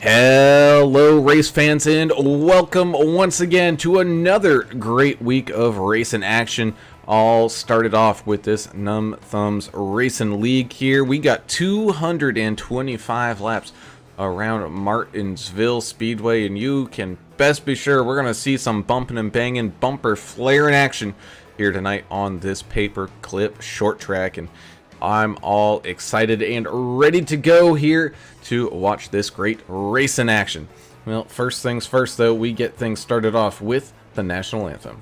Hello, race fans, and welcome once again to another great week of racing action. All started off with this Numb Thumbs Racing League here. We got 225 laps around Martinsville Speedway, and you can best be sure we're going to see some bumping and banging, bumper flaring action here tonight on this paperclip short track. And I'm all excited and ready to go here to watch this great racing action. Well, first things first, though, we get things started off with the National Anthem.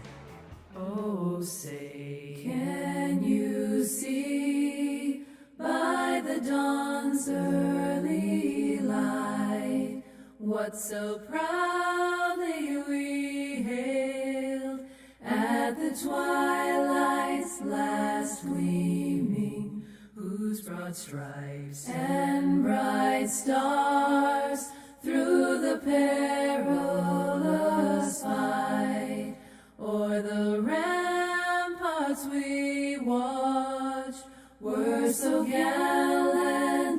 Oh, say, can you see by the dawn's early light what so proudly we hailed at the twilight's last gleaming, whose broad stripes and bright stars through the perilous fight o'er the ramparts we watched were so gallantly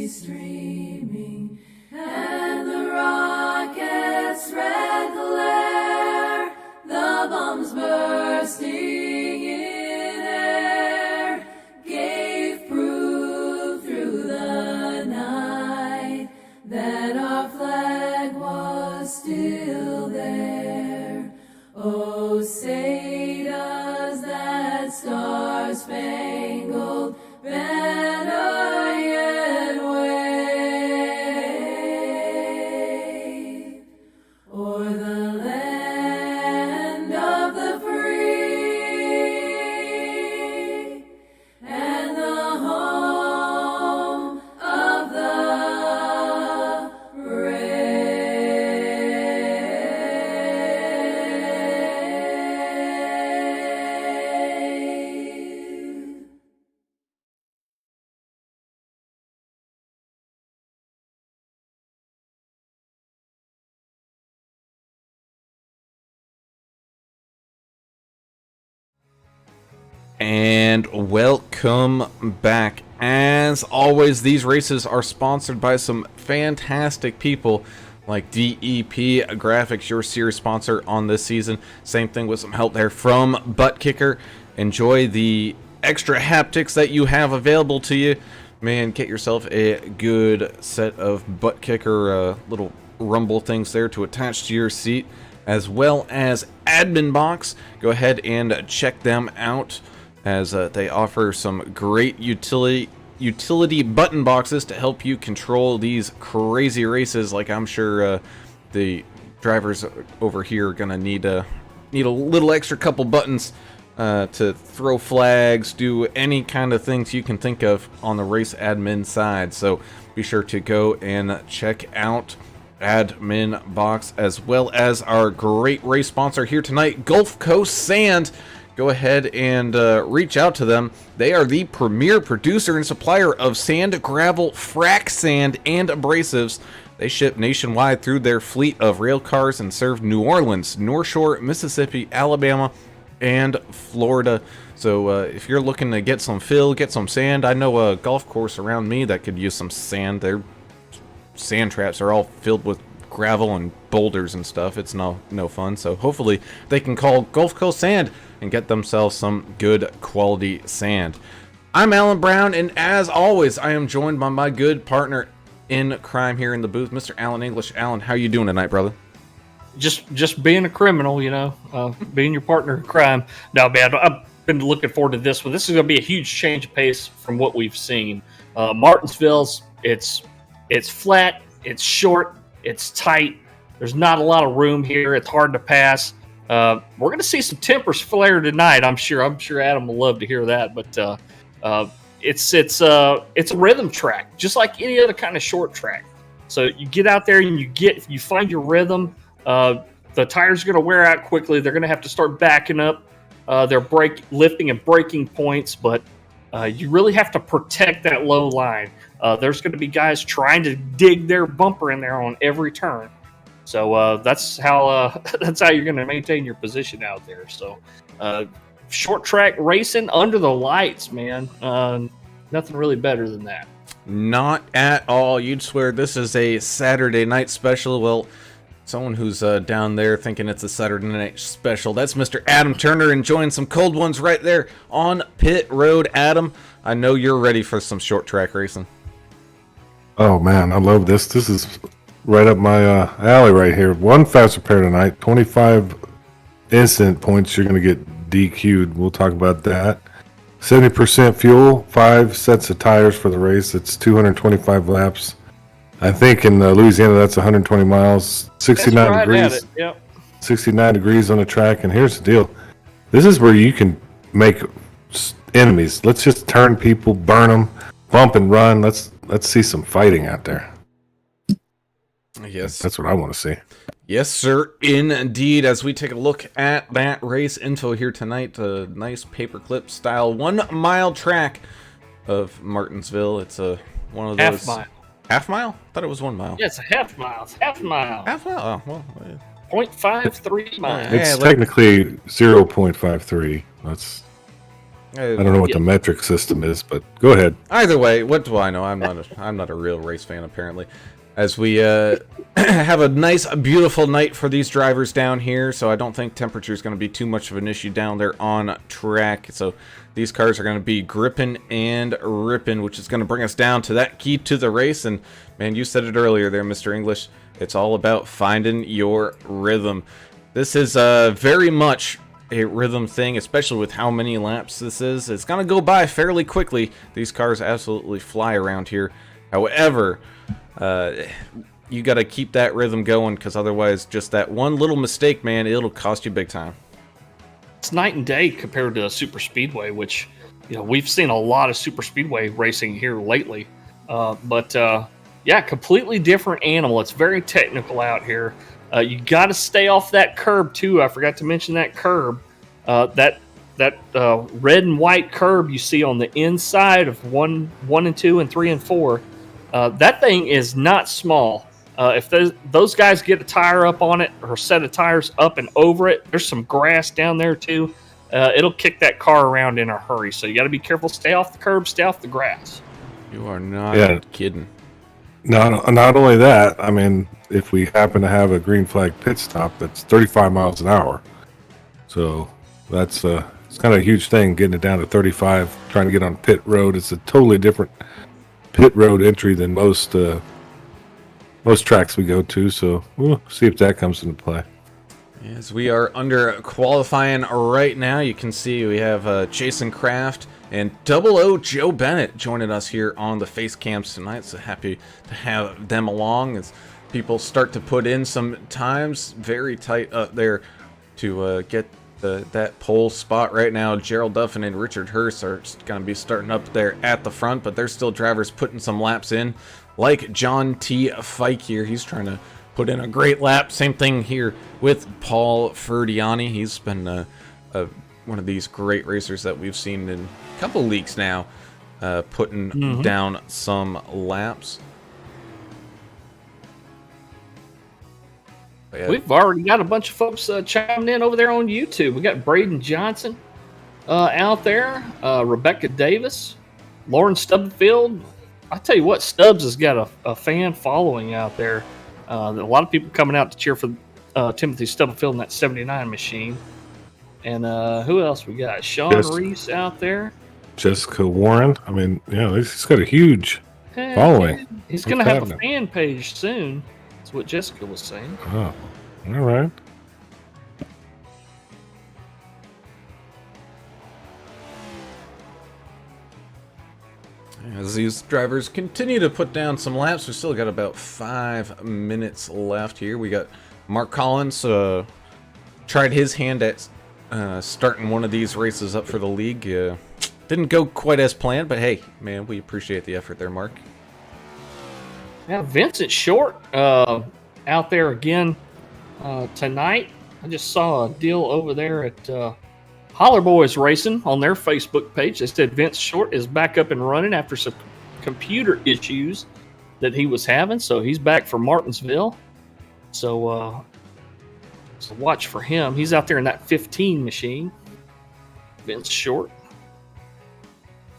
streaming, and the rocket's red glare, the bombs bursting in air, gave proof through the night that our flag was still there. Oh, say does that star-spangled banner yet wave o'er the land of the free and the home of the brave. And welcome back. As always, these races are sponsored by some fantastic people like DEP Graphics, your series sponsor on this season. Same thing with some help there from ButtKicker. Enjoy the extra haptics that you have available to you. Man, get yourself a good set of ButtKicker little rumble things there to attach to your seat, as well as AdminBoxx. Go ahead and check them out, as they offer some great utility button boxes to help you control these crazy races. Like I'm sure the drivers over here are gonna need a little extra couple buttons to throw flags, do any kind of things you can think of on the race admin side. So be sure to go and check out AdminBoxx, as well as our great race sponsor here tonight, Gulf Coast Sand. Go ahead and reach out to them. They are the premier producer and supplier of sand, gravel, frac sand, and abrasives. They ship nationwide through their fleet of rail cars and serve New Orleans, North Shore, Mississippi, Alabama, and Florida. So if you're looking to get some fill, get some sand, I know a golf course around me that could use some sand. Their sand traps are all filled with gravel and boulders and stuff. It's no fun. So hopefully they can call Gulf Coast Sand and get themselves some good quality sand. I'm Alan Brown, and as always, I am joined by my good partner in crime here in the booth, Mr. Alan English. Alan, how you doing tonight, brother? Just being a criminal, being your partner in crime. No, man, I've been looking forward to this one. This is going to be a huge change of pace from what we've seen. Martinsville's, it's flat, it's short, it's tight. There's not a lot of room here. It's hard to pass. We're going to see some tempers flare tonight. I'm sure Adam will love to hear that. But it's a rhythm track, just like any other kind of short track. So you get out there and you find your rhythm. The tires are going to wear out quickly. They're going to have to start backing up. They're lifting and braking points, but you really have to protect that low line. There's going to be guys trying to dig their bumper in there on every turn. So that's how you're going to maintain your position out there. So short track racing under the lights, man. Nothing really better than that. Not at all. You'd swear this is a Saturday night special. Well, someone who's down there thinking it's a Saturday night special. That's Mr. Adam Turner enjoying some cold ones right there on pit road. Adam, I know you're ready for some short track racing. Oh man, I love this. This is right up my alley right here. One fast repair tonight, 25 incident points. You're going to get DQ'd. We'll talk about that. 70% fuel, 5 sets of tires for the race. It's 225 laps. I think in Louisiana that's 120 miles, 69 That's right degrees. at it. Yep. 69 degrees on the track. And here's the deal. This is where you can make enemies. Let's just turn people, burn them, bump and run. Let's see some fighting out there. Yes. That's what I want to see. Yes, sir, indeed. As we take a look at that race info here tonight, a nice paperclip style 1 mile track of Martinsville. It's one of those... Half mile. Half mile? I thought it was 1 mile. Yeah, it's a half mile. It's half mile. Half mile? Oh, well... 0.53 miles. It's Yeah, technically 0.53. That's I don't know what Yeah. the metric system is, but go ahead. Either way, what do I know? I'm not a real race fan, apparently. As we have a nice, beautiful night for these drivers down here, so I don't think temperature is going to be too much of an issue down there on track. So these cars are going to be gripping and ripping, which is going to bring us down to that key to the race. And man, you said it earlier there, Mr. English. It's all about finding your rhythm. This is very much a rhythm thing, especially with how many laps this is. It's going to go by fairly quickly. These cars absolutely fly around here. However, you got to keep that rhythm going, because otherwise just that one little mistake, man, it'll cost you big time. It's night and day compared to a super speedway, which we've seen a lot of super speedway racing here lately. But completely different animal. It's very technical out here. You got to stay off that curb too. I forgot to mention that curb. That red and white curb you see on the inside of 1 and 2 and 3 and 4. That thing is not small. If those guys get a tire up on it or a set of tires up and over it, there's some grass down there too. It'll kick that car around in a hurry. So you got to be careful. Stay off the curb. Stay off the grass. You are not kidding. Not only that, I mean, if we happen to have a green flag pit stop, that's 35 miles an hour. So that's it's kind of a huge thing, getting it down to 35, trying to get on pit road. It's a totally different pit road entry than most tracks we go to. So we'll see if that comes into play. As we are under qualifying right now, you can see we have Jason Kraft and 00 Joe Bennett joining us here on the face cams tonight. So happy to have them along as people start to put in some times. Very tight up there to get that pole spot right now. Gerald Duffin and Richard Hurst are going to be starting up there at the front, but there's still drivers putting some laps in, like John T. Fike here. He's trying to put in a great lap. Same thing here with Paul Ferdiani. He's been one of these great racers that we've seen in a couple leagues now, putting down some laps. Yeah. We've already got a bunch of folks chiming in over there on YouTube. We got Braden Johnson out there, Rebecca Davis, Lauren Stubblefield. I tell you what, Stubbs has got a fan following out there. A lot of people coming out to cheer for Timothy Stubblefield in that 79 machine. And who else we got? Sean Reese out there. Jessica Warren. I mean, he's got a huge following. He's going to have a fan page soon. That's what Jessica was saying. Oh, all right. As these drivers continue to put down some laps, we still got about 5 minutes left here. We got Mark Collins tried his hand at starting one of these races up for the league. Didn't go quite as planned, but hey, man, we appreciate the effort there, Mark. Yeah, Vincent Short out there again tonight. I just saw a deal over there at Holler Boys Racing on their Facebook page. They said Vince Short is back up and running after some computer issues that he was having, so he's back for Martinsville. So watch for him. He's out there in that 15 machine. Vince Short.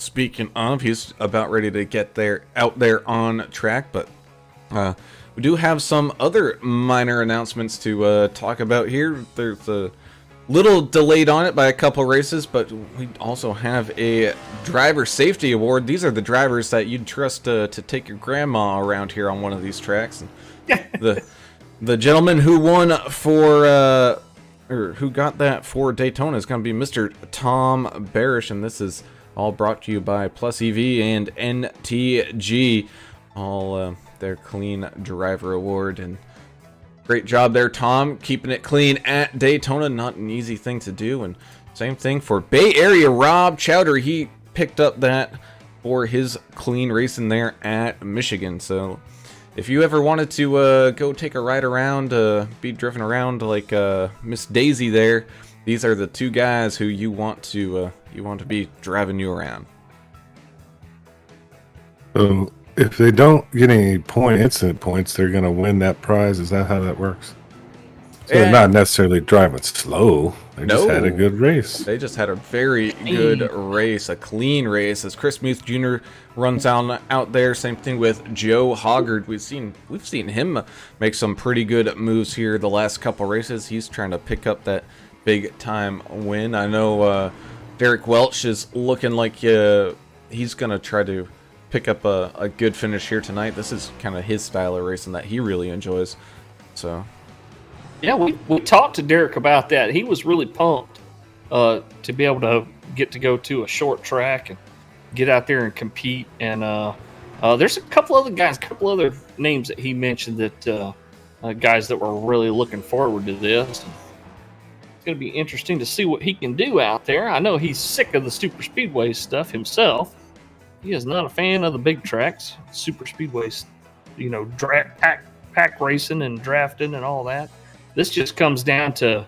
speaking of, he's about ready to get out there on track, but we do have some other minor announcements to talk about here. There's a little delayed on it by a couple races, but we also have a driver safety award. These are the drivers that you'd trust to take your grandma around here on one of these tracks. And the gentleman who won for or who got that for Daytona is going to be Mr. Tom Barish, and this is all brought to you by Plus EV and NTG, all their clean driver award. And great job there, Tom, keeping it clean at Daytona. Not an easy thing to do. And same thing for Bay Area Rob Chowder. He picked up that for his clean racing there at Michigan. So if you ever wanted to go take a ride around, be driven around like Miss Daisy there, these are the two guys who you want to be driving you around. If they don't get any incident points, they're going to win that prize. Is that how that works? So they're not necessarily driving slow. They just had a good race. They just had a very good race, a clean race. As Chris Muth Jr. runs out there, same thing with Joe Hoggard. We've seen him make some pretty good moves here the last couple races. He's trying to pick up that big time win. I know Derek Welch is looking like he's going to try to pick up a good finish here tonight. This is kind of his style of racing that he really enjoys. So yeah, we talked to Derek about that. He was really pumped to be able to get to go to a short track and get out there and compete. And there's a couple other names that he mentioned that guys that were really looking forward to this. And it's going to be interesting to see what he can do out there. I know he's sick of the super speedway stuff himself. He is not a fan of the big tracks, super speedways, pack racing and drafting and all that. This just comes down to,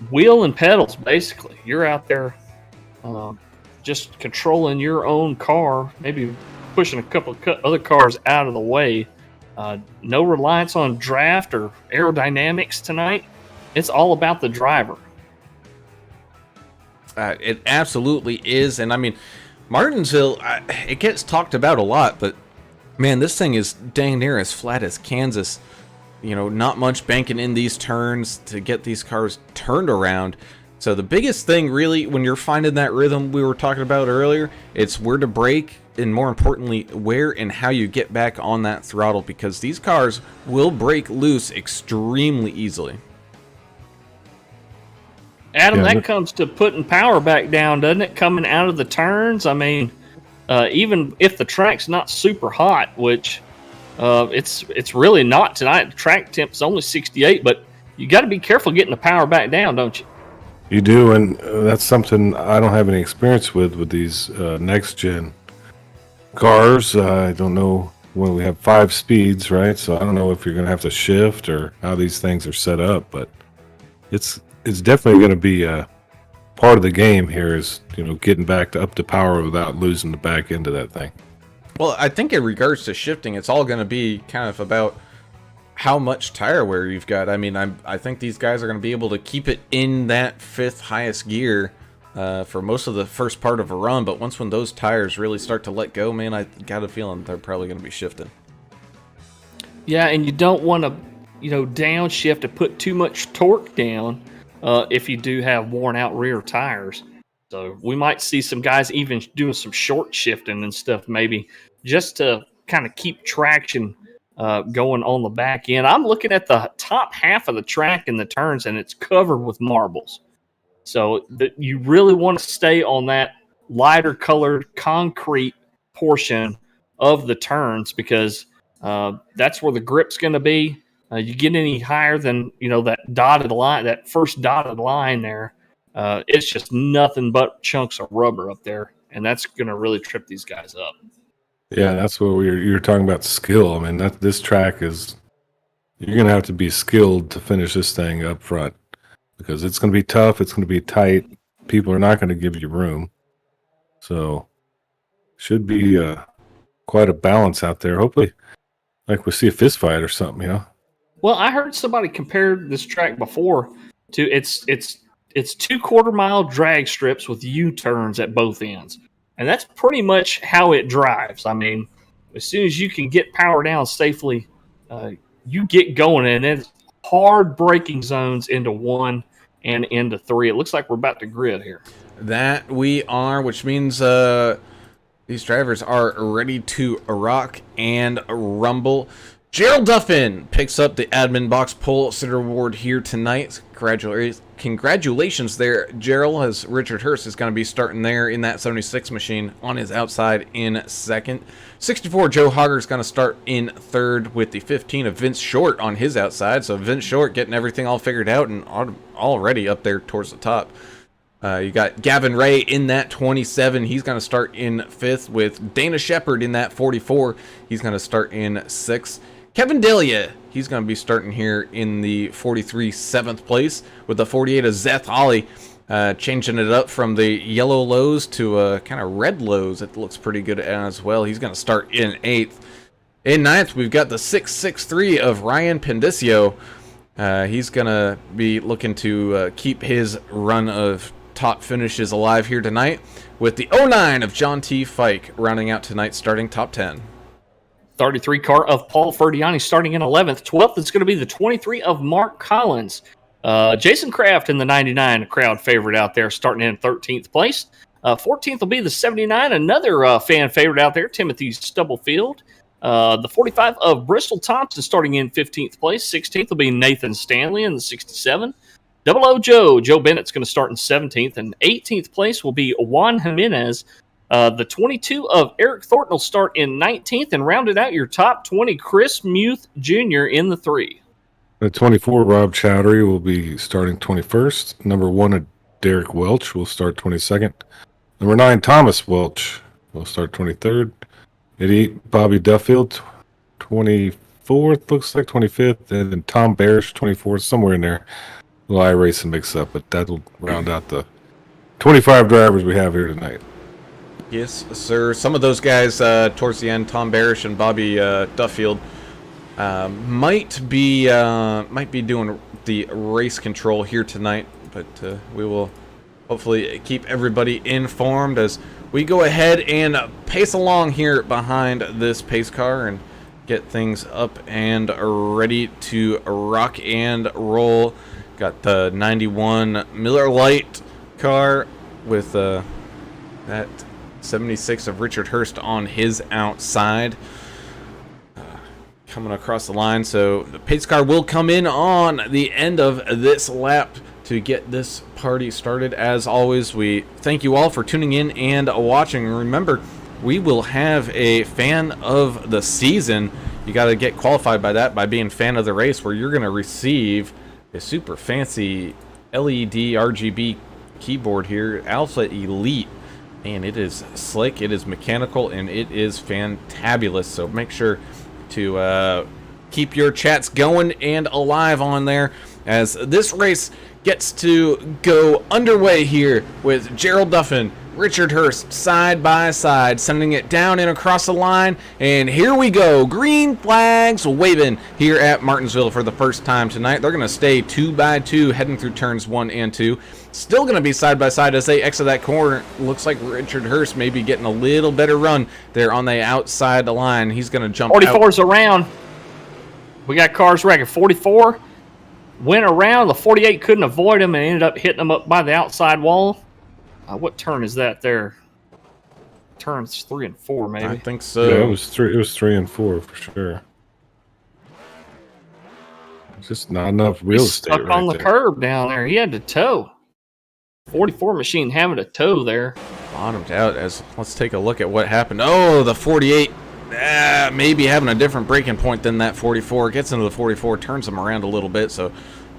wheel and pedals, basically. You're out there just controlling your own car, maybe pushing a couple of other cars out of the way. No reliance on draft or aerodynamics tonight. It's all about the driver. It absolutely is. And I mean, Martinsville, it gets talked about a lot, but man, this thing is dang near as flat as Kansas. Not much banking in these turns to get these cars turned around. So the biggest thing really when you're finding that rhythm we were talking about earlier, it's where to brake, and more importantly, where and how you get back on that throttle, because these cars will break loose extremely easily. Adam, that comes to putting power back down, doesn't it? Coming out of the turns. I mean, even if the track's not super hot, which it's really not tonight. The track temp's only 68, but you got to be careful getting the power back down, don't you? You do, and that's something I don't have any experience with these next-gen cars. I don't know when we have 5 speeds, right? So I don't know if you're going to have to shift or how these things are set up, but it's definitely going to be a part of the game here is, getting back up to power without losing the back end of that thing. Well, I think in regards to shifting, it's all going to be kind of about how much tire wear you've got. I mean, I think these guys are going to be able to keep it in that 5th highest gear for most of the first part of a run, but when those tires really start to let go, man, I got a feeling they're probably going to be shifting. Yeah, and you don't want to, downshift to put too much torque down if you do have worn out rear tires. So we might see some guys even doing some short shifting and stuff, maybe just to kind of keep traction going on the back end. I'm looking at the top half of the track in the turns, and it's covered with marbles. So you really want to stay on that lighter colored concrete portion of the turns, because that's where the grip's going to be. You get any higher than that dotted line, that first dotted line there, it's just nothing but chunks of rubber up there, and that's going to really trip these guys up. Yeah, that's what you're talking about skill. I mean, this track is, you're going to have to be skilled to finish this thing up front, because it's going to be tough. It's going to be tight. People are not going to give you room. So should be quite a balance out there. Hopefully, like we see a fist fight or something, Well, I heard somebody compare this track before to it's It's 2 quarter-mile drag strips with U-turns at both ends. And that's pretty much how it drives. I mean, as soon as you can get power down safely, you get going, and it's hard braking zones into 1 and into 3. It looks like we're about to grid here. That we are, which means these drivers are ready to rock and rumble. Gerald Duffin picks up the AdminBoxx Pole Sitter Award here tonight. Congratulations there, Gerald, as Richard Hurst is going to be starting there in that 76 machine on his outside in second. 64, Joe Hogger is going to start in third with the 15 of Vince Short on his outside. So Vince Short getting everything all figured out and already up there towards the top. You got Gavin Ray in that 27. He's going to start in 5th with Dana Shepard in that 44. He's going to start in 6th. Kevin Delia, he's going to be starting here in the 43, 7th place with the 48 of Zeth Ollie, changing it up from the yellow lows to kind of red lows. It looks pretty good as well. He's going to start in 8th. In 9th, we've got the 663 of Ryan Pendicio. He's going to be looking to keep his run of top finishes alive here tonight with the 09 of John T. Fike rounding out tonight's starting top 10. 33 car of Paul Ferdiani starting in 11th. 12th is going to be the 23 of Mark Collins. Jason Kraft in the 99, a crowd favorite out there, starting in 13th place. 14th will be the 79, another fan favorite out there, Timothy Stubblefield. The 45 of Bristol Thompson starting in 15th place. 16th will be Nathan Stanley in the 67. Double O Joe Bennett's going to start in 17th, and 18th place will be Juan Jimenez. The 22 of Eric Thornton will start in 19th, and rounded out your top 20, Chris Muth Jr. in the 3. The 24, Rob Chowdhury, will be starting 21st. Number 1, Derek Welch will start 22nd. Number 9, Thomas Welch will start 23rd. 88, Bobby Duffield, 24th, looks like 25th. And then Tom Barish, 24th, somewhere in there. A lot of racing mix up, but that'll round out the 25 drivers we have here tonight. Yes, sir. Some of those guys towards the end, Tom Barish and Bobby Duffield, might be doing the race control here tonight, but we will hopefully keep everybody informed as we go ahead and pace along here behind this pace car and get things up and ready to rock and roll. Got the 91 Miller Lite car with that 76 of Richard Hurst on his outside. Coming across the line, so the pace car will come in on the end of this lap to get this party started. As always, we thank you all for tuning in and watching. Remember, we will have a fan of the season. You got to get qualified by that by being fan of the race, where you're going to receive a super fancy LED RGB keyboard here, Alpha Elite, and it is slick, it is mechanical, and it is fantabulous. So make sure to keep your chats going and alive on there as this race gets to go underway here with Gerald Duffin, Richard Hurst side by side, sending it down and across the line. And here we go. Green flags waving here at Martinsville for the first time tonight. They're going to stay 2 by 2 heading through turns 1 and 2. Still going to be side by side as they exit that corner. Looks like Richard Hurst may be getting a little better run there on the outside the line. He's going to jump 44's around. We got cars wrecking. 44 went around. The 48 couldn't avoid him and ended up hitting him up by the outside wall. What turn is that there? Turns 3 and 4, maybe. I think so. Yeah, it was 3 and 4 for sure. Just not enough real estate. Stuck on the curb down there. He had to tow. 44 machine having to tow there. Bottomed out. As let's take a look at what happened. Oh, the 48 maybe having a different braking point than that 44. Gets into the 44, turns him around a little bit. So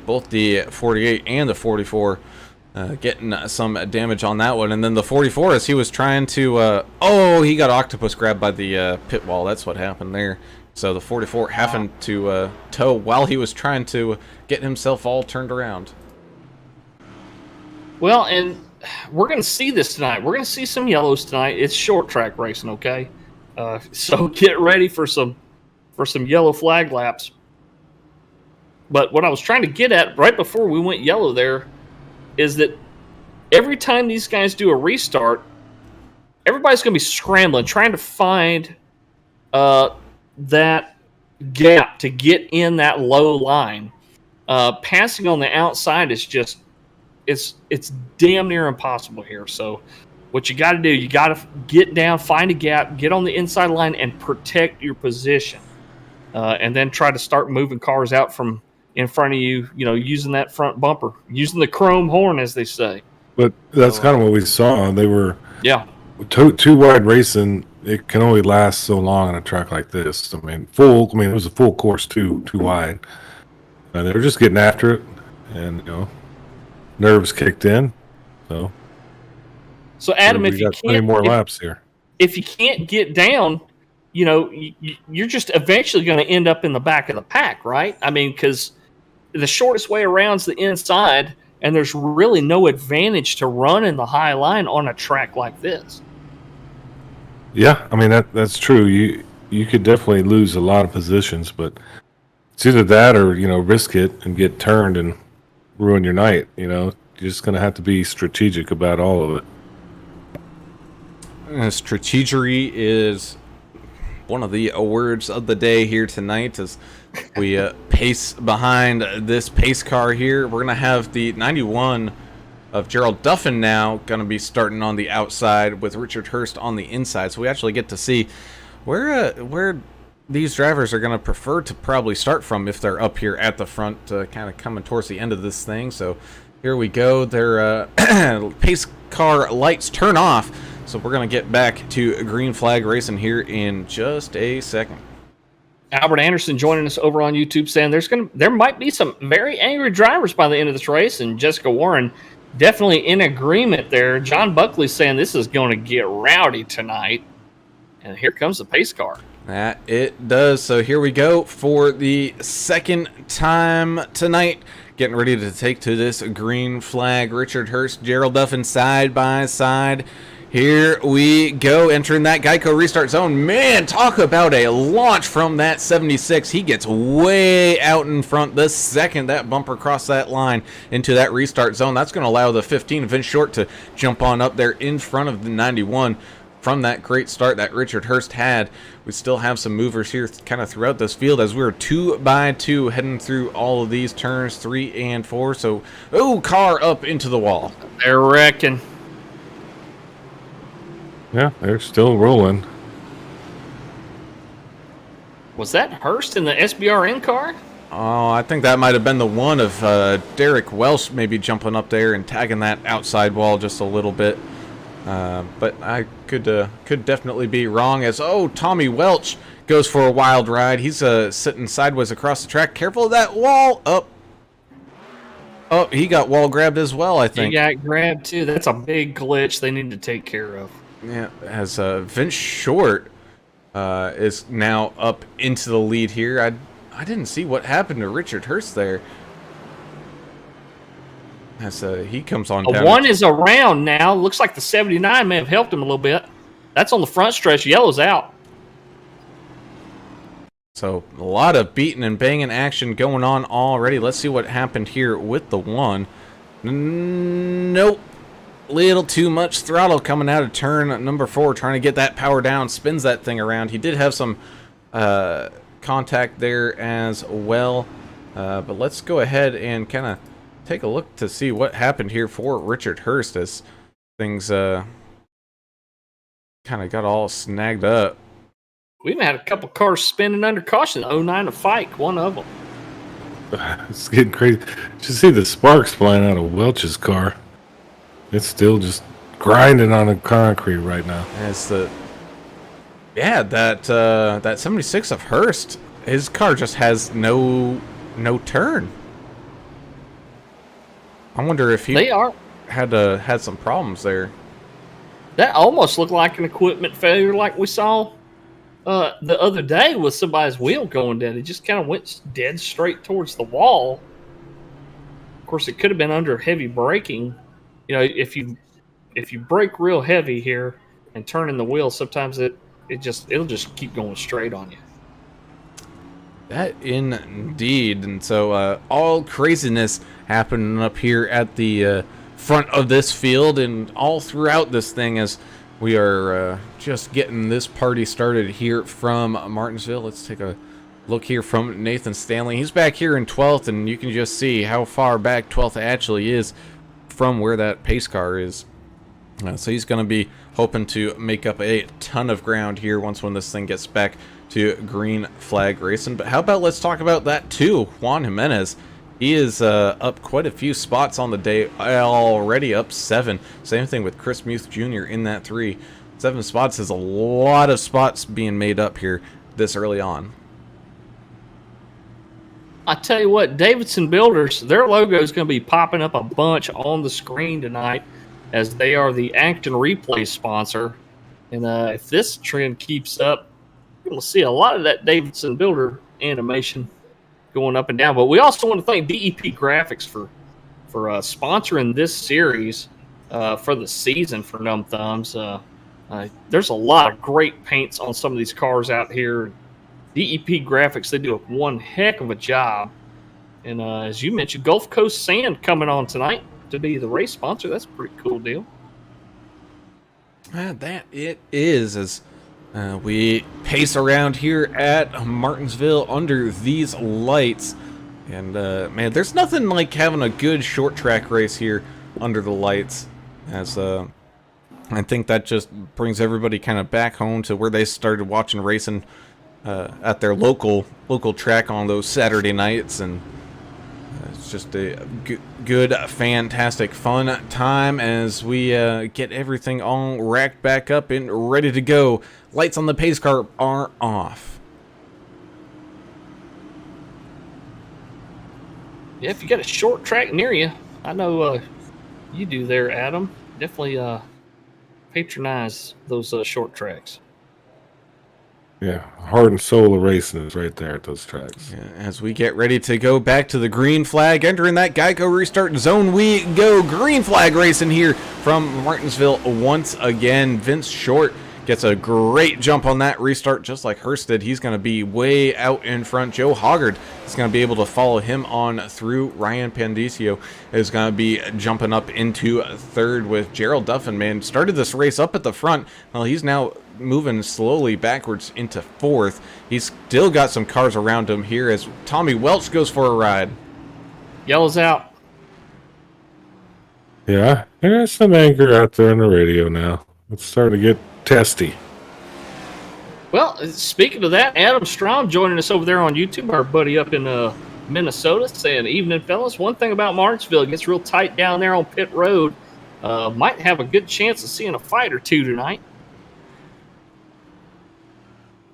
both the 48 and the 44 getting some damage on that one. And then the 44, as he was trying to he got octopus grabbed by the pit wall. That's what happened there. So the 44 having to tow while he was trying to get himself all turned around. Well, and we're going to see this tonight. We're going to see some yellows tonight. It's short track racing, okay? So get ready for some yellow flag laps. But what I was trying to get at right before we went yellow there, is that every time these guys do a restart, everybody's going to be scrambling, trying to find that gap to get in that low line. Passing on the outside is just it's damn near impossible here. So what you got to do, you got to get down, find a gap, get on the inside line, and protect your position. And then try to start moving cars out from in front of you, using that front bumper, using the chrome horn, as they say. But that's kind of what we saw. They were too wide racing. It can only last so long on a track like this. It was a full course too wide. And they were just getting after it, and nerves kicked in. So Adam, if you can't, more laps here. If you can't get down, you're just eventually going to end up in the back of the pack, right? I mean, because the shortest way around is the inside, and there's really no advantage to running the high line on a track like this. Yeah, I mean that's true. You could definitely lose a lot of positions, but it's either that or risk it and get turned and ruin your night. You're just going to have to be strategic about all of it. Strategery is one of the words of the day here tonight as we pace behind this pace car here. We're going to have the 91 of Gerald Duffin now going to be starting on the outside with Richard Hurst on the inside. So we actually get to see where these drivers are going to prefer to probably start from if they're up here at the front, kind of coming towards the end of this thing. So here we go. Their pace car lights turn off. So we're going to get back to green flag racing here in just a second. Albert Anderson joining us over on YouTube saying there might be some very angry drivers by the end of this race, and Jessica Warren definitely in agreement there. John Buckley saying this is going to get rowdy tonight, and here comes the pace car. That it does. So here we go for the second time tonight. Getting ready to take to this green flag. Richard Hurst, Gerald Duffin side by side. Here we go, entering that Geico restart zone. Man, talk about a launch from that 76. He gets way out in front the second that bumper crossed that line into that restart zone. That's going to allow the 15, Vince Short, to jump on up there in front of the 91 from that great start that Richard Hurst had. We still have some movers here kind of throughout this field as we're 2 by 2 heading through all of these turns, 3 and 4. So, car up into the wall. They're wrecking. Yeah, they're still rolling. Was that Hurst in the SBRN car? Oh, I think that might have been the one of Derek Welsh maybe jumping up there and tagging that outside wall just a little bit. But I could definitely be wrong as, Tommy Welch goes for a wild ride. He's sitting sideways across the track. Careful of that wall. He got wall grabbed as well, I think. He got grabbed too. That's a big glitch they need to take care of. Yeah, as Vince Short is now up into the lead here. I didn't see what happened to Richard Hurst there. As he comes on down. One is around now. Looks like the 79 may have helped him a little bit. That's on the front stretch. Yellow's out. So a lot of beating and banging action going on already. Let's see what happened here with the one. Nope. Little too much throttle coming out of turn number 4, trying to get that power down, spins that thing around. He did have some contact there as well, but let's go ahead and kind of take a look to see what happened here for Richard Hurst as things kind of got all snagged up. We even had a couple cars spinning under caution. 09 to Fike, one of them. It's getting crazy. Did you see the sparks flying out of Welch's car? It's still just grinding on the concrete right now. As that 76 of Hurst, his car just has no turn. I wonder if he had some problems there. That almost looked like an equipment failure, like we saw the other day with somebody's wheel going dead. It just kind of went dead straight towards the wall. Of course, it could have been under heavy braking. If you brake real heavy here and turn in the wheel, sometimes it'll just keep going straight on you. That indeed. And so all craziness happening up here at the front of this field and all throughout this thing as we are just getting this party started here from Martinsville. Let's take a look here from Nathan Stanley. He's back here in 12th, and you can just see how far back 12th actually is from where that pace car is. So he's going to be hoping to make up a ton of ground here when this thing gets back to green flag racing. But how about let's talk about that too, Juan Jimenez. He is up quite a few spots on the day, already up 7. Same thing with Chris Muth Jr. in that 3. 7 spots is a lot of spots being made up here this early on. I tell you what, Davidson Builders, their logo is going to be popping up a bunch on the screen tonight as they are the Acton Replay sponsor. And if this trend keeps up, you're going to see a lot of that Davidson Builder animation going up and down. But we also want to thank DEP Graphics for sponsoring this series for the season for Numb Thumbs. There's a lot of great paints on some of these cars out here. DEP Graphics, they do one heck of a job. And as you mentioned, Gulf Coast Sand coming on tonight to be the race sponsor. That's a pretty cool deal. That it is, as we pace around here at Martinsville under these lights. And man, there's nothing like having a good short track race here under the lights, as I think that just brings everybody kind of back home to where they started watching racing at their local track on those Saturday nights. And it's just a good, fantastic, fun time as we get everything all racked back up and ready to go. Lights on the pace car are off. Yeah, if you got a short track near you, I know you do there, Adam. Definitely patronize those short tracks. Yeah, heart and soul of racing is right there at those tracks. Yeah, as we get ready to go back to the green flag, entering that Geico restart zone, we go. Green flag racing here from Martinsville once again. Vince Short gets a great jump on that restart, just like Hurst did. He's going to be way out in front. Joe Hoggard is going to be able to follow him on through. Ryan Pandicio is going to be jumping up into 3rd with Gerald Duffin, man. Started this race up at the front. Well, he's now moving slowly backwards into 4th. He's still got some cars around him here as Tommy Welch goes for a ride. Yellows out. Yeah, there's some anger out there on the radio now. It's starting to get testy. Well, speaking of that, Adam Strom joining us over there on YouTube, our buddy up in Minnesota, saying, "Evening, fellas. One thing about Martinsville, it gets real tight down there on pit road. Might have a good chance of seeing a fight or two tonight."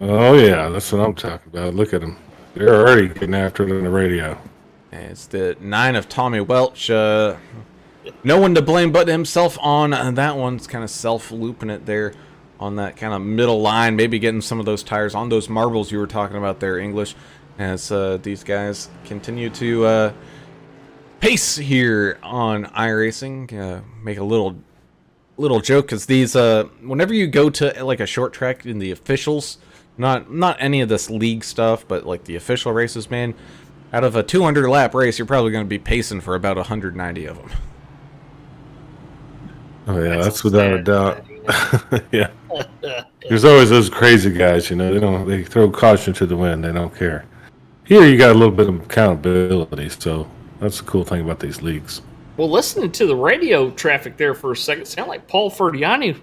Oh, yeah, that's what I'm talking about. Look at them. They're already getting after it on the radio. It's the 9 of Tommy Welch. No one to blame but himself on that one. It's kind of self-looping it there on that kind of middle line. Maybe getting some of those tires on those marbles you were talking about there, English, as these guys continue to pace here on iRacing. Make a little joke, because these, whenever you go to like a short track in the officials, not any of this league stuff, but like the official races, man, out of a 200 lap race, you're probably going to be pacing for about 190 of them. Oh yeah, that's without a doubt. Yeah, there's always those crazy guys, you know. They throw caution to the wind. They don't care. Here, you got a little bit of accountability, so that's the cool thing about these leagues. Well, listening to the radio traffic there for a second, it sounded like Paul Ferdiani.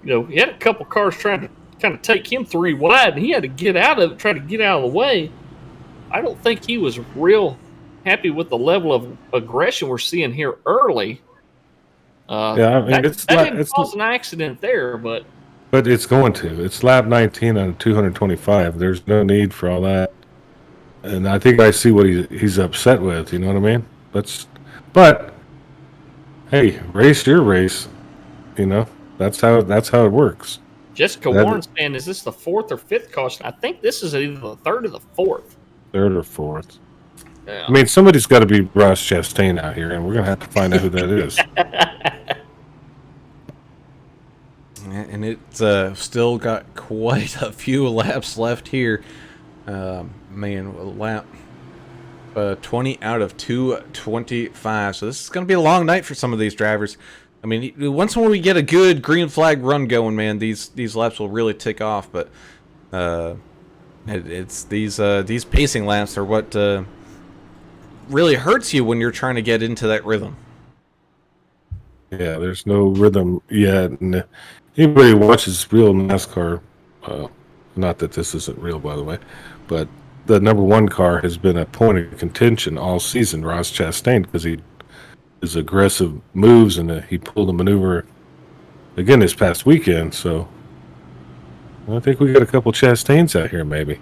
He had a couple cars trying to kind of take him 3 wide, and he had to get out of it, try to get out of the way. I don't think he was real happy with the level of aggression we're seeing here early. Yeah, I mean, that didn't cause an accident there, but it's going to. It's lap 19 on 225. There's no need for all that, and I think I see what he's upset with. You know what I mean? But hey, race your race. That's how it works. Jessica Warren's saying, "Is this the 4th or 5th caution?" I think this is either the 3rd or the 4th. 3rd or 4th. Yeah. I mean, somebody's got to be Ross Chastain out here, and we're going to have to find out who that is. And it's still got quite a few laps left here. Man, 20 out of 225. So this is going to be a long night for some of these drivers. I mean, once when we get a good green flag run going, man, these laps will really tick off. But it's these pacing laps are what really hurts you when you're trying to get into that rhythm. Yeah, there's no rhythm yet. And anybody who watches real NASCAR, not that this isn't real, by the way, but the number one car has been a point of contention all season, Ross Chastain, because his aggressive moves and he pulled a maneuver again this past weekend. So I think we got a couple Chastains out here, maybe.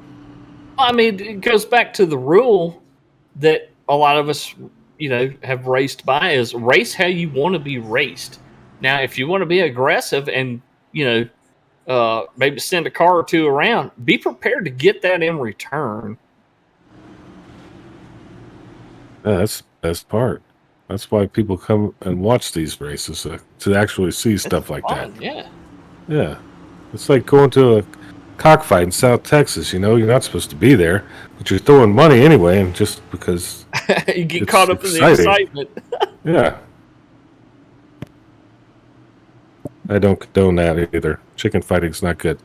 I mean, it goes back to the rule that a lot of us, have raced by, is race how you want to be raced. Now, if you want to be aggressive and, maybe send a car or two around, be prepared to get that in return. Yeah, that's the best part. That's why people come and watch these races, to actually see stuff like fun, that. Yeah. Yeah. It's like going to a cockfight in South Texas. You're not supposed to be there, but you're throwing money anyway, and just because you get it's caught up in the excitement. Yeah. I don't condone that either. Chicken fighting's not good.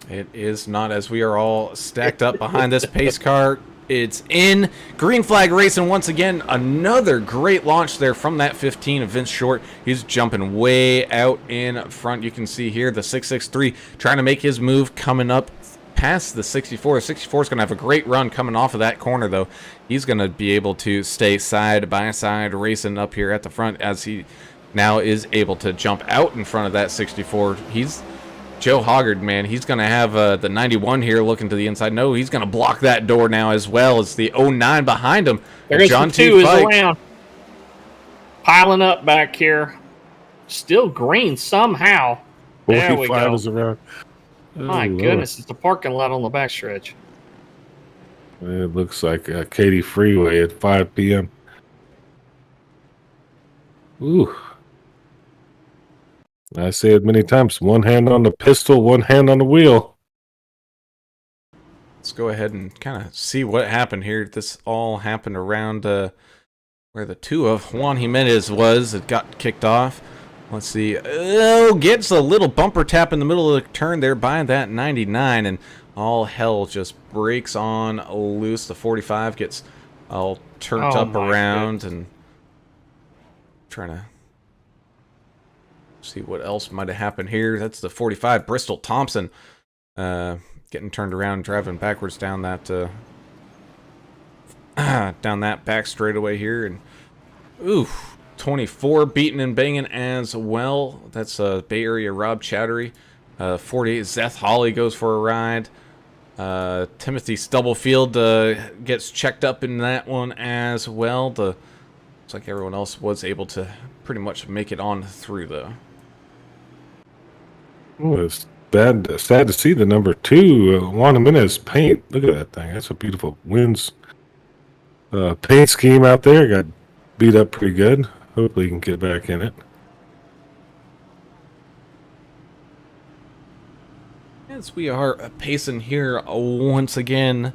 It is not, as we are all stacked up behind this pace car. It's in green flag racing once again. Another great launch there from that 15 of Vince Short. He's jumping way out in front. You can see here the 663 trying to make his move coming up past the 64. The 64 is going to have a great run coming off of that corner, though. He's going to be able to stay side by side racing up here at the front as he now is able to jump out in front of that 64. He's Joe Hoggard, man. He's going to have the 91 here looking to the inside. No, he's going to block that door now as well as the 09 behind him. There's John the two T. is Fike. around. Piling up back here. Still green somehow. There we 45 go. is around. My Oh, goodness, it's the parking lot on the backstretch. Lord. It looks like Katy Freeway at 5 p.m. Ooh. I say it many times. One hand on the pistol, one hand on the wheel. Let's go ahead and kind of see what happened here. This all happened around where the two of Juan Jimenez was. It got kicked off. Let's see. Oh, gets a little bumper tap in the middle of the turn there by that 99, and all hell just breaks on loose. The 45 gets all turned up around and trying to see what else might have happened here. That's the 45, Bristol Thompson, getting turned around, driving backwards down that down that back straightaway here, and ooh, 24 beating and banging as well. That's Bay Area Rob Chowdhury. 48 Zeth Holly goes for a ride. Timothy Stubblefield gets checked up in that one as well. Looks like everyone else was able to pretty much make it on through though. Oh, it's sad to see the number 2, Juan Jimenez paint. Look at that thing. That's a beautiful wins paint scheme out there. Got beat up pretty good. Hopefully he can get back in it. As we are pacing here once again,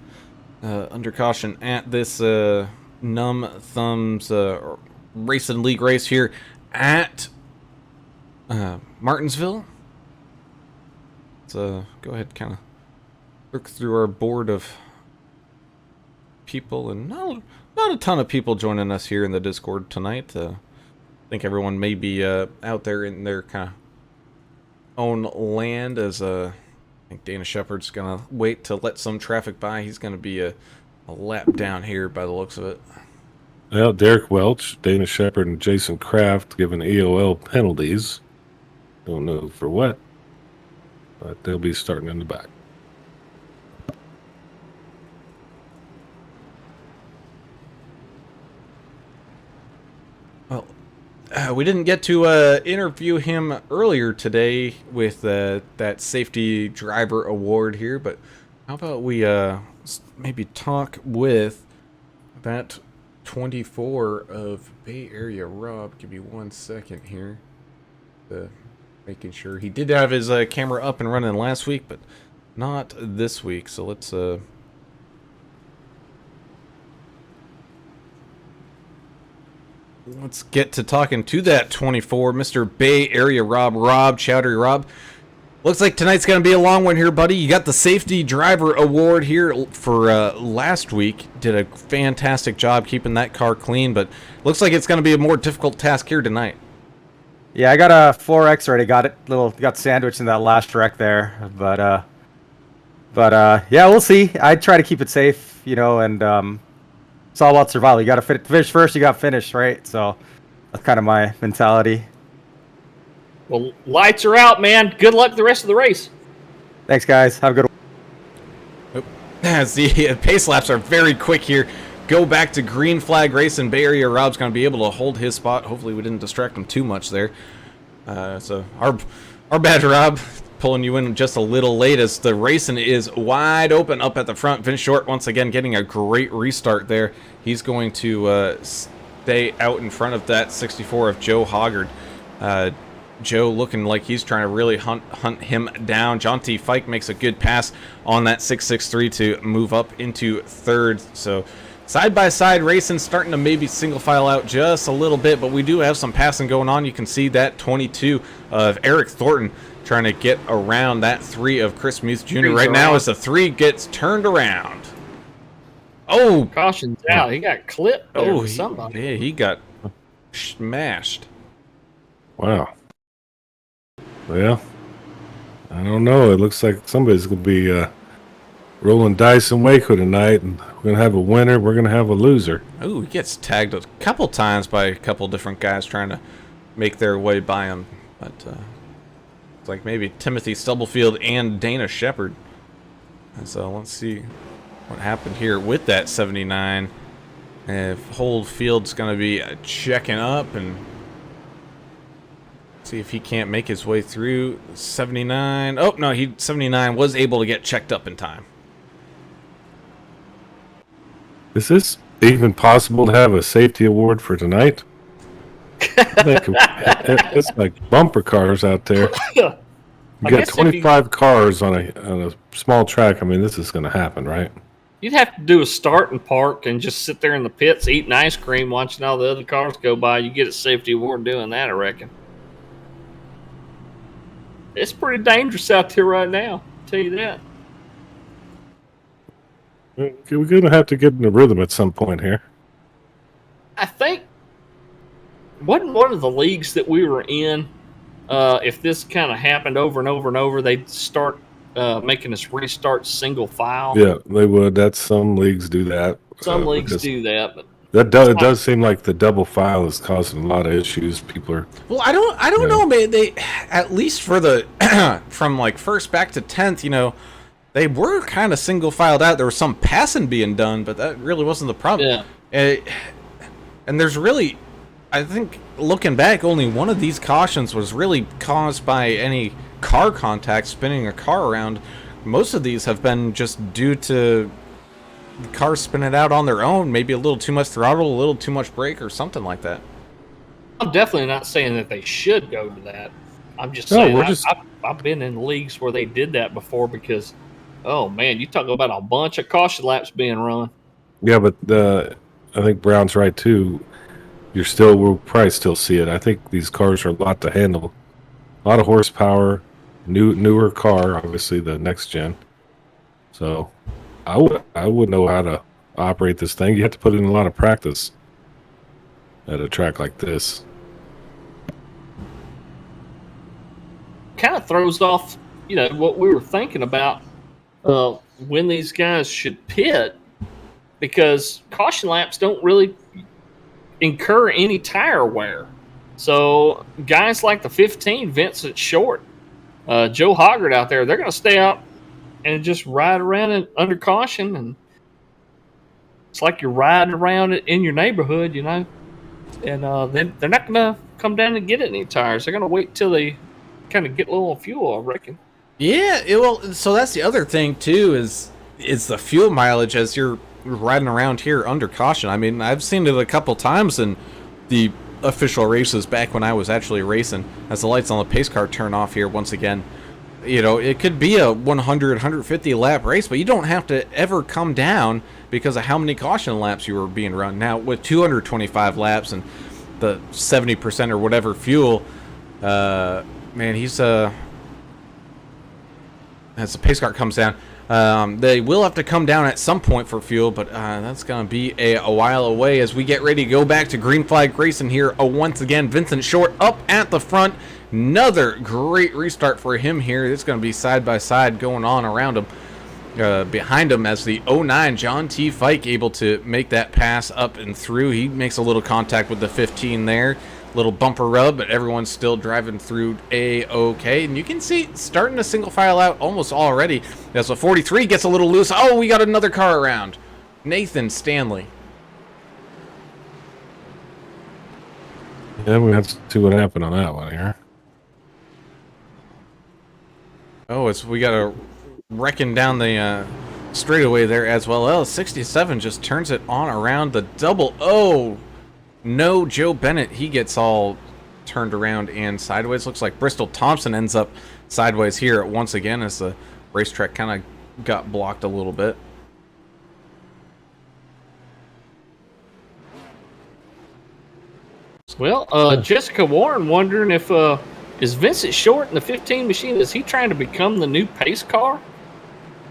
under caution at this Numb Thumbs Racing League race here at Martinsville. Let's go ahead and kind of look through our board of people, and not a ton of people joining us here in the Discord tonight. I think everyone may be out there in their kind of own land, as I think Dana Shepard's going to wait to let some traffic by. He's going to be a lap down here by the looks of it. Well, Derek Welch, Dana Shepard, and Jason Kraft given EOL penalties. Don't know for what, but they'll be starting in the back. Well, we didn't get to interview him earlier today with that safety driver award here, but how about we maybe talk with that 24 of Bay Area Rob. Give me 1 second here. Making sure he did have his camera up and running last week, but not this week. So let's let's get to talking to that 24, Mr. Bay Area Rob Chowdhury. Rob, looks like tonight's going to be a long one here, buddy. You got the Safety Driver Award here for last week. Did a fantastic job keeping that car clean, but looks like it's going to be a more difficult task here tonight. Yeah, I got a 4X already. Got sandwiched in that last wreck there, but yeah, we'll see. I try to keep it safe, and it's all about survival. You got to finish first. You got to finish, right? So that's kind of my mentality. Well, lights are out, man. Good luck the rest of the race. Thanks, guys. Have a good one. As the pace laps are very quick here. Go back to green flag race, and Bay Area Rob's going to be able to hold his spot. Hopefully we didn't distract him too much there. So our bad, Rob, pulling you in just a little late as the racing is wide open up at the front. Vince Short once again getting a great restart there. He's going to stay out in front of that 64 of Joe Hoggard. Joe looking like he's trying to really hunt him down. John T. Fike makes a good pass on that 663 to move up into third. So side-by-side racing, starting to maybe single file out just a little bit, but we do have some passing going on. You can see that 22 of Eric Thornton trying to get around that 3 of Chris Muth Jr. right now as the 3 gets turned around. Oh! Caution's out. He got clipped there with somebody. Yeah, he got smashed. Wow. Well, I don't know. It looks like somebody's going to be rolling dice in Waco tonight, and we're going to have a winner. We're going to have a loser. Oh, he gets tagged a couple times by a couple different guys trying to make their way by him. But it's like maybe Timothy Stubblefield and Dana Shepard. And so let's see what happened here with that 79. If Holdfield's going to be checking up and see if he can't make his way through 79. Oh, no, 79 was able to get checked up in time. Is this even possible to have a safety award for tonight? It's like bumper cars out there. You got 25 cars on a small track. I mean, this is going to happen, right? You'd have to do a start and park and just sit there in the pits eating ice cream, watching all the other cars go by. You get a safety award doing that, I reckon. It's pretty dangerous out there right now, I'll tell you that. We're going to have to get in the rhythm at some point here. I think, wasn't one of the leagues that we were in, if this kind of happened over and over and over, they'd start making us restart single file? Yeah, they would. Some leagues do that. Some leagues do that, but it does seem like the double file is causing a lot of issues. People are. Well, I don't know, man. They, at least for the from like first back to 10th, they were kind of single filed out. There was some passing being done, but that really wasn't the problem. Yeah. And there's really, I think, looking back, only one of these cautions was really caused by any car contact spinning a car around. Most of these have been just due to the cars spinning out on their own, maybe a little too much throttle, a little too much brake, or something like that. I'm definitely not saying that they should go to that. I'm just saying I've been in leagues where they did that before because, oh man, you talk about a bunch of caution laps being run. Yeah, but I think Brown's right too. We'll probably still see it. I think these cars are a lot to handle. A lot of horsepower, newer car, obviously the next gen. So I would know how to operate this thing. You have to put in a lot of practice at a track like this. Kind of throws off, what we were thinking about when these guys should pit, because caution laps don't really incur any tire wear. So guys like the 15, Vincent Short, Joe Hoggard out there, they're going to stay out and just ride around under caution, and it's like you're riding around in your neighborhood, and then they're not going to come down and get any tires. They're going to wait till they kind of get a little fuel, I reckon. Yeah, so that's the other thing too, is the fuel mileage as you're riding around here under caution. I mean, I've seen it a couple times in the official races back when I was actually racing, as the lights on the pace car turn off here once again. It could be a 100, 150 lap race, but you don't have to ever come down because of how many caution laps you were being run. Now, with 225 laps and the 70% or whatever fuel. Man, he's as the pace car comes down, they will have to come down at some point for fuel, but that's going to be a while away as we get ready to go back to green flag racing here. Once again, Vincent Short up at the front. Another great restart for him here. It's going to be side by side going on around him. Behind him as the 09 John T. Fike able to make that pass up and through. He makes a little contact with the 15 there. Little bumper rub, but everyone's still driving through A-OK. And you can see starting to single file out almost already. As the 43 gets a little loose. Oh, we got another car around. Nathan Stanley. Yeah, we have to see what happened on that one here. Oh, it's we got to reckon down the straightaway there as well. Well, 67 just turns it on around the double. Oh, no, Joe Bennett, he gets all turned around and sideways. Looks like Bristol Thompson ends up sideways here once again as the racetrack kind of got blocked a little bit. Well, Jessica Warren wondering if is Vincent Short in the 15 machine, is he trying to become the new pace car?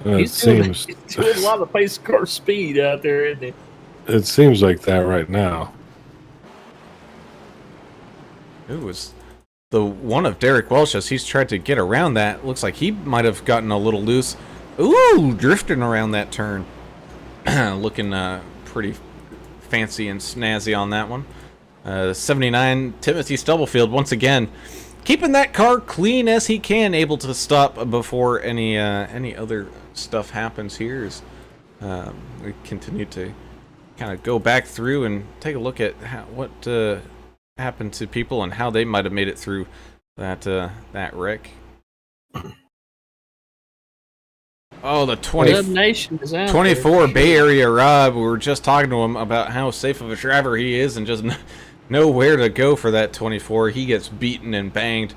He's doing a lot of pace car speed out there, isn't he? It seems like that right now. It was the one of Derek Welsh as he's tried to get around that. Looks like he might have gotten a little loose. Ooh, drifting around that turn. Looking pretty fancy and snazzy on that one. 79 Timothy Stubblefield once again keeping that car clean as he can, able to stop before any other stuff happens here as we continue to kind of go back through and take a look at what happened to people and how they might have made it through that wreck. Oh, the 24 Bay Area Rob. We were just talking to him about how safe of a driver he is and just nowhere to go for that 24. He gets beaten and banged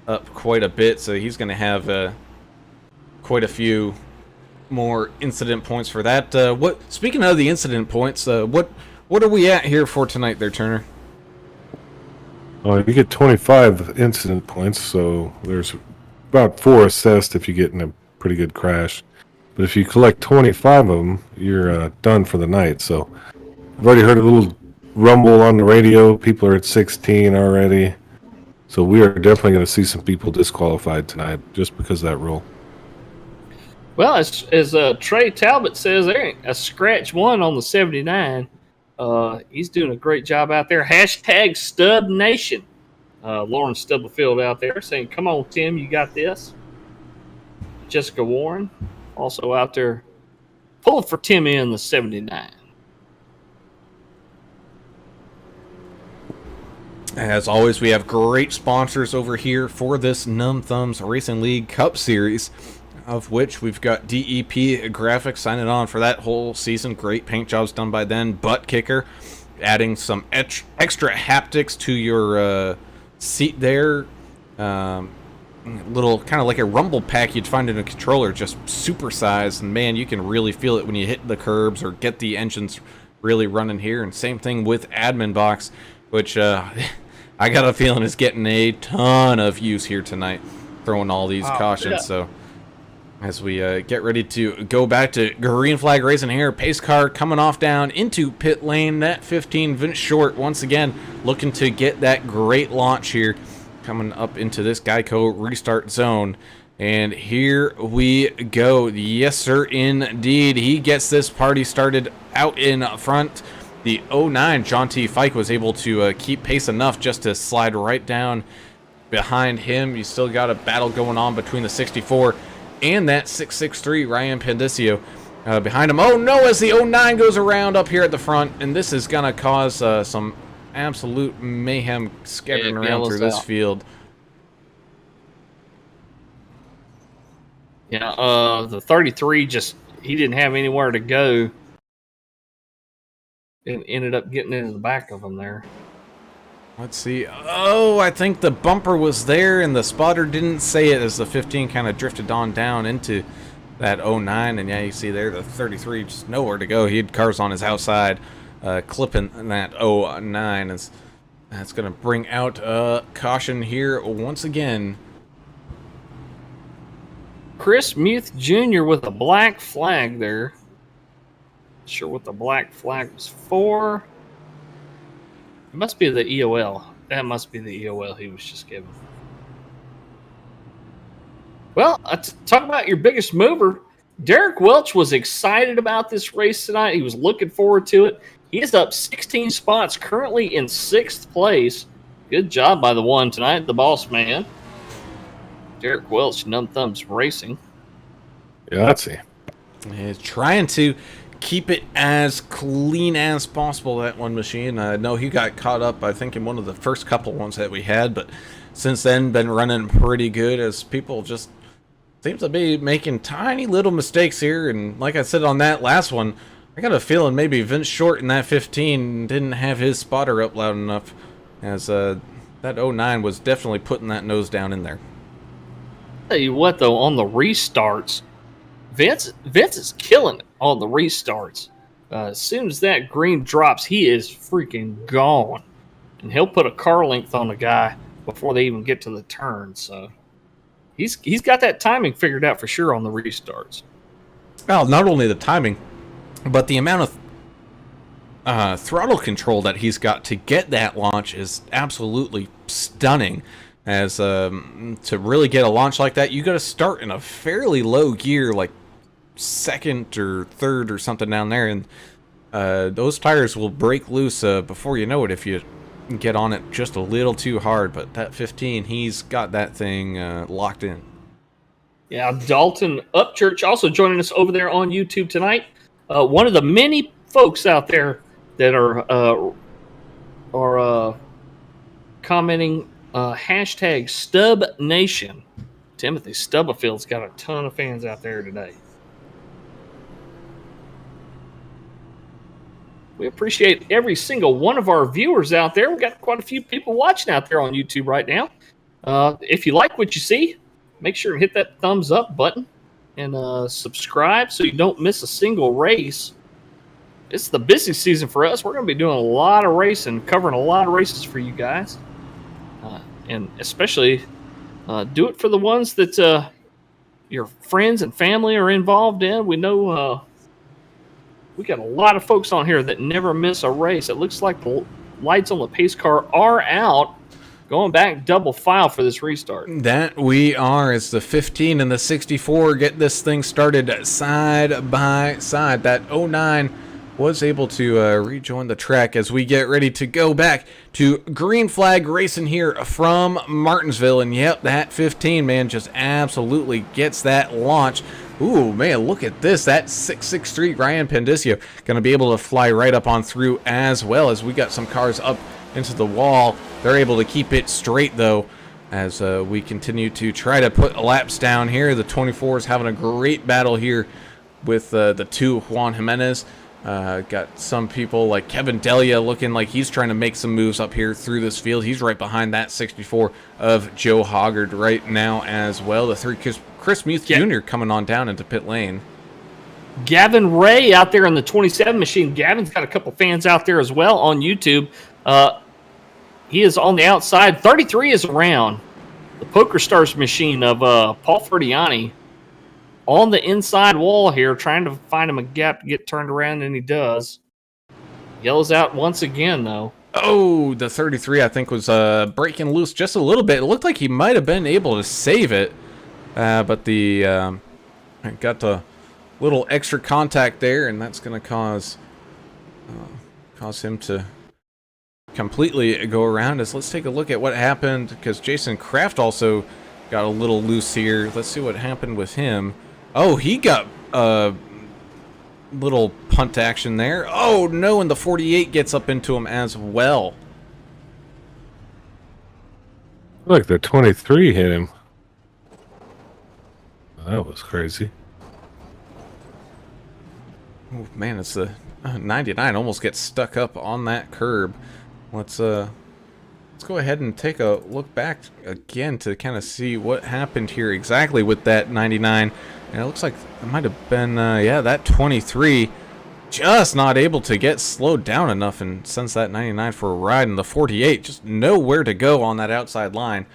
up quite a bit, so he's going to have quite a few more incident points for that. Speaking of the incident points, what are we at here for tonight there, Turner? Oh, you get 25 incident points, so there's about 4 assessed if you get in a pretty good crash. But if you collect 25 of them, you're done for the night. So I've already heard a little rumble on the radio. People are at 16 already. So we are definitely going to see some people disqualified tonight just because of that rule. Well, as Trey Talbot says, there ain't a scratch one on the 79. He's doing a great job out there. Hashtag Stub Nation. Lauren Stubblefield out there saying, come on, Tim, you got this. Jessica Warren also out there pulling for Timmy in the 79. As always, we have great sponsors over here for this Numb Thumbs Racing League Cup Series, of which we've got DEP Graphics signing on for that whole season. Great paint jobs done by them. ButtKicker, adding some extra haptics to your seat there. Little kind of like a rumble pack you'd find in a controller, just supersized, and man, you can really feel it when you hit the curbs or get the engines really running here. And same thing with AdminBoxx, which I got a feeling is getting a ton of use here tonight, throwing all these cautions. Yeah. So as we get ready to go back to green flag racing here, pace car coming off down into pit lane. That 15 Vince Short once again looking to get that great launch here, coming up into this Geico restart zone. And here we go. Yes, sir, indeed. He gets this party started out in front. The 09 John T. Fike was able to keep pace enough just to slide right down behind him. You still got a battle going on between the 64 and that 663 Ryan Pendicio behind him. Oh no, as the 09 goes around up here at the front, and this is going to cause some absolute mayhem scattering around through this field. Yeah, the 33 he didn't have anywhere to go and ended up getting into the back of him there. Let's see. Oh, I think the bumper was there and the spotter didn't say it as the 15 kind of drifted on down into that 09. And yeah, you see there the 33 just nowhere to go. He had cars on his outside clipping that 09 as That's going to bring out caution here once again. Chris Muth Jr. with a black flag there. Not sure what the black flag was for. It must be the EOL. That must be the EOL he was just given. Well, talk about your biggest mover. Derek Welch was excited about this race tonight. He was looking forward to it. He is up 16 spots, currently in 6th place. Good job by the one tonight, the boss man. Derek Welch, Numb Thumbs Racing. Yeah, let's see. He's trying to keep it as clean as possible, that one machine. I know he got caught up, I think, in one of the first couple ones that we had, but since then been running pretty good as people just seem to be making tiny little mistakes here. And like I said on that last one, I got a feeling maybe Vince Short in that 15 didn't have his spotter up loud enough, as that 09 was definitely putting that nose down in there. Tell you what, though, on the restarts, Vince is killing it on the restarts. As soon as that green drops, he is freaking gone. And he'll put a car length on the guy before they even get to the turn. So he's got that timing figured out for sure on the restarts. Well, not only the timing, but the amount of throttle control that he's got to get that launch is absolutely stunning. As to really get a launch like that, you got to start in a fairly low gear, like 2nd or 3rd or something down there, and those tires will break loose before you know it if you get on it just a little too hard. But that 15, he's got that thing locked in. Yeah, Dalton Upchurch also joining us over there on YouTube tonight. One of the many folks out there that are commenting hashtag StubNation. Timothy Stubblefield's got a ton of fans out there today. We appreciate every single one of our viewers out there. We've got quite a few people watching out there on YouTube right now. If you like what you see, make sure to hit that thumbs up button and subscribe so you don't miss a single race. It's the busy season for us. We're going to be doing a lot of racing, covering a lot of races for you guys. And especially do it for the ones that your friends and family are involved in. We know we got a lot of folks on here that never miss a race. It looks like the lights on the pace car are out. Going back double file for this restart. That we are, as the 15 and the 64 get this thing started side by side. That 09 was able to rejoin the track as we get ready to go back to green flag racing here from Martinsville. And yep, that 15, man, just absolutely gets that launch. Ooh, man, look at this. That 663 Ryan Pendicio going to be able to fly right up on through, as well as we got some cars up into the wall. They're able to keep it straight, though, as we continue to try to put laps down here. The 24 is having a great battle here with the two Juan Jimenez. Got some people like Kevin Delia looking like he's trying to make some moves up here through this field. He's right behind that 64 of Joe Hoggard right now as well. The 3 Chris Muth Jr. coming on down into pit lane. Gavin Ray out there in the 27 machine. Gavin's got a couple fans out there as well on YouTube. He is on the outside. 33 is around. The Poker Stars machine of Paul Ferdiani on the inside wall here, trying to find him a gap to get turned around, and he does. Yellows out once again, though. Oh, the 33, I think, was breaking loose just a little bit. It looked like he might have been able to save it, but the got the little extra contact there, and that's going to cause him to completely go around us. Let's take a look at what happened, because Jason Kraft also got a little loose here. Let's see what happened with him. Oh, he got a little punt action there. Oh, no, and the 48 gets up into him as well. Look, the 23 hit him. That was crazy. Oh, man, it's the 99 almost gets stuck up on that curb. Let's go ahead and take a look back again to kind of see what happened here exactly with that 99. And it looks like it might have been, yeah, that 23 just not able to get slowed down enough and sends that 99 for a ride. And the 48 just nowhere to go on that outside line.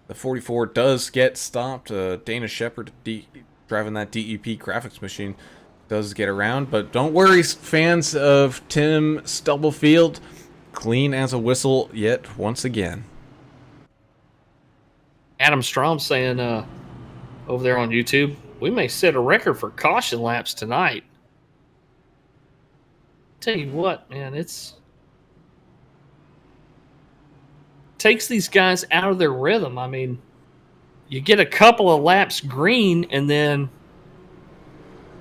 The 44 does get stopped. Dana Shepard driving that DEP graphics machine does get around. But don't worry, fans of Tim Stubblefield. Clean as a whistle yet once again. Adam Strom saying over there on YouTube, we may set a record for caution laps tonight. Tell you what, man, takes these guys out of their rhythm. I mean, you get a couple of laps green, and then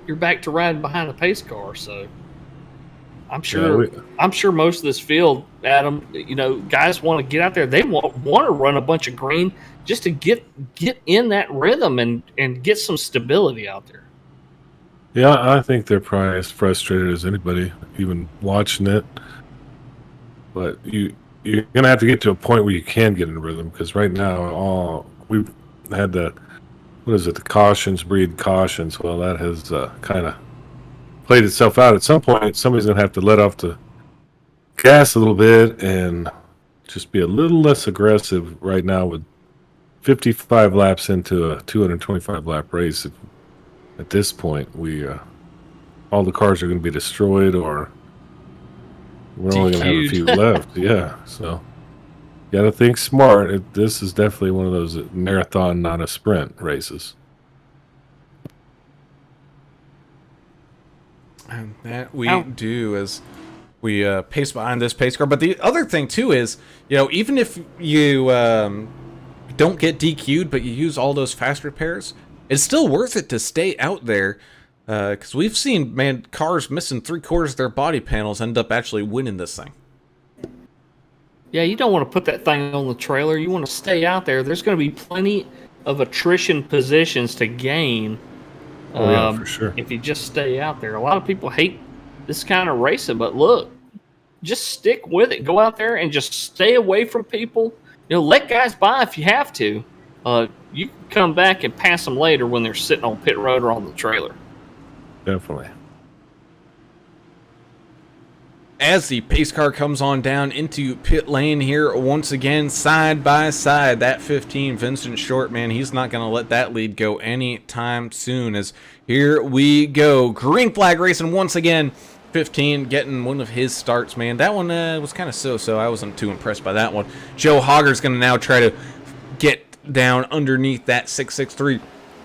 you're back to riding behind a pace car. So I'm sure most of this field, Adam, guys want to get out there. They want to run a bunch of green just to get in that rhythm and get some stability out there. Yeah, I think they're probably as frustrated as anybody, even watching it. But you're gonna have to get to a point where you can get in a rhythm, because right now we've had the cautions breed cautions. Well, that has kind of played itself out. At some point, somebody's gonna have to let off the gas a little bit and just be a little less aggressive. Right now, with 55 laps into a 225 lap race, at this point, all the cars are going to be destroyed, or we're only going to have a few left. Yeah, so you got to think smart. This is definitely one of those marathon, not a sprint races. And that we do as we pace behind this pace car. But the other thing too is, even if you don't get DQ'd, but you use all those fast repairs, it's still worth it to stay out there, because we've seen, cars missing 3/4 of their body panels end up actually winning this thing. Yeah, you don't want to put that thing on the trailer. You want to stay out there. There's going to be plenty of attrition positions to gain. For sure. If you just stay out there. A lot of people hate this kind of racing, but look, just stick with it. Go out there and just stay away from people. Let guys by if you have to. You can come back and pass them later when they're sitting on pit road or on the trailer. Definitely. As the pace car comes on down into pit lane here, once again, side by side, that 15, Vincent Short, he's not going to let that lead go anytime soon. As here we go. Green flag racing once again. 15 getting one of his starts, That one was kind of so-so. I wasn't too impressed by that one. Joe Hogger's going to now try to get down underneath that 663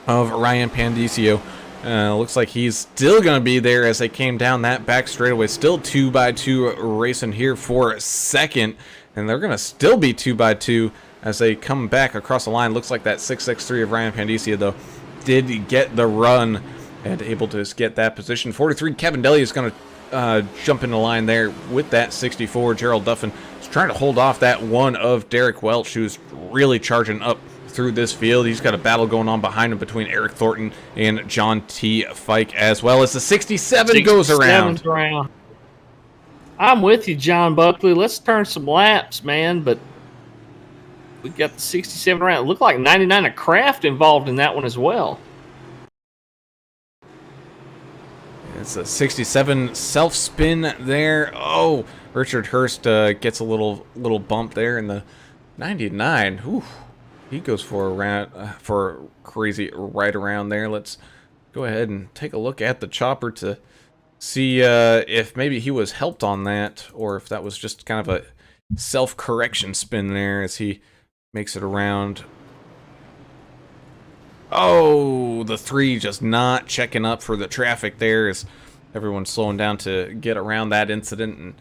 of Ryan Pandisio. Looks like he's still going to be there as they came down that back straightaway. Still 2x2 racing here for a second. And they're going to still be 2x2 as they come back across the line. Looks like that 663 of Ryan Pandisio, though, did get the run and able to get that position. 43, Kevin Daly is going to jump in the line there with that 64. Gerald Duffin is trying to hold off that one of Derek Welch, who's really charging up through this field. He's got a battle going on behind him between Eric Thornton and John T. Fike, as well as the 67 goes around. I'm with you, John Buckley. Let's turn some laps, but we got the 67 around. It looked like 99 of Kraft involved in that one as well. It's a 67 self-spin there. Oh, Richard Hurst gets a little bump there in the 99. Whew. He goes for a crazy right around there. Let's go ahead and take a look at the chopper to see if maybe he was helped on that, or if that was just kind of a self-correction spin there as he makes it around. Oh, the 3 just not checking up for the traffic there as everyone's slowing down to get around that incident.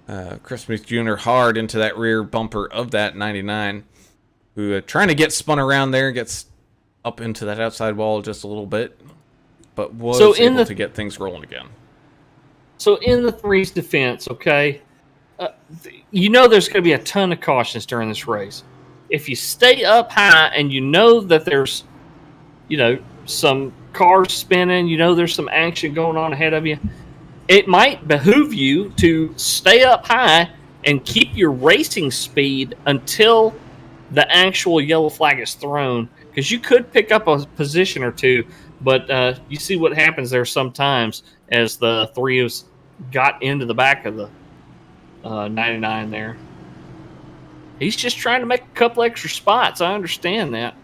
And Chris Smith Jr. hard into that rear bumper of that 99. Who trying to get spun around there, gets up into that outside wall just a little bit, but was able to get things rolling again. So in the 3's defense, okay, there's going to be a ton of cautions during this race. If you stay up high and that there's, some cars spinning, there's some action going on ahead of you, it might behoove you to stay up high and keep your racing speed until the actual yellow flag is thrown, because you could pick up a position or two, but you see what happens there sometimes as the 3 is got into the back of the 99 there. He's just trying to make a couple extra spots. I understand that.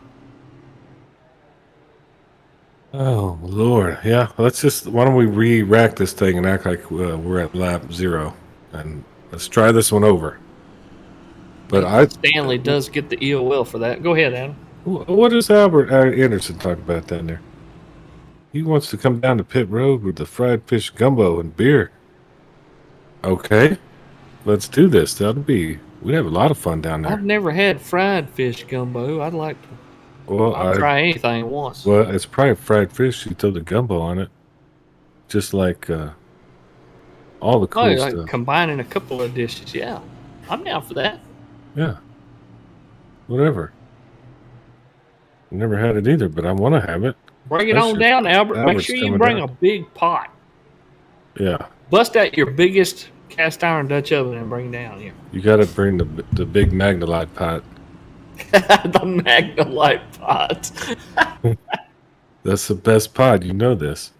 Oh Lord, yeah. Why don't we re-rack this thing and act like we're at lap 0, and let's try this one over. But Stanley does get the EOL for that. Go ahead, Adam. What does Albert Anderson talk about down there? He wants to come down to pit road with the fried fish gumbo and beer. Okay, let's do this. We'd have a lot of fun down there. I've never had fried fish gumbo. I'd like to. Well, I'll try anything once. Well, it's probably fried fish. You throw the gumbo on it, just like all the cool like stuff. Combining a couple of dishes. Yeah, I'm down for that. Yeah, whatever. Never had it either, but I want to have it. Bring it on down, Albert. Make Albert's sure you coming bring down. a big pot. Yeah, Bust out your biggest cast iron Dutch oven and bring it down here. you got to bring the big Magnolite pot. The Magnolite pot. That's the best pot. You know this.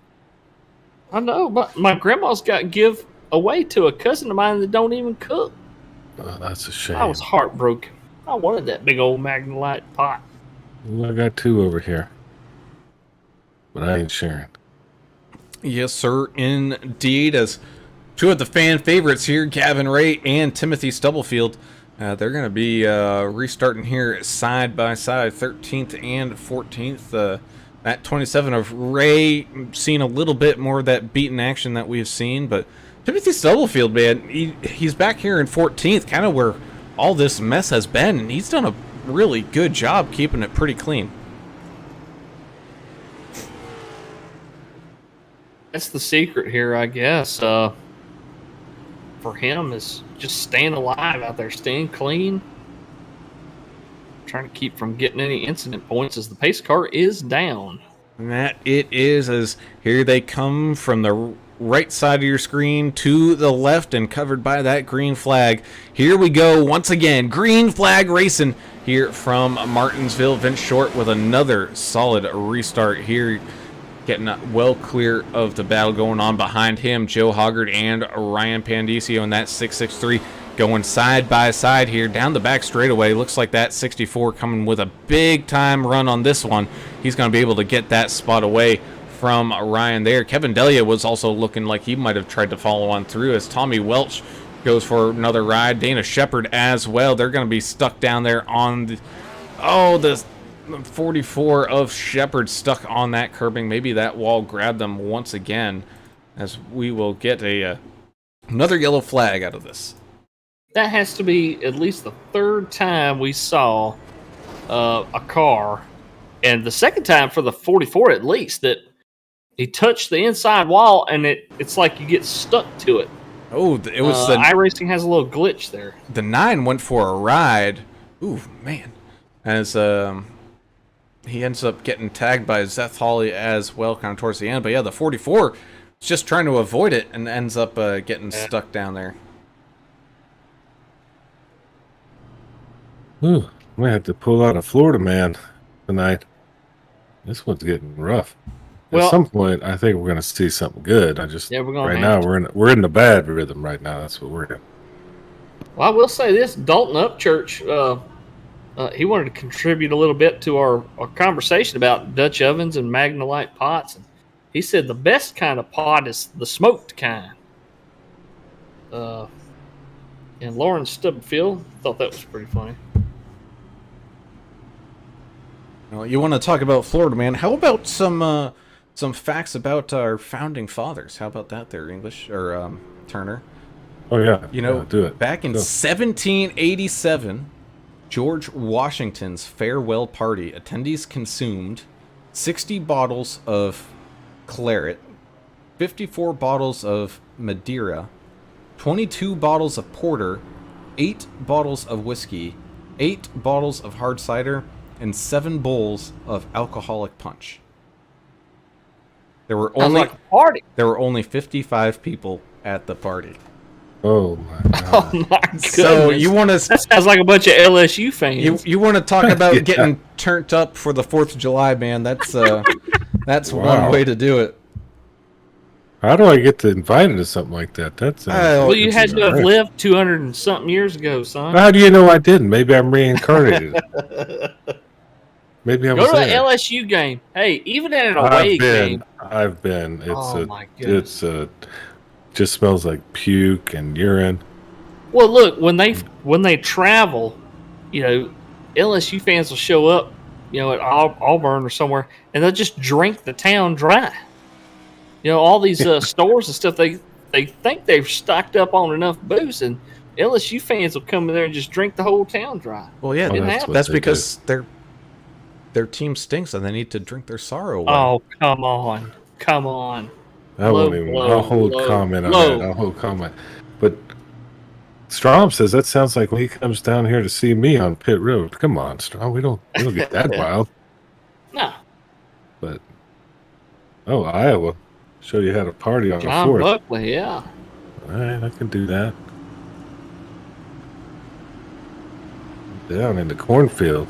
I know, but my grandma's got give away to a cousin of mine that don't even cook. Oh, that's a shame. I was heartbroken. I wanted that big old Magnolite pot. Well, I got 2 over here, but I ain't sharing. Yes, sir, indeed. As 2 of the fan favorites here, Gavin Ray and Timothy Stubblefield, they're going to be restarting here side by side, 13th and 14th. At 27 of Ray, seeing a little bit more of that beaten action that we've seen, but Timothy Stubblefield, man, he's back here in 14th, kind of where all this mess has been, and he's done a really good job keeping it pretty clean. That's the secret here, I guess. For him is just staying alive out there, staying clean, trying to keep from getting any incident points as the pace car is down. And that it is, as here they come from the right side of your screen to the left and covered by that green flag. Here we go once again. Green flag racing here from Martinsville. Vince Short with another solid restart here, getting well clear of the battle going on behind him. Joe Hoggard and Ryan Pandisio in that 663 going side by side here down the back straightaway. Looks like that 64 coming with a big time run on this one. He's going to be able to get that spot away from Ryan there. Kevin Delia was also looking like he might have tried to follow on through as Tommy Welch goes for another ride. Dana Shepard as well. They're going to be stuck down there on the 44 of Shepard stuck on that curbing. Maybe that wall grabbed them once again, as we will get another yellow flag out of this. That has to be at least the 3rd time we saw a car, and the 2nd time for the 44 at least, that he touched the inside wall and it's like you get stuck to it. Oh, it was iRacing has a little glitch there. The 9 went for a ride. Ooh, man. As he ends up getting tagged by Zeth Hawley as well, kind of towards the end. But yeah, the 44 is just trying to avoid it and ends up getting stuck down there. Ooh, I'm gonna have to pull out a Florida man tonight. This one's getting rough. Well, at some point, I think we're gonna see something good. we're gonna right now we're in the bad rhythm right now. That's what we're in. Well, I will say this: Dalton Upchurch, he wanted to contribute a little bit to our conversation about Dutch ovens and Magnolite pots. And he said the best kind of pot is the smoked kind. And Lauren Stubblefield thought that was pretty funny. Well, you want to talk about Florida, man? How about some facts about our founding fathers? How about that, there, English or Turner? Oh yeah, You know, do it. back in 1787, George Washington's farewell party, attendees consumed 60 bottles of claret, 54 bottles of Madeira, 22 bottles of porter, 8 bottles of whiskey, 8 bottles of hard cider, and 7 bowls of alcoholic punch. There were only like a party. There were only 55 people at the party. Oh my god. Oh my goodness! So you want to That sounds like a bunch of LSU fans. you want to talk about Yeah. getting turned up for the 4th of July, man? That's Wow. one way to do it. How do I get to invited to something like that? That's Well, you had to have right. lived 200 and something years ago, son. How do you know I didn't? Maybe I'm reincarnated. Maybe I Go was to an there. LSU game. Hey, even in an away game. I've been. Oh, my goodness. Just smells like puke and urine. Well, look, when they travel, LSU fans will show up, at Auburn or somewhere, and they'll just drink the town dry. All these stores and stuff, they think they've stocked up on enough booze, and LSU fans will come in there and just drink the whole town dry. Well, yeah, Didn't that's because their team stinks and they need to drink their sorrow away. Oh, come on. I'll hold comment on that. I'll hold comment. But Strom says that sounds like when he comes down here to see me on Pit Road. Come on, Strom. We don't get that wild. No. But Iowa. Show you how to party on John the 4th. Buckley, yeah. All right, I can do that. Down in the cornfield.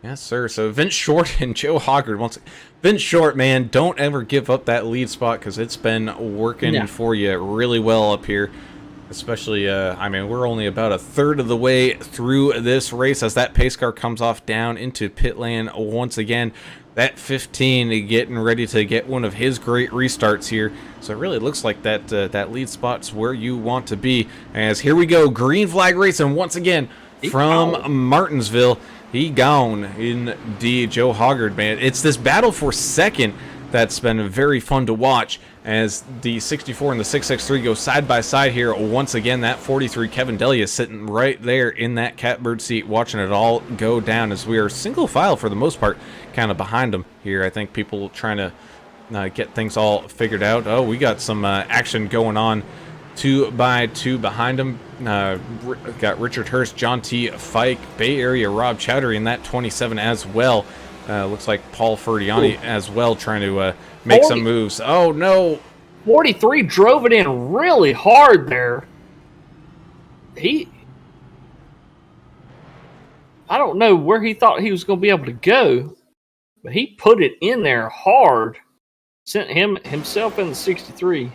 Yes, sir. So Vince Short and Joe Hoggard. Vince Short, man, don't ever give up that lead spot because it's been working for you really well up here. Especially, we're only about a third of the way through this race as that pace car comes off down into pit lane once again. That 15 getting ready to get one of his great restarts here. So it really looks like that lead spot's where you want to be. As here we go, green flag racing once again from Martinsville. He gone indeed, Joe Hoggard, man. It's this battle for second that's been very fun to watch as the 64 and the 6X3 go side by side here once again. That 43 Kevin Delia sitting right there in that catbird seat watching it all go down as we are single file for the most part kind of behind them here. I think people trying to get things all figured out. Oh, we got some action going on 2 by 2 behind him. Got Richard Hurst, John T. Fike, Bay Area Rob Chowdhury in that 27 as well. Looks like Paul Ferdiani as well trying to make some moves. Oh, no. 43 drove it in really hard there. I don't know where he thought he was going to be able to go, but he put it in there hard. Sent himself in the 63.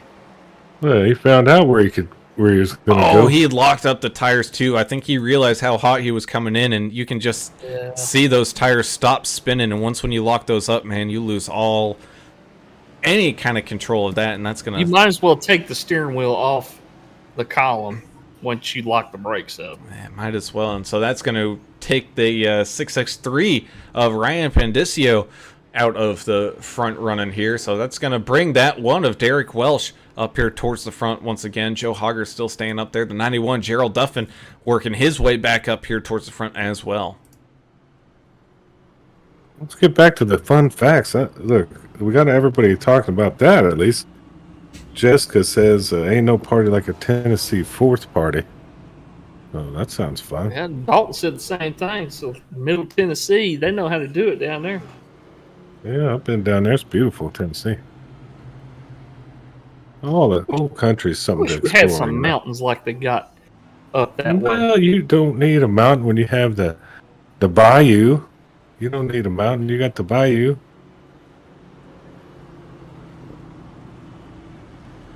Well, he found out where he was going to go. Oh, he had locked up the tires too. I think he realized how hot he was coming in, and you can just see those tires stop spinning. And once when you lock those up, man, you lose any kind of control of that, and that's gonna. You might as well take the steering wheel off the column once you lock the brakes up. Man, might as well. And so that's going to take the 6X3 of Ryan Pandicio out of the front running here. So that's going to bring that one of Derek Welsh up here towards the front once again. Joe Hogger still staying up there. The 91, Gerald Duffin, working his way back up here towards the front as well. Let's get back to the fun facts. Look, we got everybody talking about that at least. Jessica says, ain't no party like a Tennessee fourth party. Oh, that sounds fun. Yeah, Dalton said the same thing. So Middle Tennessee, they know how to do it down there. Yeah, I've been down there. It's beautiful, Tennessee. Oh, the whole country's something to We explore. had some mountains like they got up that way. Well, you don't need a mountain when you have the bayou. You don't need a mountain. You got the bayou.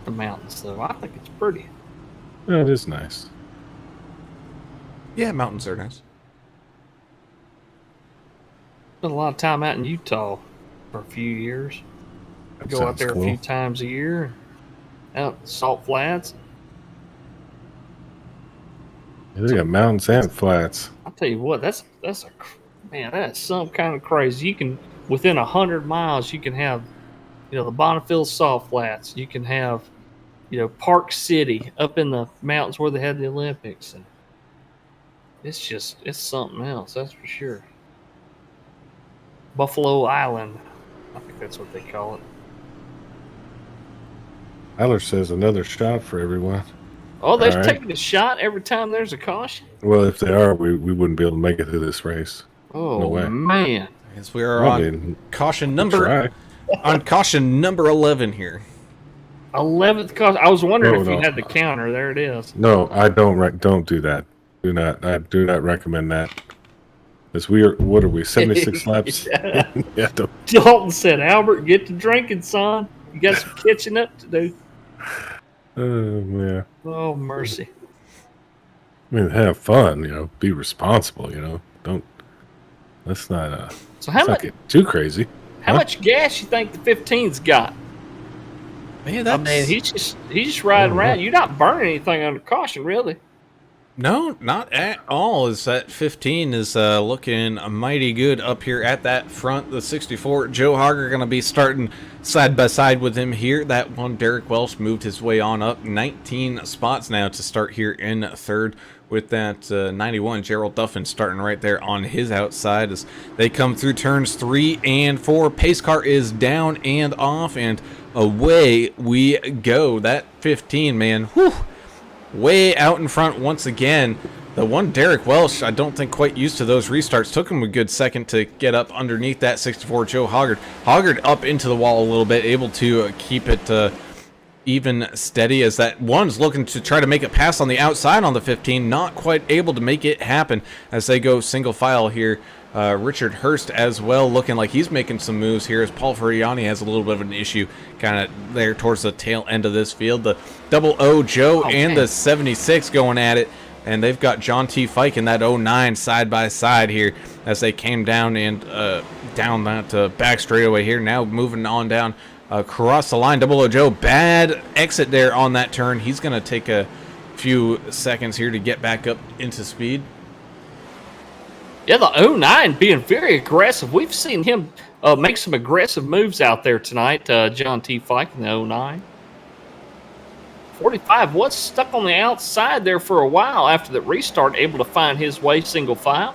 The mountains, though. I think it's pretty. Well, it is nice. Yeah, mountains are nice. Spent a lot of time out in Utah for a few years. I go out there cool. a few times a year. Out in Salt Flats. Yeah, they got mountains and flats. I'll tell you what, that's some kind of crazy. You can, within 100 miles, you can have, the Bonneville Salt Flats. You can have, Park City up in the mountains where they had the Olympics. And it's something else, that's for sure. Buffalo Island, I think that's what they call it. Tyler says another shot for everyone. Oh, they're All right. taking a shot every time there's a caution? Well, if they are, we wouldn't be able to make it through this race. Oh, No way. man. As we are on caution number 11 here. 11th caution. I was wondering Oh, if you no. had the counter. There it is. No, I don't do that. I do not recommend that. Because what are we, 76 laps? Yeah, Dalton said, Albert, get to drinking, son. You got some catching up to do. Yeah. Oh, mercy. I mean, have fun, be responsible, don't, let's not, So let's not get too crazy. how much gas you think the 15's got? Man, I mean, he's just riding around. You're not burning anything under caution, really. No, not at all. Is that 15 is looking mighty good up here at that front. The 64, Joe Hogger going to be starting side by side with him here. That one, Derek Welsh, moved his way on up 19 spots now to start here in third. With that 91, Gerald Duffin starting right there on his outside as they come through turns 3 and 4. Pace car is down and off, and away we go. That 15, man, whew, way out in front once again. The one, Derek Welsh, I don't think quite used to those restarts. Took him a good second to get up underneath that 64, Joe Hoggard. Hoggard up into the wall a little bit, able to keep it even steady as that one's looking to try to make it pass on the outside on the 15, not quite able to make it happen as they go single file here. Richard Hurst as well, looking like he's making some moves here as Paul Ferriani has a little bit of an issue kind of there towards the tail end of this field. The 00 Joe and the 76 going at it, and they've got John T. Fike in that 09 side by side here as they came down and down that back straightaway here. Now moving on down across the line. 00 Joe, bad exit there on that turn. He's going to take a few seconds here to get back up into speed. Yeah, the 09 being very aggressive. We've seen him make some aggressive moves out there tonight, John T. Fike in the 09. 45 was stuck on the outside there for a while after the restart, able to find his way single file.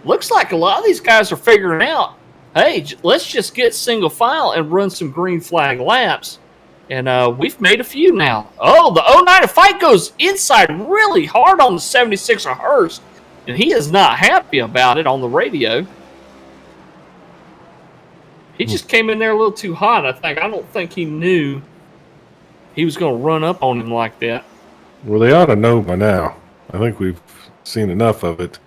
Looks like a lot of these guys are figuring out, hey, let's just get single file and run some green flag laps. And we've made a few now. Oh, the 09 Fike goes inside really hard on the 76 of Hurst. And he is not happy about it on the radio. He just came in there a little too hot, I think. I don't think he knew he was going to run up on him like that. Well, they ought to know by now. I think we've seen enough of it.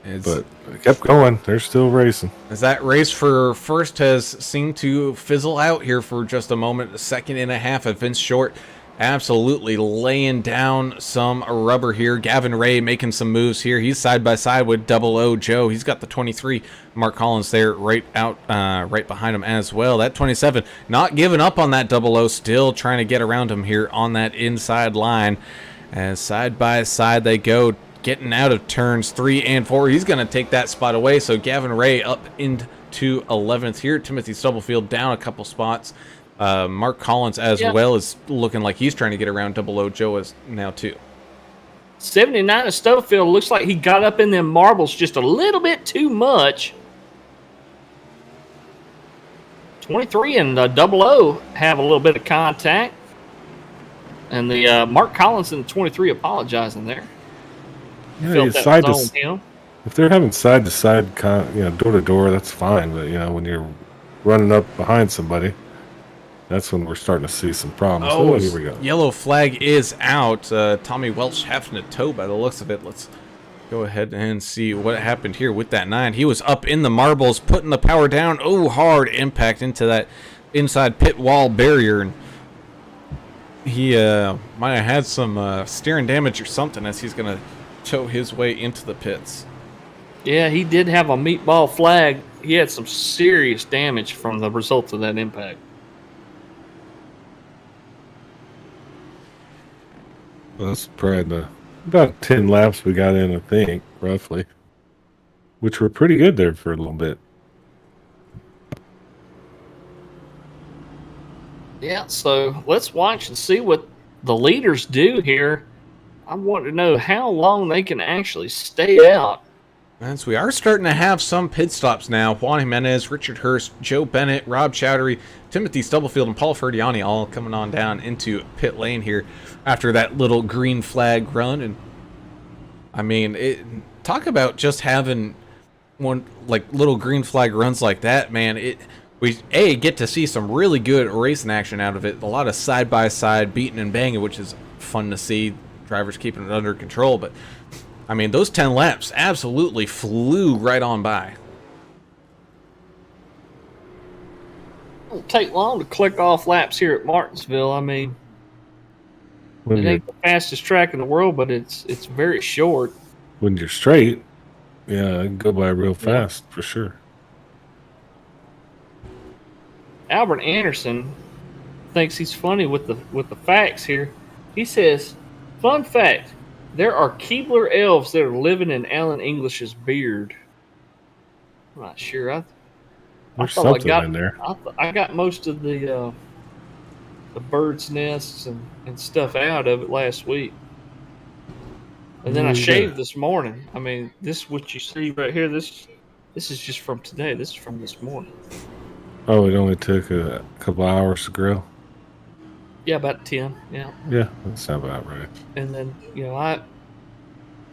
But it kept going. They're still racing. As that race for first has seemed to fizzle out here for just a moment. A second and a half of Vince Short absolutely laying down some rubber here. Gavin Ray making some moves here. He's side by side with 00 Joe. He's got the 23 Mark Collins there right behind him as well. That 27 not giving up on that 00, still trying to get around him here on that inside line. As side by side they go, getting out of turns 3 and 4. He's going to take that spot away. So Gavin Ray up into 11th here. Timothy Stubblefield down a couple spots. Mark Collins as well is looking like he's trying to get around 00 Joe as now too. 79 of Stubblefield looks like he got up in them marbles just a little bit too much. 23 and 00 have a little bit of contact. And the Mark Collins and the 23 apologizing there. Yeah, if they're having side to side, door to door, that's fine. But when you're running up behind somebody, that's when we're starting to see some problems. Oh, here we go. Yellow flag is out. Tommy Welch having a tow by the looks of it. Let's go ahead and see what happened here with that 9. He was up in the marbles, putting the power down. Oh, hard impact into that inside pit wall barrier. And he might have had some steering damage or something as he's going to tow his way into the pits. Yeah, he did have a meatball flag. He had some serious damage from the result of that impact. Well, that's probably about 10 laps we got in, I think, roughly, which were pretty good there for a little bit. Yeah, so let's watch and see what the leaders do here. I want to know how long they can actually stay out. As we are starting to have some pit stops now. Juan Jimenez, Richard Hurst, Joe Bennett, Rob Chowdhury, Timothy Stubblefield, and Paul Ferdiani all coming on down into pit lane here after that little green flag run. And I mean, talk about just having one like little green flag runs like that, man. We get to see some really good racing action out of it. A lot of side by side beating and banging, which is fun to see. Drivers keeping it under control, but I mean, those 10 laps absolutely flew right on by. Don't take long to click off laps here at Martinsville. I mean, When it you're ain't the fastest track in the world, but it's very short. when you're straight, yeah, it can go by real fast for sure. Albert Anderson thinks he's funny with the facts here. He says, "Fun fact: there are Keebler elves that are living in Alan English's beard." I'm not sure. I There's thought I something got in there. I got most of the birds' nests and stuff out of it last week, and then I shaved this morning. I mean, this what you see right here. This is just from today. This is from this morning. Oh, it only took a couple hours to grill. Yeah, about 10. Yeah. Yeah, that's about right. And then, I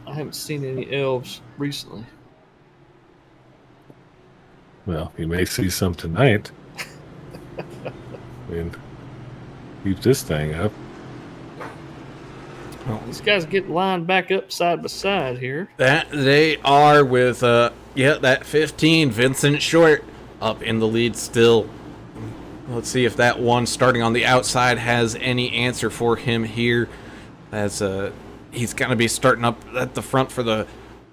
haven't seen any elves recently. Well, you may see some tonight. I mean, keep this thing up. These guys get lined back up side by side here. That they are with that 15 Vincent Short up in the lead still. Let's see if that one starting on the outside has any answer for him here, as he's going to be starting up at the front for the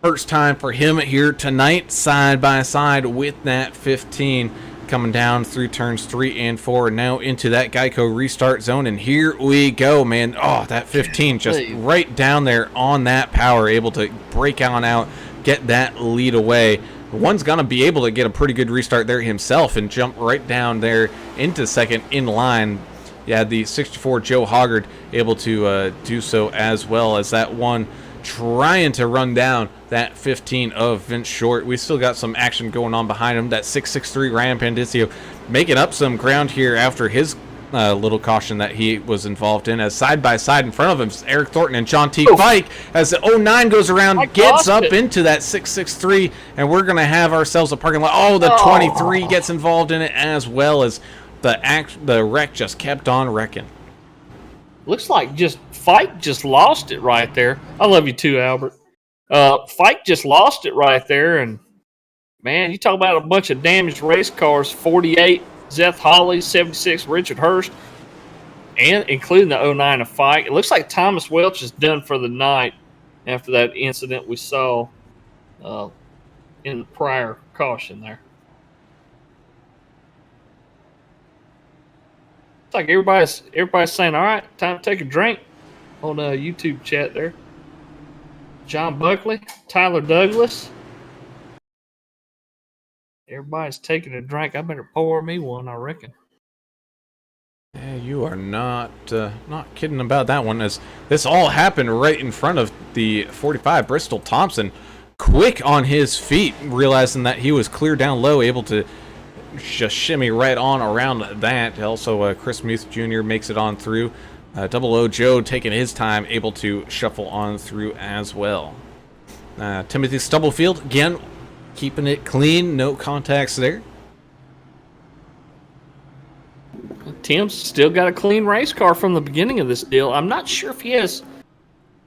first time for him here tonight, side by side with that 15, coming down through turns 3 and 4, and now into that Geico restart zone. And here we go, man. Oh, that 15 just right down there on that power, able to break on out, get that lead away. One's going to be able to get a pretty good restart there himself and jump right down there into second in line. Yeah, the 64 Joe Hoggard able to do so, as well as that one trying to run down that 15 of Vince Short. We still got some action going on behind him. That 663 Ryan Pandisio making up some ground here after his little caution that he was involved in, as side by side in front of him is Eric Thornton and John T. Pike, as the 09 goes around, gets up into that 663, and we're going to have ourselves a parking lot. Oh, the 23 gets involved in it, as well as the wreck just kept on wrecking. Looks like Fike just lost it right there. I love you too, Albert. Fike just lost it right there, and man, you talk about a bunch of damaged race cars. 48 Zeth Holly, 76 Richard Hurst, and including the 09 of Fike. It looks like Thomas Welch is done for the night after that incident we saw in the prior caution there. It's like everybody's saying, all right, time to take a drink on YouTube chat there. John Buckley, Tyler Douglas. Everybody's taking a drink. I better pour me one, I reckon. Yeah, you are not kidding about that one, as this all happened right in front of the 45 Bristol Thompson. Quick on his feet, realizing that he was clear down low, able to just shimmy right on around that. Also, Chris Muth Jr. makes it on through. Double O Joe taking his time, able to shuffle on through as well. Timothy Stubblefield, again, keeping it clean, no contacts there. Tim's still got a clean race car from the beginning of this deal. I'm not sure if he has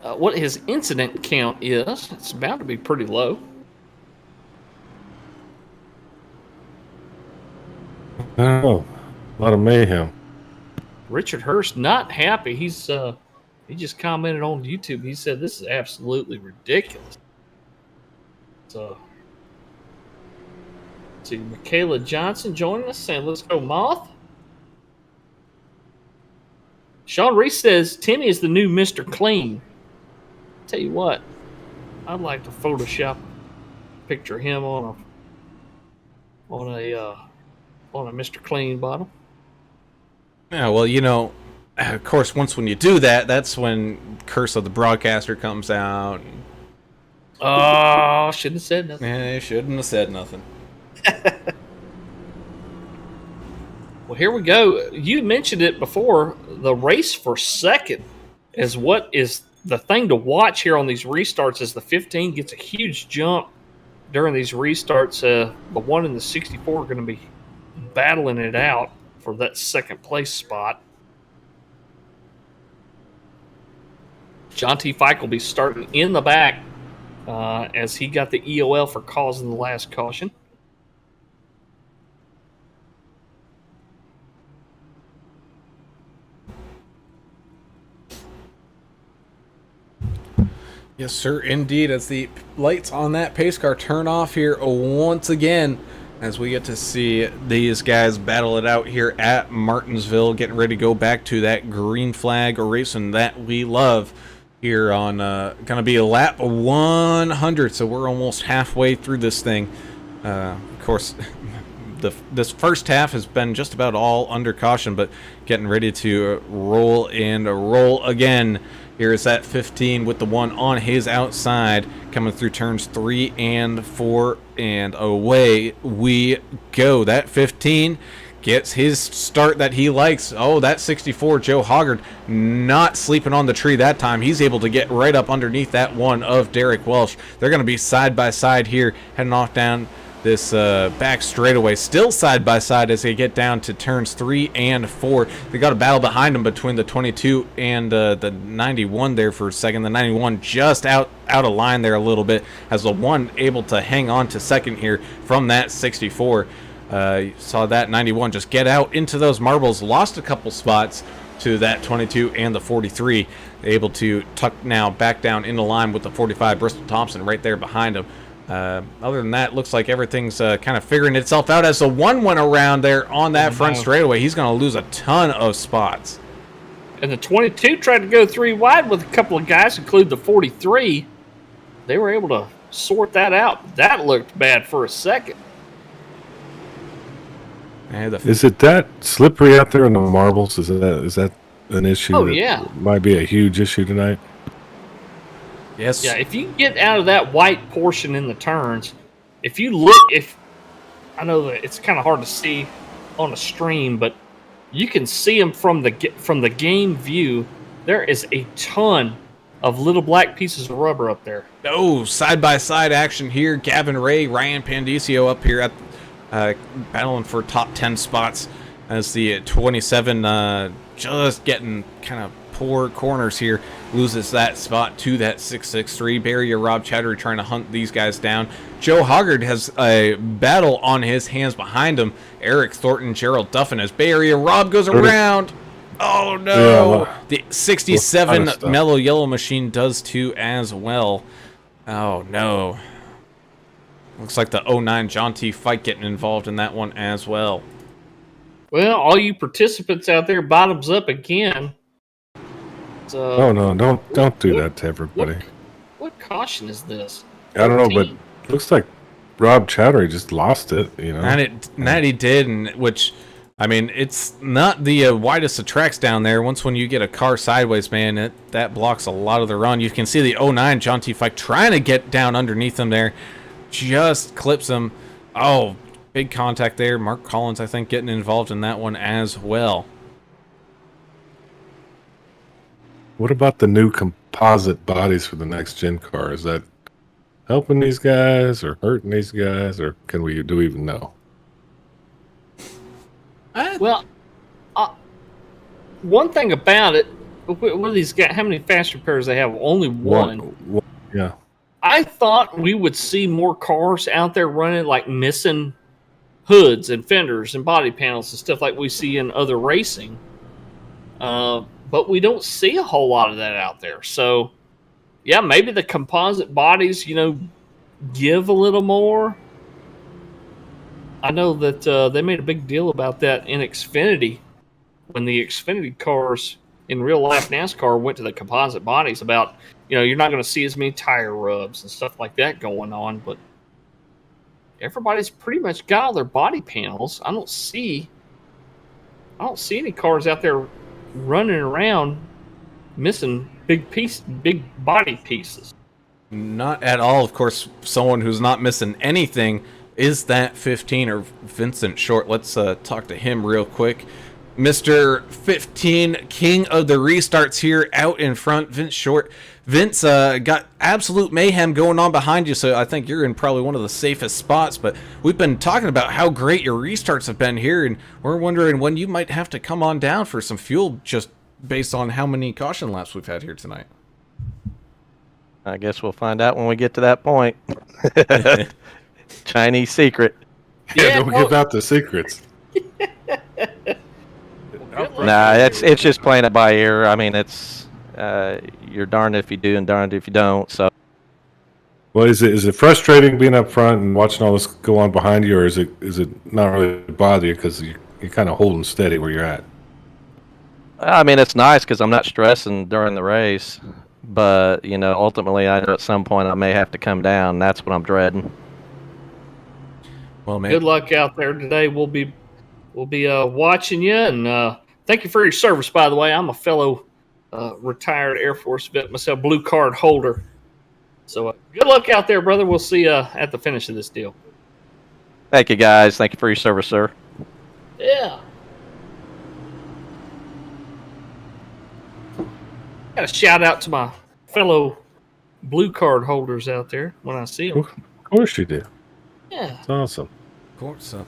what his incident count is. It's about to be pretty low. Oh, a lot of mayhem. Richard Hurst not happy. He just commented on YouTube. He said this is absolutely ridiculous. So, let's see, Michaela Johnson joining us saying, let's go Moth. Sean Reese says, Timmy is the new Mr. Clean. Tell you what, I'd like to Photoshop a picture of him on a Mr. Clean bottle. Yeah, well, of course, when you do that, that's when Curse of the Broadcaster comes out. Oh, shouldn't have said nothing. Yeah, shouldn't have said nothing. Well, here we go. You mentioned it before. The race for second is what is the thing to watch here on these restarts, as the 15 gets a huge jump during these restarts. The one and the 64 are going to be battling it out for that second place spot. John T. Fike will be starting in the back as he got the EOL for causing the last caution. Yes, sir, indeed. As the lights on that pace car turn off here once again, as we get to see these guys battle it out here at Martinsville, getting ready to go back to that green flag racing that we love here on going to be a lap 100. So we're almost halfway through this thing. Of course, this first half has been just about all under caution, but getting ready to roll and roll again. Here's that 15 with the one on his outside, coming through turns 3 and 4, and away we go. That 15 gets his start that he likes. Oh, that 64, Joe Hoggard, not sleeping on the tree that time. He's able to get right up underneath that one of Derek Welsh. They're going to be side by side here, heading off down this back straightaway, still side by side as they get down to turns 3 and 4. They got a battle behind them between the 22 and the 91 there for a second. The 91 just out of line there a little bit, as the one able to hang on to second here from that 64. You saw that 91 just get out into those marbles, lost a couple spots to that 22 and the 43, able to tuck now back down into line with the 45 Bristol Thompson right there behind him. Other than that, looks like everything's kind of figuring itself out as the one went around there on that front straightaway. He's going to lose a ton of spots. And the 22 tried to go 3 wide with a couple of guys, including the 43. They were able to sort that out. That looked bad for a second. Is it that slippery out there in the marbles? Is that an issue? Oh, yeah. Might be a huge issue tonight. Yes. Yeah, if you get out of that white portion in the turns, if I know that it's kind of hard to see on a stream, but you can see them from the game view. There is a ton of little black pieces of rubber up there. Oh, side-by-side action here. Gavin Ray, Ryan Pandisio up here at battling for top 10 spots as the 27 just getting kind of poor corners here, loses that spot to that 663. Barrier Rob Chattery trying to hunt these guys down. Joe Hoggard has a battle on his hands behind him. Eric Thornton, Gerald Duffin as Barrier Rob goes around. Oh no! Yeah, the 67 Mellow Yellow Machine does too as well. Oh no! Looks like the 09 John T. Fight getting involved in that one as well. Well, all you participants out there, bottoms up again. Oh no! Don't do that to everybody. What caution is this? I don't know, but looks like Rob Chattery just lost it. You know, and he did, and which, I mean, it's not the widest of tracks down there. Once when you get a car sideways, man, that blocks a lot of the run. You can see the 09 John T. Fike trying to get down underneath him there, just clips him. Oh, big contact there. Mark Collins, I think, getting involved in that one as well. What about the new composite bodies for the next gen car? Is that helping these guys or hurting these guys, or do we even know? Well, one thing about it, what are these guys? How many fast repairs they have? Only one. Yeah. I thought we would see more cars out there running, like missing hoods and fenders and body panels and stuff like we see in other racing. But we don't see a whole lot of that out there. So, yeah, maybe the composite bodies, give a little more. I know that they made a big deal about that in Xfinity when the Xfinity cars in real life NASCAR went to the composite bodies about, you're not going to see as many tire rubs and stuff like that going on. But everybody's pretty much got all their body panels. I don't see any cars out there running around missing big body pieces. Not at all. Of course, someone who's not missing anything is that 15 or Vincent Short. Let's talk to him real quick. Mr. 15, king of the restarts here out in front, Vince Short. Vince, got absolute mayhem going on behind you, so I think you're in probably one of the safest spots, but we've been talking about how great your restarts have been here, and we're wondering when you might have to come on down for some fuel just based on how many caution laps we've had here tonight. I guess we'll find out when we get to that point. Chinese secret. Yeah, don't give out the secrets. Nah, it's just playing it by ear. I mean, you're darned if you do and darned if you don't. So Well, is it frustrating being up front and watching all this go on behind you, or is it not really bother you because you're kind of holding steady where you're at? I mean, it's nice because I'm not stressing during the race, but ultimately, I know at some point I may have to come down. That's what I'm dreading. Well, man, Good luck out there today. We'll be watching you, and thank you for your service. By the way, I'm a fellow retired Air Force vet myself, blue card holder. So good luck out there, brother. We'll see you at the finish of this deal. Thank you, guys. Thank you for your service, sir. Yeah. Got a shout out to my fellow blue card holders out there when I see them. Of course you do. Yeah. It's awesome. of course. So.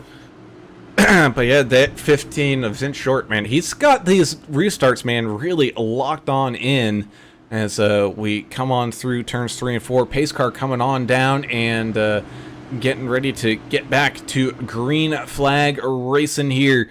But yeah, that 15 of Vince Short, man, he's got these restarts, man, really locked on in as we come on through turns 3 and 4. Pace car coming on down and getting ready to get back to green flag racing here.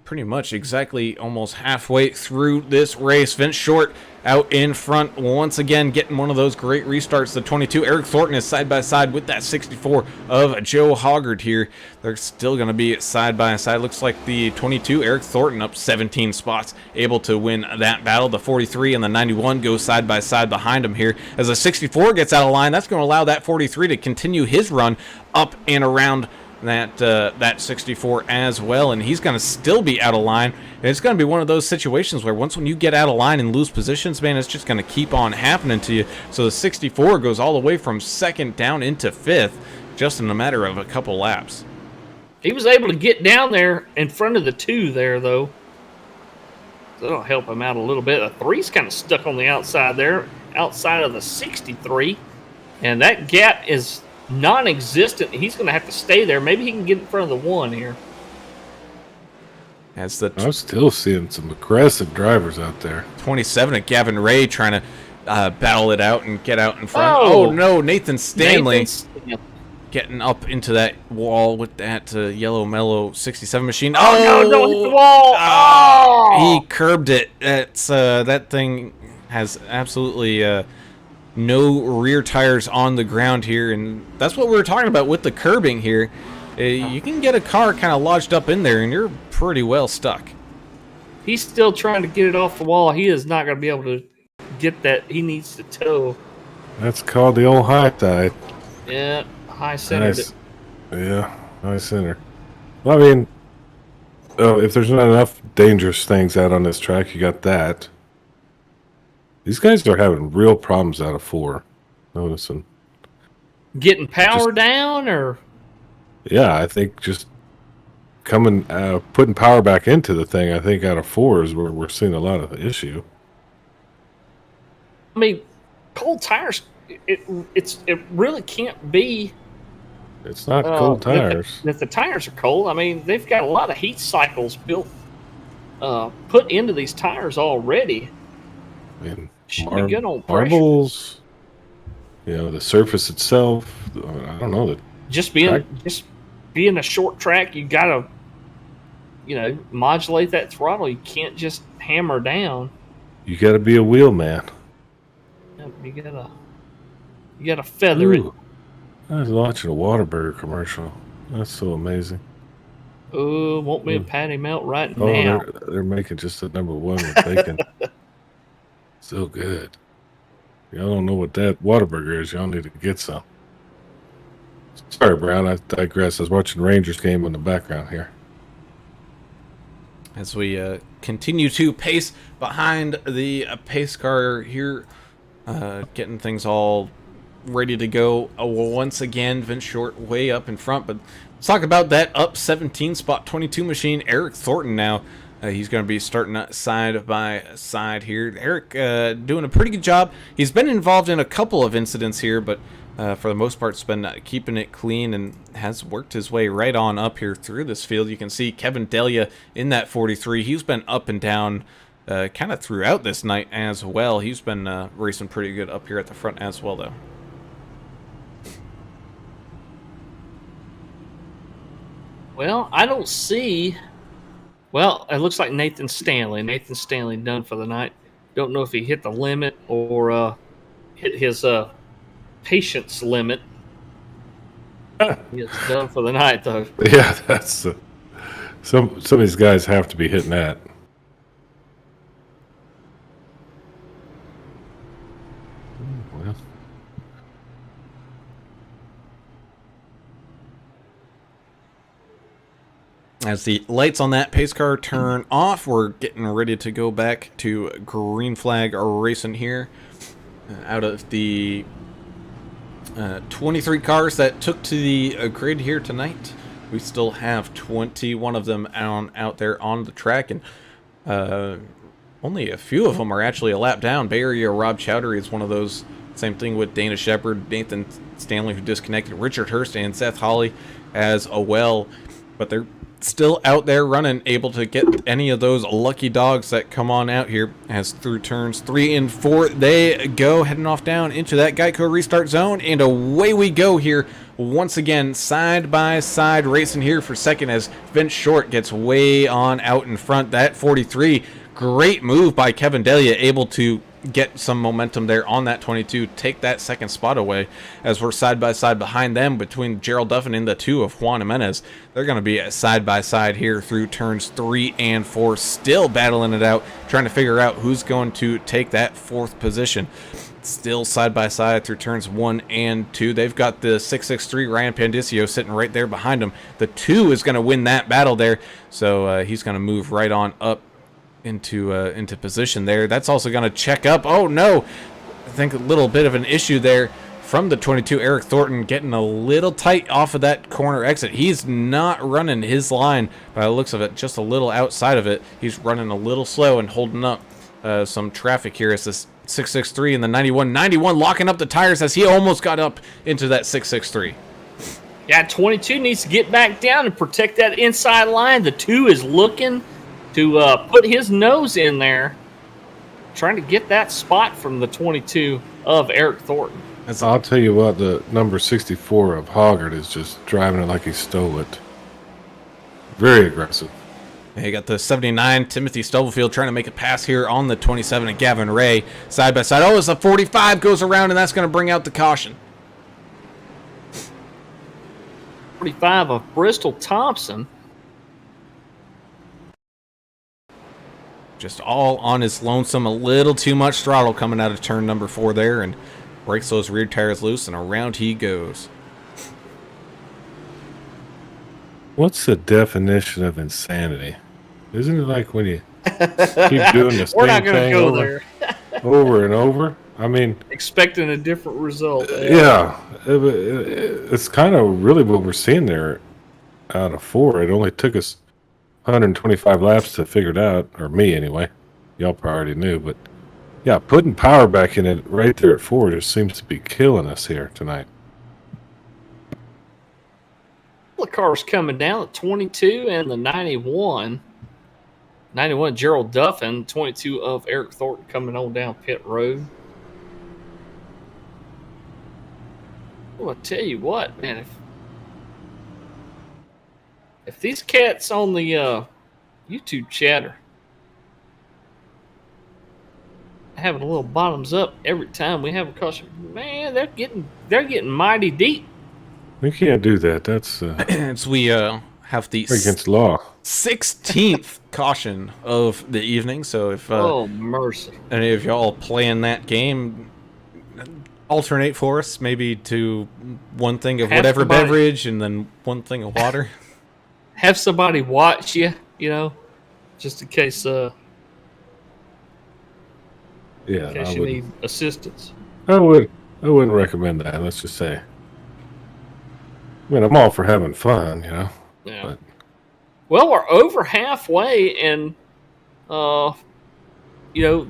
Pretty much exactly almost halfway through this race. Vince Short out in front once again, getting one of those great restarts. The 22, Eric Thornton, is side by side with that 64 of Joe Hoggard here. They're still going to be side by side. Looks like the 22, Eric Thornton, up 17 spots, able to win that battle. The 43 and the 91 go side by side behind him here. As the 64 gets out of line, that's going to allow that 43 to continue his run up and around that 64 as well, and he's going to still be out of line. And it's going to be one of those situations where when you get out of line and lose positions, man, it's just going to keep on happening to you. So the 64 goes all the way from second down into 5th just in a matter of a couple laps. He was able to get down there in front of the 2 there, though. So that'll help him out a little bit. The 3's kind of stuck on the outside there, outside of the 63. And that gap is non-existent. He's going to have to stay there. Maybe he can get in front of the 1 here. As the I'm still seeing some aggressive drivers out there. 27 at Gavin Ray trying to battle it out and get out in front. Oh, Oh no, Nathan Stanley getting up into that wall with that yellow mellow 67 machine. Oh, no, don't hit the wall. He curbed it. That's that thing has absolutely no rear tires on the ground here, and that's what we were talking about with the curbing here. You can get a car kind of lodged up in there and you're pretty well stuck. He's still trying to get it off the wall. He is not going to be able to get that. He needs to tow. That's called the old high tide. Yeah, high centered it. Yeah, high center. Well, I mean, if there's not enough dangerous things out on this track, you got that. These guys are having real problems out of 4. Noticing. Getting power down, or? Yeah, I think just putting power back into the thing, I think out of 4 is where we're seeing a lot of the issue. I mean, cold tires, it really can't be. It's not cold tires. That the tires are cold. I mean, they've got a lot of heat cycles put into these tires already. I mean, Should be good on pressure. marbles, the surface itself. I don't know. Just being a short track, you gotta, modulate that throttle. You can't just hammer down. You got to be a wheel man. You gotta feather it. I was watching a Whataburger commercial. That's so amazing. Oh, want me a patty melt right Oh, now? they're making just the number 1 with bacon. So good. Y'all don't know what that Whataburger is. Y'all need to get some. Sorry, Brown. I digress. I was watching Rangers game in the background here. As we continue to pace behind the pace car here, getting things all ready to go. Once again, Vince Short way up in front, but let's talk about that up 17 spot 22 machine, Eric Thornton now. He's going to be starting side by side here. Eric doing a pretty good job. He's been involved in a couple of incidents here, but for the most part, has been keeping it clean and has worked his way right on up here through this field. You can see Kevin Delia in that 43. He's been up and down kind of throughout this night as well. He's been racing pretty good up here at the front as well, though. Well, I don't see. Well, it looks like Nathan Stanley. Nathan Stanley done for the night. Don't know if he hit the limit or hit his patience limit. It's done for the night, though. Yeah, that's some of these guys have to be hitting that. Well, As the lights on that pace car turn off, we're getting ready to go back to green flag racing here. Out of the 23 cars that took to the grid here tonight, we still have 21 of them out there on the track, and only a few of them are actually a lap down. Bay Area Rob Chowdhury is one of those. Same thing with Dana Shepard, Nathan Stanley, who disconnected, Richard Hurst, and Seth Hawley as well. But they're still out there running, able to get any of those lucky dogs that come on out here. As through turns 3 and 4 they go, heading off down into that Geico restart zone, and away we go here once again, side by side racing here for second, as Vince Short gets way on out in front. That 43, great move by Kevin Delia, able to get some momentum there on that 22, take that second spot away, as we're side by side behind them between Gerald Duffin and the 2 of Juan Jimenez. They're going to be side by side here through turns 3 and 4, still battling it out, trying to figure out who's going to take that 4th position. Still side by side through turns 1 and 2. They've got the 663 Ryan Pandisio sitting right there behind them. The 2 is going to win that battle there, so he's going to move right on up into position there. That's also going to check up. Oh no, I think a little bit of an issue there from the 22, Eric Thornton, getting a little tight off of that corner exit. He's not running his line by the looks of it, just a little outside of it. He's running a little slow and holding up some traffic here as this 663 and the 91 locking up the tires as he almost got up into that 663. Yeah, 22 needs to get back down and protect that inside line. The 2 is looking to put his nose in there, trying to get that spot from the 22 of Eric Thornton. I'll tell you what, the number 64 of Hoggart is just driving it like he stole it. Very aggressive. Yeah, you got the 79, Timothy Stubblefield, trying to make a pass here on the 27, and Gavin Ray side by side. Oh, it's a 45 goes around, and that's going to bring out the caution. 45 of Bristol Thompson. Just all on his lonesome, a little too much throttle coming out of turn number 4 there, and breaks those rear tires loose, and around he goes. What's the definition of insanity? Isn't it like when you keep doing the We're not same going to thing go over, there. over and over? I mean, Expecting a different result. yeah, it's kind of really what we're seeing there out of 4. It only took us 125 laps to figure it out, or me anyway. Y'all probably already knew, but yeah, putting power back in it right there at 4 just seems to be killing us here tonight. The cars coming down, the 22 and the 91. 91, Gerald Duffin. 22 of Eric Thornton coming on down pit road. Well, I tell you what, man, if these cats on the YouTube chatter having a little bottoms up every time we have a caution, man, they're getting mighty deep. We can't do that. That's As we have the against law. 16th caution of the evening, so if Oh mercy! any of y'all playing that game, alternate for us, maybe to one thing of Have whatever somebody- beverage and then one thing of water. Have somebody watch you, just in case Yeah, I you wouldn't. need assistance. I wouldn't recommend that. Let's just say. I mean, I'm all for having fun, Yeah. But Well, we're over halfway, and the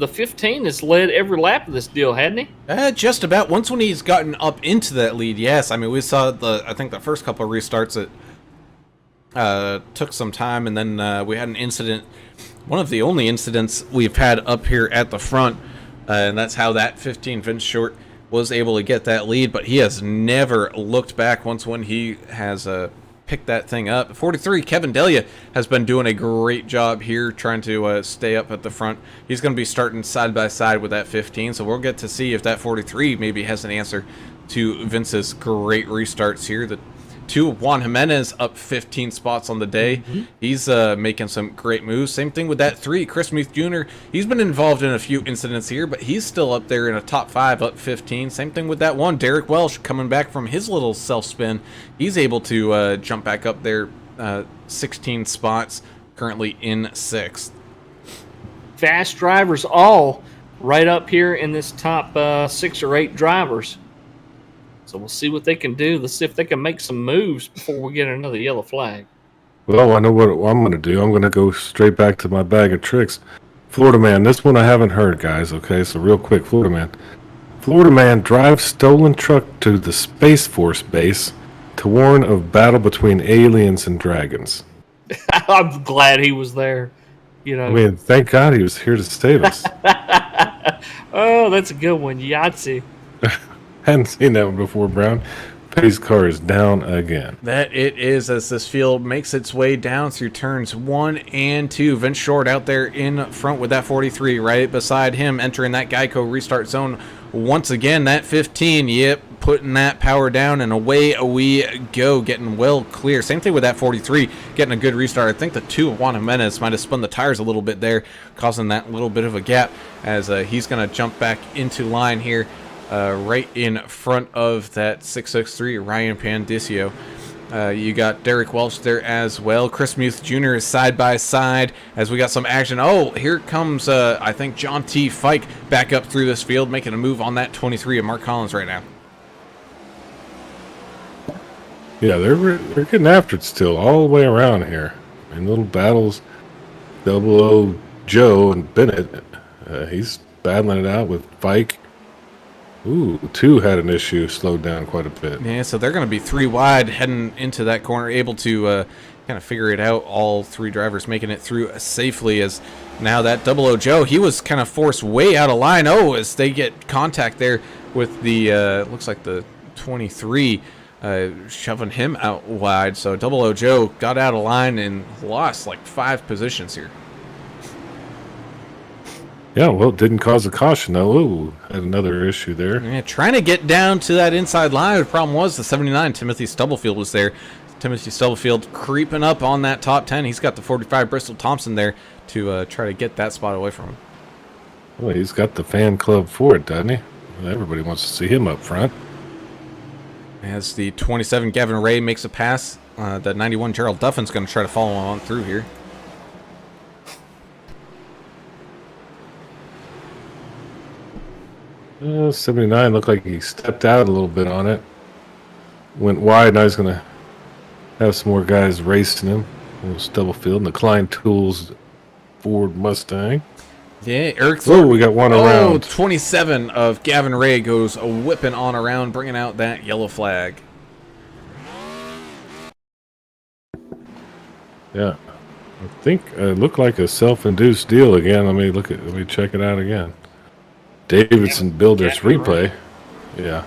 15 has led every lap of this deal, hadn't he? Just about. Once when he's gotten up into that lead, yes. I mean, we saw I think the first couple of restarts it took some time, and then we had an incident, one of the only incidents we've had up here at the front, and that's how that 15 Vince Short was able to get that lead, but he has never looked back once when he has pick that thing up. 43, Kevin Delia has been doing a great job here trying to stay up at the front. He's going to be starting side by side with that 15, so we'll get to see if that 43 maybe has an answer to Vince's great restarts here. The 2, Juan Jimenez up 15 spots on the day. He's making some great moves. Same thing with that 3, Chris Muth Jr. He's been involved in a few incidents here, but he's still up there in a top 5, up 15. Same thing with that 1, Derek Welsh, coming back from his little self-spin. He's able to jump back up there 16 spots, currently in 6th. Fast drivers all right up here in this top 6 or 8 drivers. So we'll see what they can do. Let's see if they can make some moves before we get another yellow flag. Well, I know what I'm going to do. I'm going to go straight back to my bag of tricks. Florida Man, this one I haven't heard, guys. Okay, so real quick, Florida Man. Florida Man drives stolen truck to the Space Force base to warn of battle between aliens and dragons. I'm glad he was there. You know. I mean, thank God he was here to save us. Oh, that's a good one. Yahtzee. Hadn't seen that one before, Brown. Pace car is down again. That it is, as this field makes its way down through turns 1 and 2. Vince Short out there in front with that 43. Right beside him, entering that Geico restart zone once again. That 15, yep, putting that power down, and away we go, getting well clear. Same thing with that 43, getting a good restart. I think the 2 of Juan Jimenez might have spun the tires a little bit there, causing that little bit of a gap, as he's going to jump back into line here. Right in front of that 663 Ryan Pandicio. You got Derek Welch there as well. Chris Muth Jr. is side by side as we got some action. Oh, here comes, I think, John T. Fike back up through this field, making a move on that 23 of Mark Collins right now. Yeah, they're getting after it still, all the way around here. In little battles, Double O Joe and Bennett. He's battling it out with Fike. Ooh, 2 had an issue, slowed down quite a bit. Yeah, so they're going to be 3 wide heading into that corner, able to kind of figure it out. All 3 drivers making it through safely, as now that Double O Joe, he was kind of forced way out of line. Oh, as they get contact there with the, looks like the 23, shoving him out wide. So Double O Joe got out of line and lost like 5 positions here. Yeah, well, it didn't cause a caution, though. Ooh, had another issue there. Yeah, trying to get down to that inside line. The problem was the 79, Timothy Stubblefield, was there. Timothy Stubblefield creeping up on that top 10. He's got the 45 Bristol Thompson there to try to get that spot away from him. Well, he's got the fan club for it, doesn't he? Everybody wants to see him up front. As the 27 Gavin Ray makes a pass, the 91 Gerald Duffin's going to try to follow on through here. 79 looked like he stepped out a little bit on it. Went wide, now he's going to have some more guys racing him. Stubblefield and the Klein Tools Ford Mustang. Yeah, Eric. Oh, we got one around. 27 of Gavin Ray goes whipping on around, bringing out that yellow flag. Yeah, I think it looked like a self-induced deal again. Let me check it out again. Davidson Builders replay. Yeah.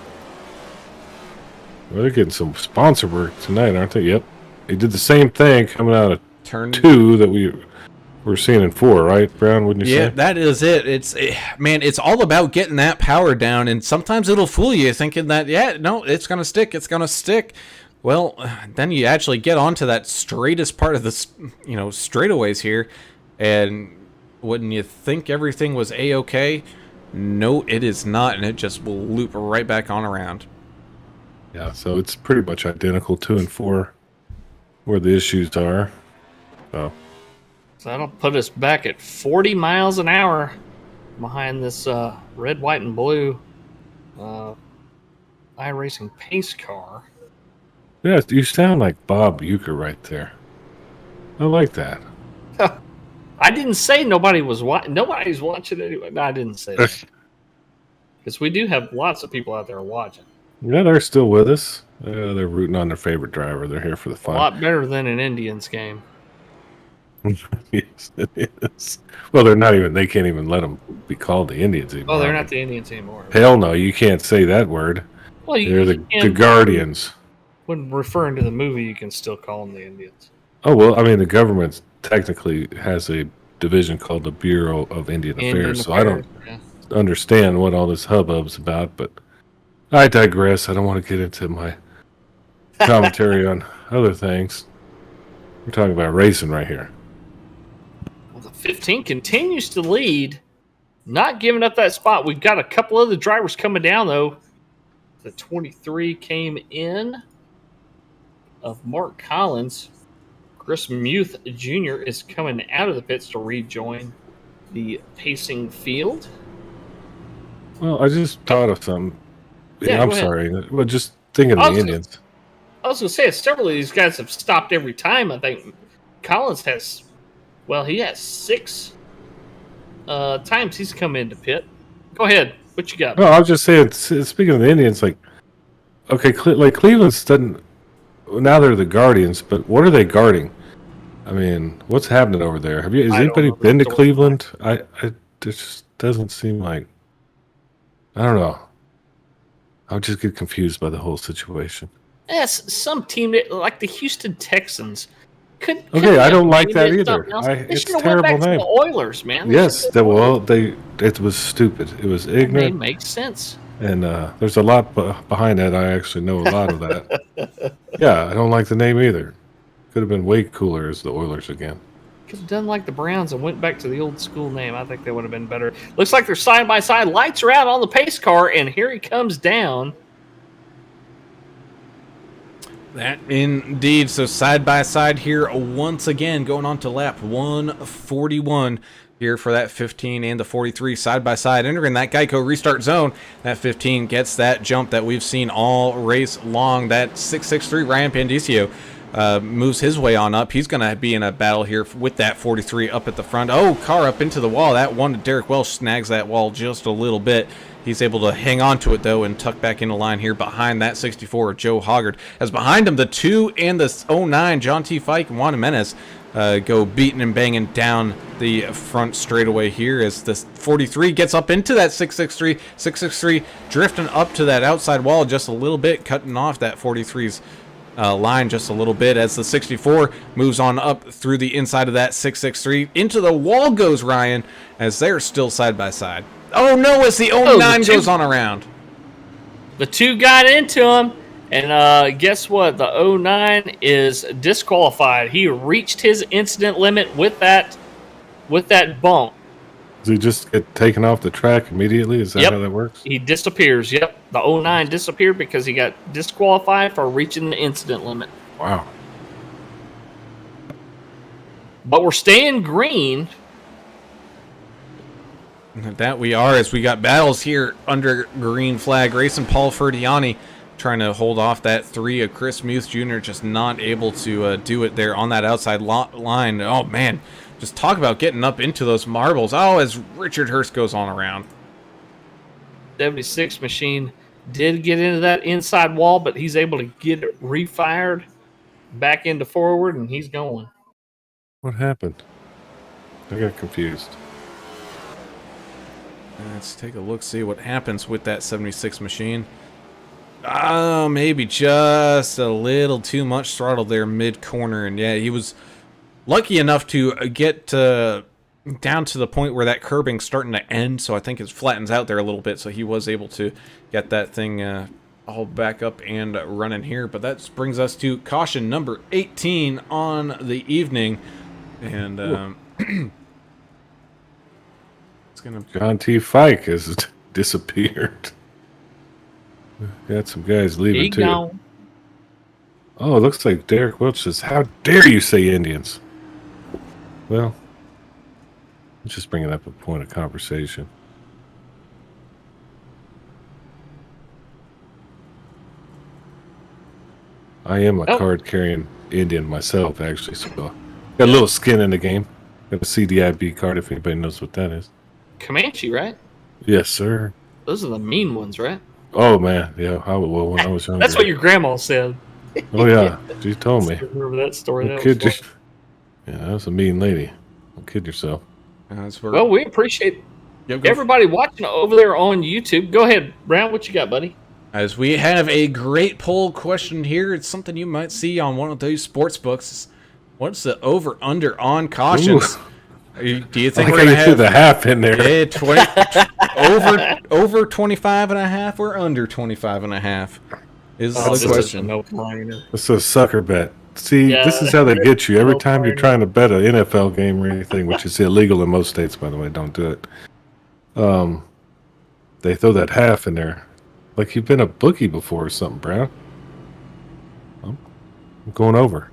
Well, they're getting some sponsor work tonight, aren't they? Yep. They did the same thing coming out of turn 2 that we're seeing in 4, right, Brown? Wouldn't you say? Yeah, that is it. Man, it's all about getting that power down, and sometimes it'll fool you thinking that, yeah, no, it's gonna stick. It's gonna stick. Well, then you actually get onto that straightest part of the, straightaways here, and wouldn't you think everything was A-okay? No, it is not, and it just will loop right back on around. Yeah, so it's pretty much identical 2 and 4 where the issues are. So that'll put us back at 40 miles an hour behind this red, white, and blue iRacing pace car. Yeah, you sound like Bob Uecker right there. I like that. I didn't say nobody was watching. Nobody's watching anyway. No, I didn't say that. Because we do have lots of people out there watching. Yeah, they're still with us. They're rooting on their favorite driver. They're here for the fun. A lot better than an Indians game. Yes, it is. Well, they're not even. They can't even let them be called the Indians anymore. Oh, they're not the Indians anymore. Hell no, you can't say that word. Well, they're the Guardians. When referring to the movie, you can still call them the Indians. Oh, well, I mean, the government technically has a division called the Bureau of Indian Affairs, so I don't understand what all this hubbub's about, but I digress. I don't want to get into my commentary on other things. We're talking about racing right here. Well, the 15 continues to lead, not giving up that spot. We've got a couple other drivers coming down, though. The 23 came in of Mark Collins. Chris Muth Jr. is coming out of the pits to rejoin the pacing field. Well, I just thought of something. Yeah, I'm go ahead. sorry. Well, just thinking of the Indians. I was going to say, several of these guys have stopped every time. I think Collins has, he has 6 times he's come into pit. Go ahead. What you got? No, I was just saying, speaking of the Indians, like, okay, Cleveland's doesn't, now they're the Guardians, but what are they guarding? I mean, what's happening over there? Has anybody been to Cleveland? It just doesn't seem like, I don't know. I'll just get confused by the whole situation. Yes, some team like the Houston Texans. Okay, I don't like that either. They It's should have terrible went back name. to the Oilers, man. Yes, it was stupid. It was It ignorant, makes sense. and there's a lot behind that. I actually know a lot of that. Yeah, I don't like the name either. Could have been way cooler as the Oilers again. Could have done like the Browns and went back to the old school name. I think they would have been better. Looks like they're side by side. Lights are out on the pace car, and here he comes down. That indeed. So side by side here once again, going on to lap 141 here for that 15 and the 43 side by side, entering that Geico restart zone. That 15 gets that jump that we've seen all race long. That 663 Ryan Pandicio moves his way on up. He's going to be in a battle here with that 43 up at the front. Oh, car up into the wall. That one, Derek Welsh snags that wall just a little bit. He's able to hang on to it, though, and tuck back into line here behind that 64, Joe Hoggard. As behind him, the 2 and the 09, John T. Fike and Juan Jimenez go beating and banging down the front straightaway here as the 43 gets up into that 663. 663 drifting up to that outside wall just a little bit, cutting off that 43's line just a little bit as the 64 moves on up through the inside of that 663. Into the wall goes Ryan as they're still side by side. Oh no, as the 09 goes on around. The 2 got into him, and guess what? The 09 is disqualified. He reached his incident limit with that bump. Does he just get taken off the track immediately? Is that how that works? He disappears. Yep. The 09 disappeared because he got disqualified for reaching the incident limit. Wow. But we're staying green. That we are, as we got battles here under green flag racing. Paul Ferdiani trying to hold off that 3 of Chris Muth Jr. just not able to do it there on that outside line. Oh man, just talk about getting up into those marbles. Oh, as Richard Hurst goes on around. 76 machine did get into that inside wall, but he's able to get it refired back into forward, and he's going. What happened? I got confused. Let's take a look, see what happens with that 76 machine. Oh, maybe just a little too much throttle there mid-corner. And yeah, he was lucky enough to get down to the point where that curbing's starting to end. So I think it flattens out there a little bit. So he was able to get that thing all back up and running here. But that brings us to caution number 18 on the evening. And John T. Fike has disappeared. Got some guys leaving too. Gone. Oh, it looks like Derek Welch says, "How dare you say Indians?" Well, let's just bring it up a point of conversation. I am a card-carrying Indian myself, actually, so got a little skin in the game. Got a CDIB card, if anybody knows what that is. Comanche, right? Yes, sir. Those are the mean ones, right? Oh man, yeah. Well, when I was younger. That's what your grandma said. Oh yeah, she told me. I remember that story. Don't That kid was you. Yeah, that was a mean lady. Don't kid yourself. well, we appreciate everybody watching over there on YouTube. Go ahead, Brown. What you got, buddy? As we have a great poll question here, it's something you might see on one of those sports books. What's the over/under on cautions? Do you think we're gonna have the half in there? Yeah, 20, over 25.5 or under 25.5 is the question. It's a sucker bet. See, this is how they get you every time you're trying to bet an NFL game or anything, which is illegal in most states, by the way. Don't do it. They throw that half in there, like you've been a bookie before or something, Brown. I'm going over.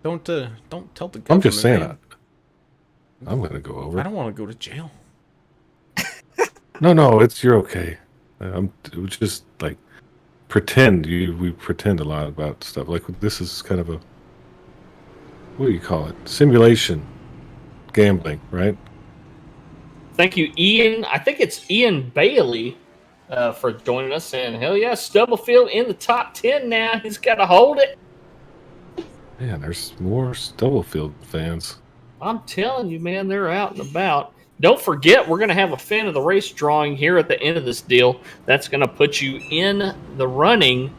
Don't tell the government. I'm just saying. I'm gonna go over. I don't want to go to jail. No, you're okay. Just like pretend. We pretend a lot about stuff. Like this is kind of a, what do you call it? Simulation gambling, right? Thank you, Ian. I think it's Ian Bailey for joining us. And hell yeah, Stubblefield in the top 10 now. He's got to hold it. Man, there's more Stubblefield fans. I'm telling you, man, they're out and about. Don't forget, we're going to have a fan of the race drawing here at the end of this deal. That's going to put you in the running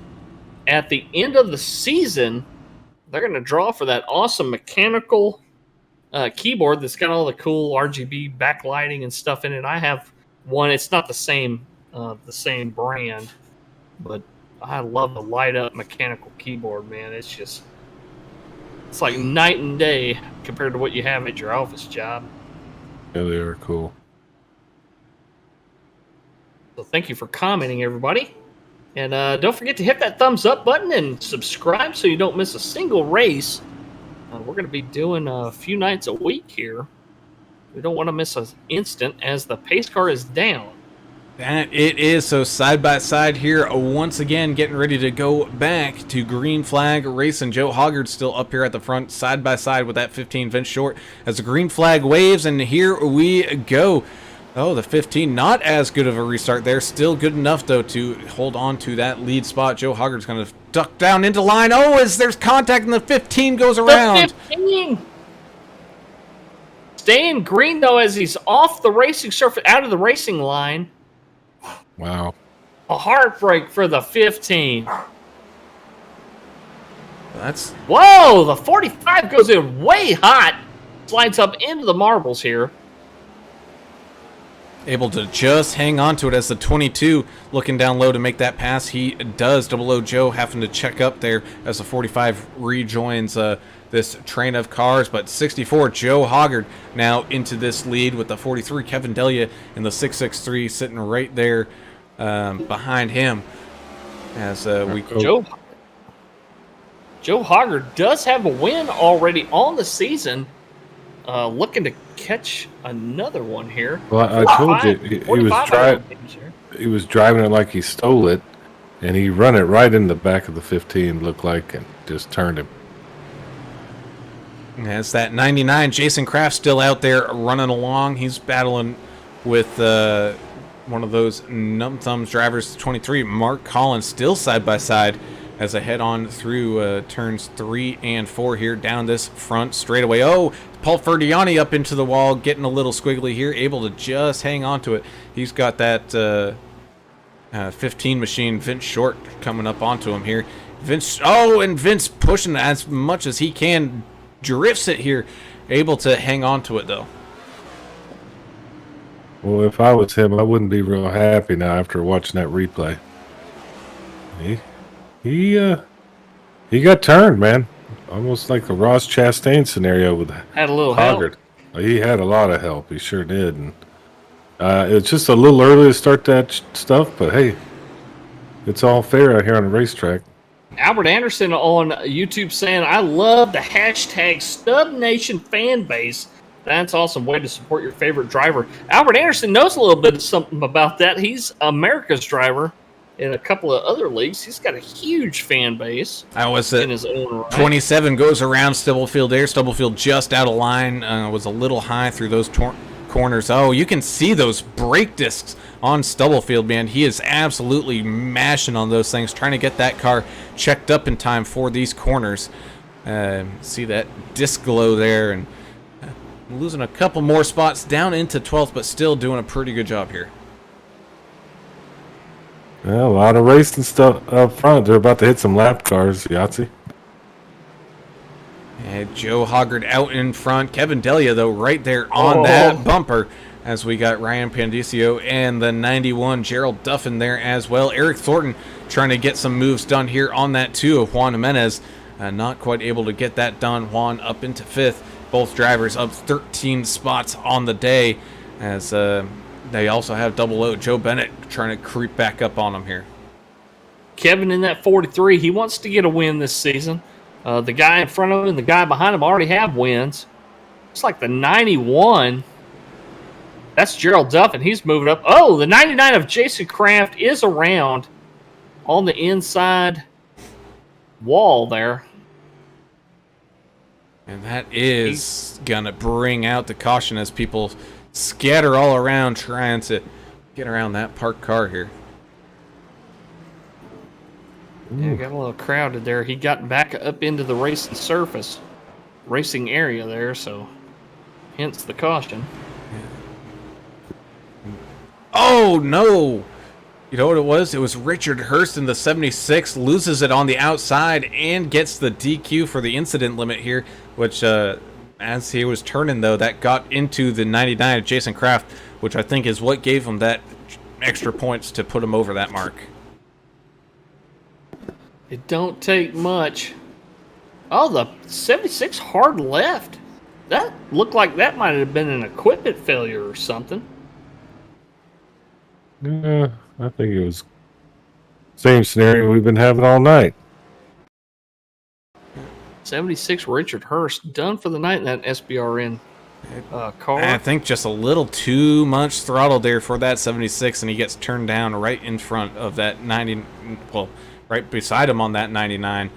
at the end of the season. They're going to draw for that awesome mechanical keyboard that's got all the cool RGB backlighting and stuff in it. I have one. It's not the same brand, but I love the light up mechanical keyboard, man. It's like night and day compared to what you have at your office job. Yeah, they are cool. So thank you for commenting, everybody. And don't forget to hit that thumbs up button and subscribe so you don't miss a single race. We're going to be doing a few nights a week here. We don't want to miss an instant as the pace car is down. That it is. So side by side here, once again, getting ready to go back to green flag racing. Joe Hoggard's still up here at the front, side by side with that 15 Vince Short as the green flag waves, and here we go. Oh, the 15, not as good of a restart there. Still good enough, though, to hold on to that lead spot. Joe Hoggard's going to duck down into line. Oh, as there's contact, and the 15 goes around. The 15! Staying green, though, as he's off the racing surface, out of the racing line. Wow. A heartbreak for the 15. That's... Whoa, the 45 goes in way hot. Slides up into the marbles here. Able to just hang on to it as the 22 looking down low to make that pass. He does. Double O Joe having to check up there as the 45 rejoins this train of cars. But 64, Joe Hoggard now into this lead with the 43, Kevin Delia, and the 663 sitting right there behind him. As we Joe Hoggard does have a win already on the season. Looking to catch another one here. Well, I told you he was driving it like he stole it, and he run it right in the back of the 15. Looked like, and just turned him. As that 99, Jason Kraft still out there running along. He's battling with one of those numb thumbs drivers, 23, Mark Collins, still side by side as I head on through turns 3 and 4 here down this front straightaway. Oh, Paul Ferdiani up into the wall, getting a little squiggly here, able to just hang on to it. He's got that 15 machine, Vince Short, coming up onto him here. Vince pushing as much as he can, drifts it here, able to hang on to it though. Well, if I was him, I wouldn't be real happy now after watching that replay. He got turned, man. Almost like a Ross Chastain scenario with had a little Hoggard. help. He had a lot of help. He sure did. And it's just a little early to start that stuff, but hey, it's all fair out here on the racetrack. Albert Anderson on YouTube saying, I love the hashtag StubNation fan base. That's an awesome way to support your favorite driver. Albert Anderson knows a little bit of something about that. He's America's driver in a couple of other leagues. He's got a huge fan base. I was in his own right. 27 goes around Stubblefield there. Stubblefield just out of line. Was a little high through those corners. Oh, you can see those brake discs on Stubblefield, man. He is absolutely mashing on those things, trying to get that car checked up in time for these corners. See that disc glow there, and losing a couple more spots down into 12th, but still doing a pretty good job here. Yeah, a lot of racing stuff up front. They're about to hit some lap cars, Yahtzee. And Joe Hoggard out in front. Kevin Delia, though, right there on that bumper as we got Ryan Pandicio and the 91 Gerald Duffin there as well. Eric Thornton trying to get some moves done here on that 2 of Juan Jimenez. Not quite able to get that done. Juan up into 5th. Both drivers up 13 spots on the day as they also have double O. Joe Bennett trying to creep back up on him here. Kevin in that 43, he wants to get a win this season. The guy in front of him and the guy behind him already have wins. It's like the 91. That's Gerald Duffin. He's moving up. Oh, the 99 of Jason Kraft is around on the inside wall there. And that is going to bring out the caution as people scatter all around trying to get around that parked car here. Yeah, got a little crowded there. He got back up into the racing area there, so hence the caution. Oh, no! You know what it was? It was Richard Hurst in the 76, loses it on the outside and gets the DQ for the incident limit here, which, as he was turning, though, that got into the 99 of Jason Kraft, which I think is what gave him that extra points to put him over that mark. It don't take much. Oh, the 76 hard left. That looked like that might have been an equipment failure or something. Yeah, I think it was same scenario we've been having all night. 76 Richard Hurst done for the night in that SBRN car. I think just a little too much throttle there for that 76, and he gets turned down right in front of that 90, well, right beside him on that 99.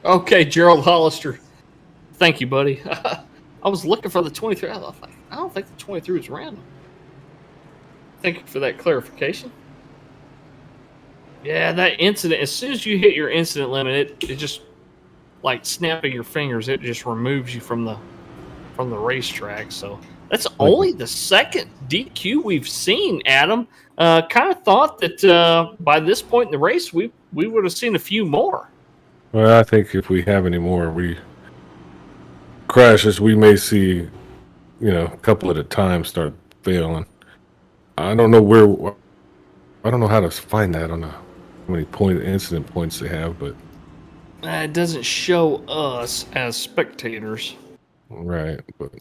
Okay, Gerald Hollister. Thank you, buddy. I was looking for the 23. I was like, I don't think the 23 was random. Thank you for that clarification. Yeah, that incident, as soon as you hit your incident limit, it just, like snapping your fingers, it just removes you from the racetrack. So that's only the second DQ we've seen, Adam. Kind of thought that by this point in the race, we would have seen a few more. Well, I think if we have any more crashes, we may see, a couple at a time start failing. I don't know how to find that on how many incident points they have, but It doesn't show us as spectators. right. But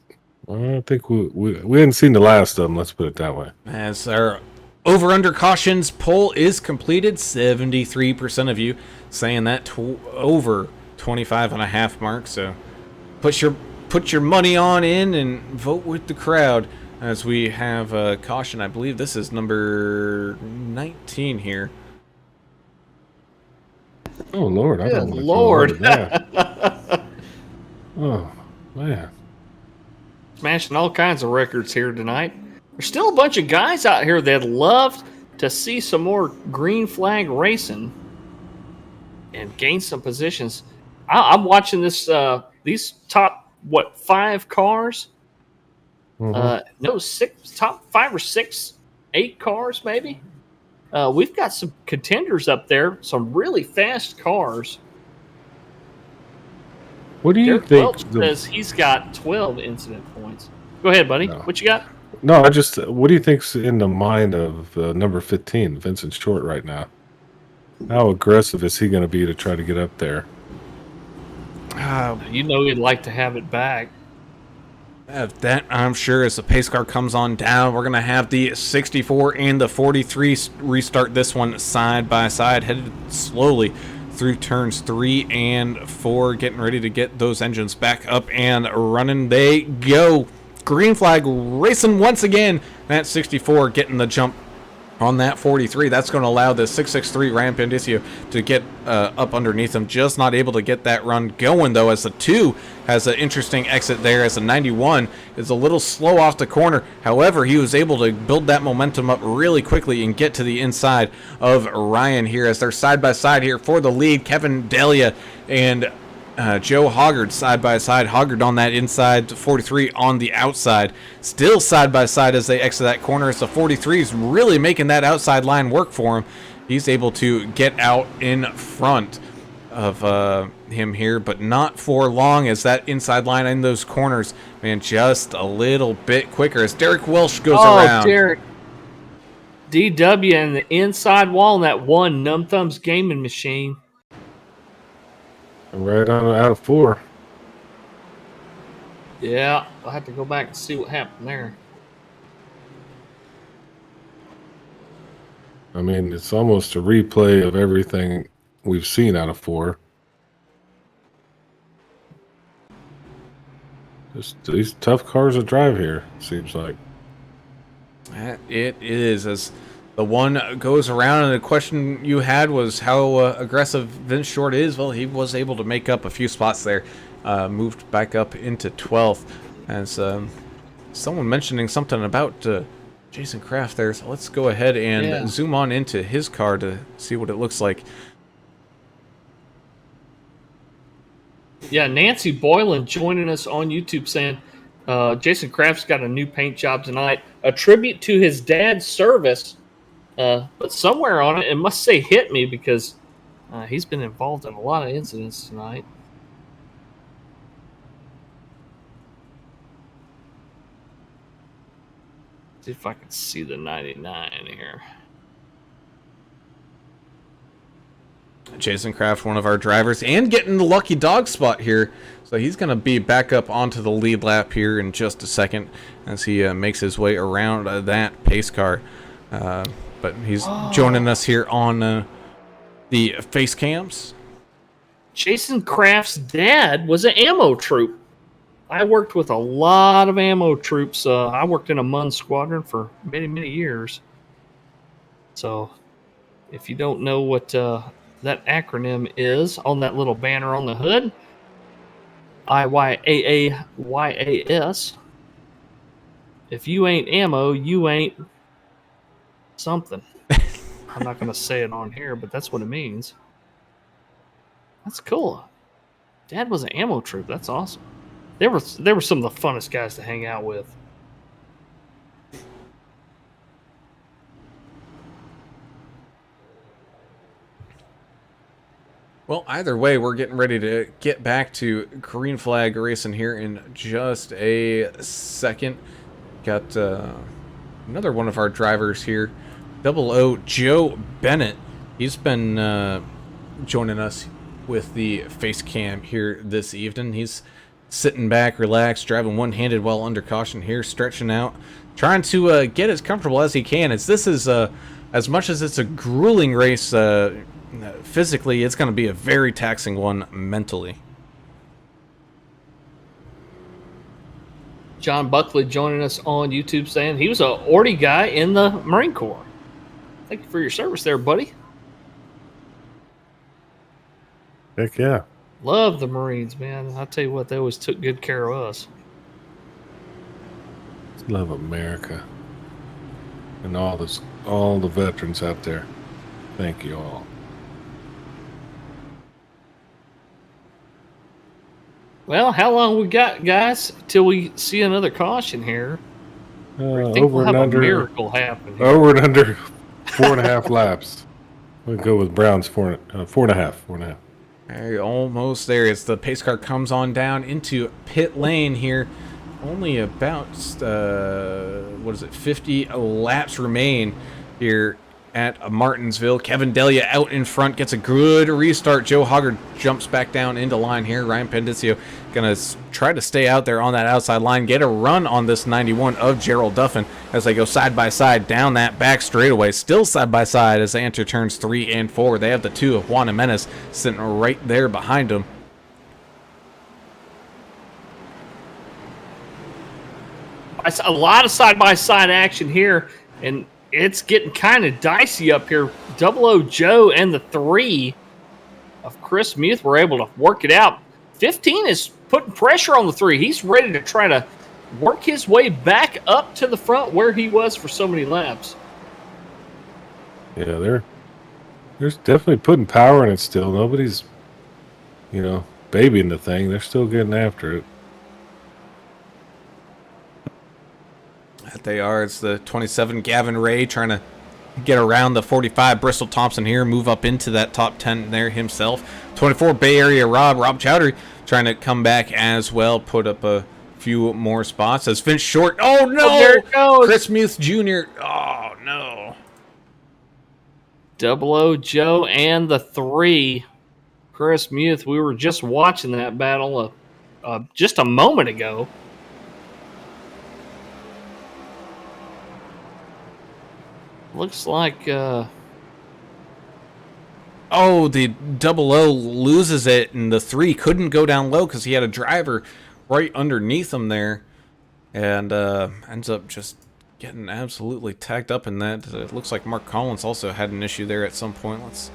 I think we hadn't seen the last of them. Let's put it that way. As our over-under cautions poll is completed, 73% of you saying that over 25.5 mark. So put your money on in and vote with the crowd as we have a caution. I believe this is number 19 here. Oh Lord! I Good don't want to Lord. that. Oh man! Smashing all kinds of records here tonight. There's still a bunch of guys out here that'd love to see some more green flag racing and gain some positions. I'm watching this. These top 5 cars? No, 6, top 5 or 6, 8 cars maybe. We've got some contenders up there, some really fast cars. What do you Derek think? Welch says he's got 12 incident points. Go ahead, buddy. No. What you got? No, what do you think's in the mind of number 15, Vincent Short, right now? How aggressive is he going to be to try to get up there? You know he'd like to have it back. That I'm sure as the pace car comes on down, we're going to have the 64 and the 43 restart this one side by side, headed slowly through turns 3 and 4, getting ready to get those engines back up and running. They go. Green flag racing once again. That 64 getting the jump on that 43. That's going to allow the 663 Ryan Pandicio to get up underneath him. Just not able to get that run going, though, as the 2 has an interesting exit there, as the 91 is a little slow off the corner. However, he was able to build that momentum up really quickly and get to the inside of Ryan here as they're side by side here for the lead. Kevin Delia and Joe Hoggard side by side. Hoggard on that inside, 43 on the outside. Still side by side as they exit that corner. As the 43 is really making that outside line work for him. He's able to get out in front of him here, but not for long as that inside line in those corners, man, just a little bit quicker as Derek Welsh goes around. Derek. DW and the inside wall on that one Numb Thumbs gaming machine. Right on out of 4. Yeah, I'll have to go back and see what happened there. I mean, it's almost a replay of everything we've seen out of 4. Just these tough cars to drive here, seems like. It is, as the one goes around, and the question you had was how aggressive Vince Short is. Well, he was able to make up a few spots there, moved back up into 12th. As someone mentioning something about Jason Kraft there, so let's go ahead and zoom on into his car to see what it looks like. Yeah, Nancy Boylan joining us on YouTube saying Jason Kraft's got a new paint job tonight. A tribute to his dad's service, but somewhere on it must say hit me because he's been involved in a lot of incidents tonight. See if I can see the 99 here. Jason Kraft, one of our drivers, and getting the lucky dog spot here. So he's going to be back up onto the lead lap here in just a second as he makes his way around that pace car. But he's joining us here on the face cams. Jason Kraft's dad was an ammo troop. I worked with a lot of ammo troops. I worked in a MUN squadron for many, many years. So if you don't know what that acronym is on that little banner on the hood, IYAAYAS. If you ain't ammo, you ain't something. I'm not going to say it on here, but that's what it means. That's cool. Dad was an ammo troop. That's awesome. They were some of the funnest guys to hang out with. Well, either way, we're getting ready to get back to green flag racing here in just a second. Got another one of our drivers here, 00 Joe Bennett. He's been joining us with the face cam here this evening. He's sitting back, relaxed, driving one-handed while under caution here, stretching out, trying to get as comfortable as he can. This is as much as it's a grueling race physically, it's going to be a very taxing one mentally. John Buckley joining us on YouTube saying he was a Orty guy in the Marine Corps. Thank you for your service there, buddy. Heck yeah. Love the Marines, man. I'll tell you what, they always took good care of us. Love America. And all the veterans out there. Thank you all. Well, how long we got, guys, till we see another caution here? I think Over we'll and have under. a miracle happen here. Over and under 4.5 laps. We'll go with Brown's 4.5. Hey, almost there as the pace car comes on down into pit lane here. Only about 50 laps remain here at Martinsville. Kevin Delia out in front, gets a good restart. Joe Hoggard jumps back down into line here. Ryan Pendicio gonna try to stay out there on that outside line, get a run on this 91 of Gerald Duffin as they go side by side down that back straightaway. Still side by side as they enter turns 3 and 4. They have the 2 of Juan Jimenez sitting right there behind them. A lot of side-by-side action here, and it's getting kind of dicey up here. 00 Joe and the 3 of Chris Muth were able to work it out. 15 is putting pressure on the 3. He's ready to try to work his way back up to the front where he was for so many laps. Yeah, they're definitely putting power in it still. Nobody's, babying the thing. They're still getting after it. That they are. It's the 27 Gavin Ray trying to get around the 45 Bristol Thompson here, move up into that top 10 there himself. 24 Bay Area Rob Chowdhury trying to come back as well, put up a few more spots as Vince Short. Oh no! Oh, there it goes. Chris Muth Jr. Oh no! Double O Joe and the 3. Chris Muth. We were just watching that battle just a moment ago. Looks like Oh, the Double O loses it, and the 3 couldn't go down low because he had a driver right underneath him there, and ends up just getting absolutely tagged up in that. It looks like Mark Collins also had an issue there at some point. Let's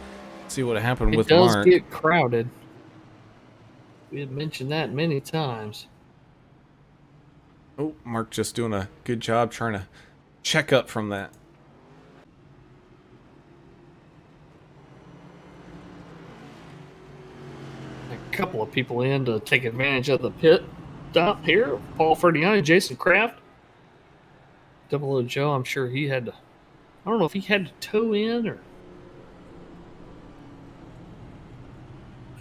see what happened with Mark. It does get crowded. We had mentioned that many times. Oh, Mark just doing a good job trying to check up from that. A couple of people in to take advantage of the pit stop here. Paul Ferdiani, Jason Kraft. Double O Joe, I'm sure he had to, I don't know if he had to tow in or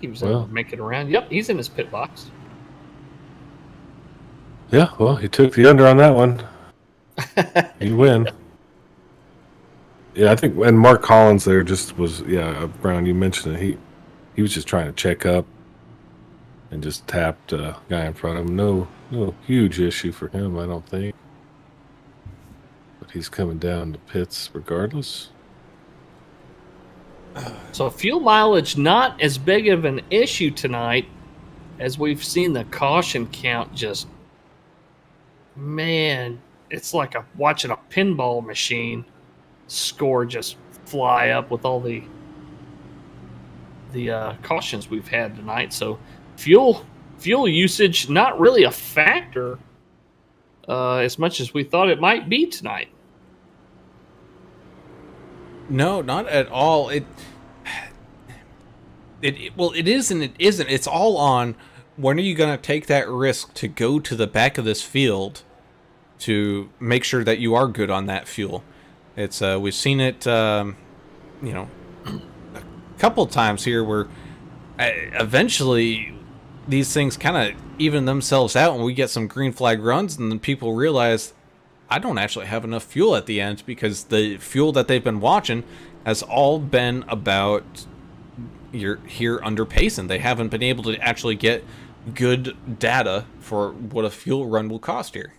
he was able to make it around. Yep, he's in his pit box. Yeah, well, he took the under on that one. You win. Yeah, I think, and Mark Collins there just was, Brown, you mentioned it. He was just trying to check up and just tapped a guy in front of him. No huge issue for him, I don't think. But he's coming down the pits regardless. So fuel mileage not as big of an issue tonight as we've seen the caution count just, man, it's like watching a pinball machine score just fly up with all the cautions we've had tonight. So fuel usage not really a factor as much as we thought it might be tonight. No, not at all. It is and it isn't. It's all on when are you going to take that risk to go to the back of this field to make sure that you are good on that fuel. It's we've seen it, a couple times here where eventually these things kind of even themselves out and we get some green flag runs and then people realize I don't actually have enough fuel at the end because the fuel that they've been watching has all been about you're here under pace and they haven't been able to actually get good data for what a fuel run will cost here.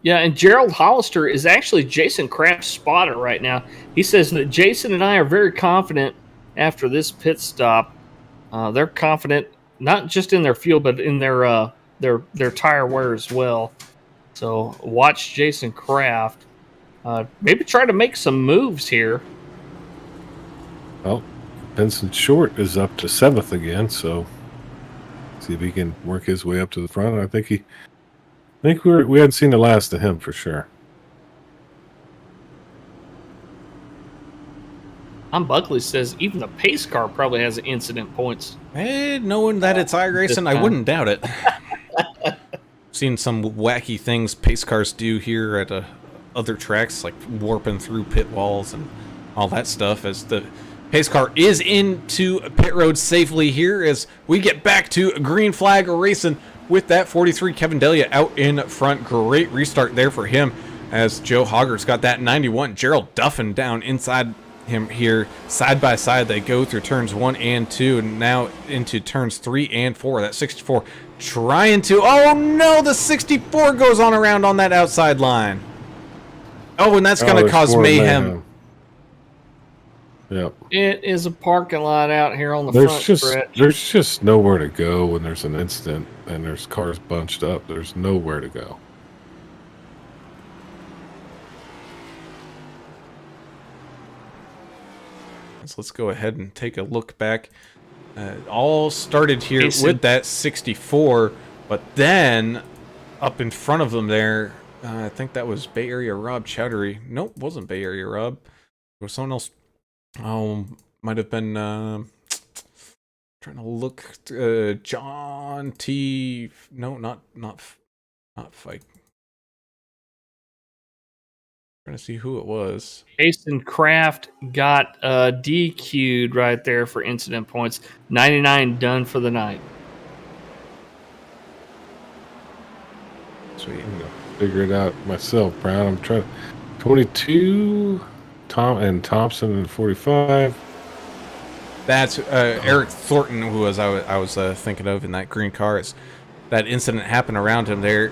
Yeah, and Gerald Hollister is actually Jason Kraft's spotter right now. He says that Jason and I are very confident after this pit stop. They're confident not just in their fuel, but in their tire wear as well. So watch Jason Kraft. Maybe try to make some moves here. Well, Benson Short is up to 7th again, so see if he can work his way up to the front. I think we hadn't seen the last of him for sure. Buckley says even the pace car probably has incident points. Knowing that it's iRacing, I wouldn't doubt it. Seen some wacky things pace cars do here at other tracks, like warping through pit walls and all that stuff, as the pace car is into pit road safely here as we get back to green flag racing with that 43 Kevin Delia out in front. Great restart there for him as Joe Hogger's got that 91. Gerald Duffin down inside him here. Side by side they go through turns 1 and 2 and now into turns 3 and 4. That 64 trying to, oh no, the 64 goes on around on that outside line. Oh, and that's going to cause mayhem. Yep. It is a parking lot out here on the front stretch. There's just nowhere to go when there's an incident and there's cars bunched up. There's nowhere to go. So let's go ahead and take a look back. All started here with that 64, but then up in front of them there, I think that was Bay Area Rob Chowdhury. Nope, wasn't Bay Area Rob. It was someone else. Oh, might have been Trying to look, John T. No, not Fike. Trying to see who it was. Jason Kraft got DQ'd right there for incident points. 99 done for the night. Sweet. I'm gonna figure it out myself, Brown. I'm trying. 22, Thompson and 45. That's Eric Thornton, who was I was thinking of in that green car. It's, that incident happened around him there,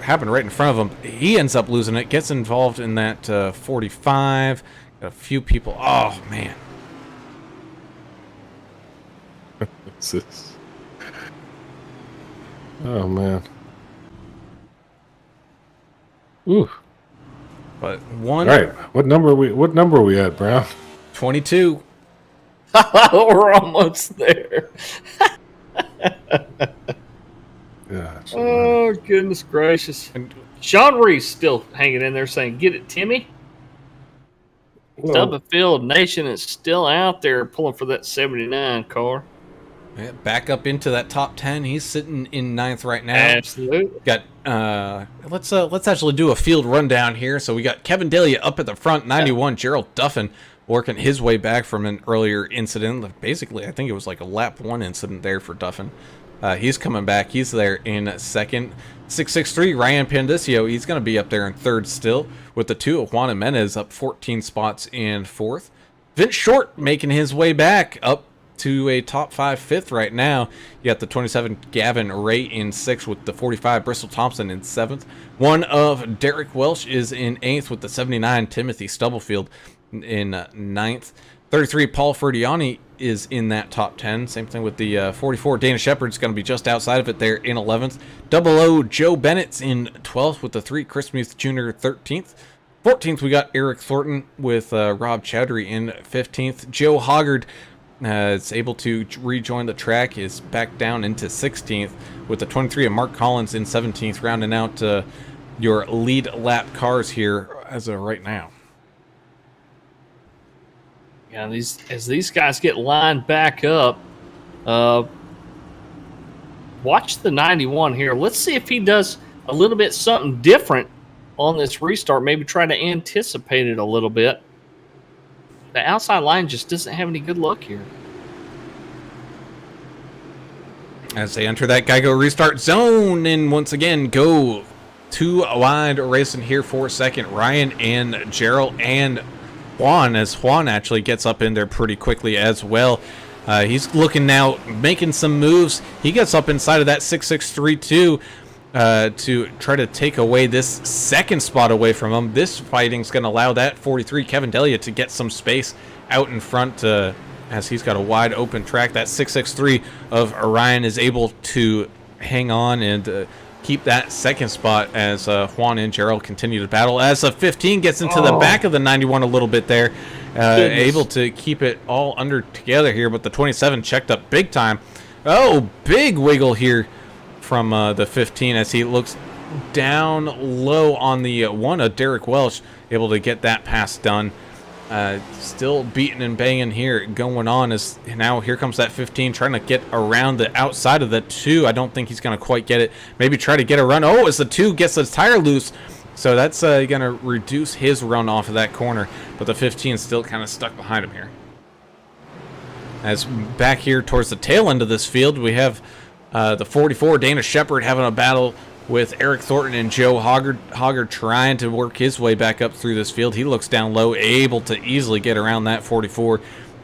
happened right in front of him. He ends up losing it, gets involved in that 45. Got a few people. Oh, man. What's this? Oh, man. Ooh. But one. All right. What number are we at, Brown? 22. We're almost there. Yeah. Oh, goodness gracious. And Sean Reese still hanging in there saying, "Get it, Timmy." Stubblefield Nation is still out there pulling for that 79 car. yeah, back up into that top 10. He's sitting in 9th right now. Absolutely. Got let's actually do a field rundown here. So we got Kevin Daly up at the front, 91. Gerald Duffin working his way back from an earlier incident. Basically, I think it was like a lap 1 incident there for Duffin. He's coming back. He's there in 2nd. 663 Ryan Pandicio. He's going to be up there in 3rd still, with the 2 of Juan Jimenez up 14 spots in 4th. Vince Short making his way back up to a top 5 5th right now. You got the 27 Gavin Ray in 6th with the 45 Bristol Thompson in 7th. 1 of Derek Welsh is in 8th with the 79 Timothy Stubblefield in 9th. 33 Paul Ferdiani is in that top 10. Same thing with the 44 Dana Shepard's going to be just outside of it there in 11th. 00 Joe Bennett's in 12th with the 3 Chris Muth Jr. 13th. 14th we got Eric Thornton with Rob Chowdhury in 15th. Joe Hoggard is able to rejoin the track, is back down into 16th with the 23 of Mark Collins in 17th, rounding out your lead lap cars here as of right now. Yeah, as these guys get lined back up, watch the 91 here. Let's see if he does a little bit something different on this restart. Maybe try to anticipate it a little bit. The outside line just doesn't have any good luck here. As they enter that Geico restart zone, and once again go 2 wide racing here for 2nd. Ryan and Gerald and Juan, as Juan actually gets up in there pretty quickly as well. He's looking now, making some moves. He gets up inside of that 6632 to try to take away this 2nd spot away from him. This fighting's going to allow that 43 Kevin Delia to get some space out in front as he's got a wide open track. That 663 of Orion is able to hang on and keep that 2nd spot as Juan and Gerald continue to battle. As a 15 gets into the back of the 91 a little bit there, able to keep it all under together here, but the 27 checked up big time. Oh, big wiggle here from the 15 as he looks down low on the 1 of Derek Welsh, able to get that pass done. Still beating and banging here going on as now here comes that 15 trying to get around the outside of the 2. I don't think he's going to quite get it. Maybe try to get a run. Oh, as the 2 gets his tire loose. So that's going to reduce his run off of that corner. But the 15 is still kind of stuck behind him here. As back here towards the tail end of this field, we have the 44 Dana Shepard having a battle with Eric Thornton and Joe Hoggard. Hoggard trying to work his way back up through this field. He looks down low, able to easily get around that 44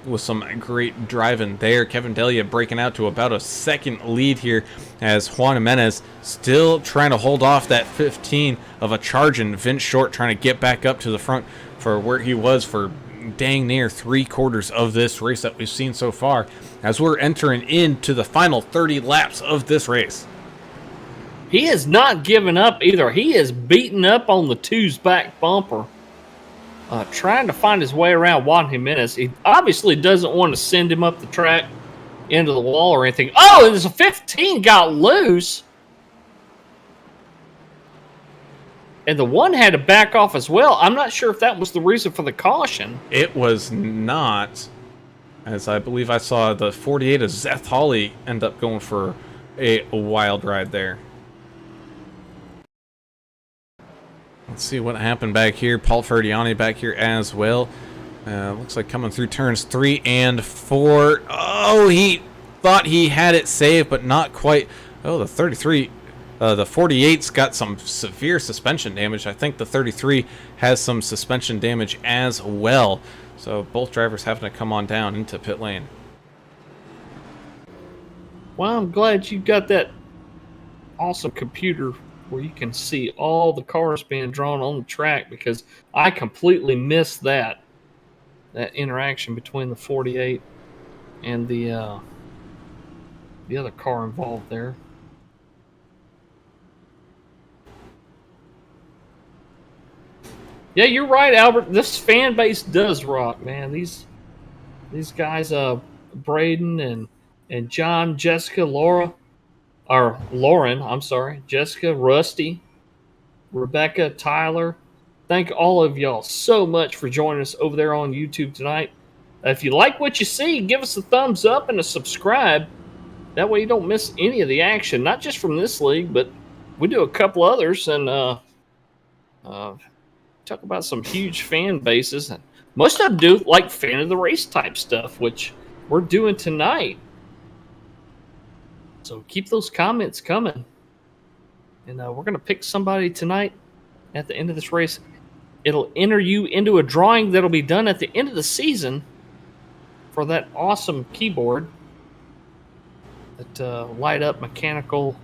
with some great driving there. Kevin Delia breaking out to about a 2nd lead here as Juan Jimenez still trying to hold off that 15 of a charging Vince Short, trying to get back up to the front for where he was for dang near 3/4 of this race that we've seen so far as we're entering into the final 30 laps of this race. He has not given up either. He is beating up on the 2's back bumper, trying to find his way around Juan Jimenez. He obviously doesn't want to send him up the track into the wall or anything. Oh, there's a 15 got loose. And the 1 had to back off as well. I'm not sure if that was the reason for the caution. It was not. as I believe I saw the 48 of Zeth Hawley end up going for a wild ride there. Let's see what happened back here. Paul Ferdiani back here as well. Looks like coming through turns 3 and 4. Oh, he thought he had it saved, but not quite. Oh, the 33, the 48's got some severe suspension damage. I think the 33 has some suspension damage as well. So both drivers having to come on down into pit lane. Well, I'm glad you got that awesome computer where you can see all the cars being drawn on the track, because I completely missed that interaction between the 48 and the other car involved there. Yeah, you're right, Albert. This fan base does rock, man. These guys, Braden and John, Jessica, Lauren, I'm sorry, Jessica, Rusty, Rebecca, Tyler. Thank all of y'all so much for joining us over there on YouTube tonight. If you like what you see, give us a thumbs up and a subscribe. That way you don't miss any of the action, not just from this league, but we do a couple others and talk about some huge fan bases. And most of them do like fan of the race type stuff, which we're doing tonight. So keep those comments coming. And we're going to pick somebody tonight at the end of this race. It'll enter you into a drawing that'll be done at the end of the season for that awesome keyboard, that light up mechanical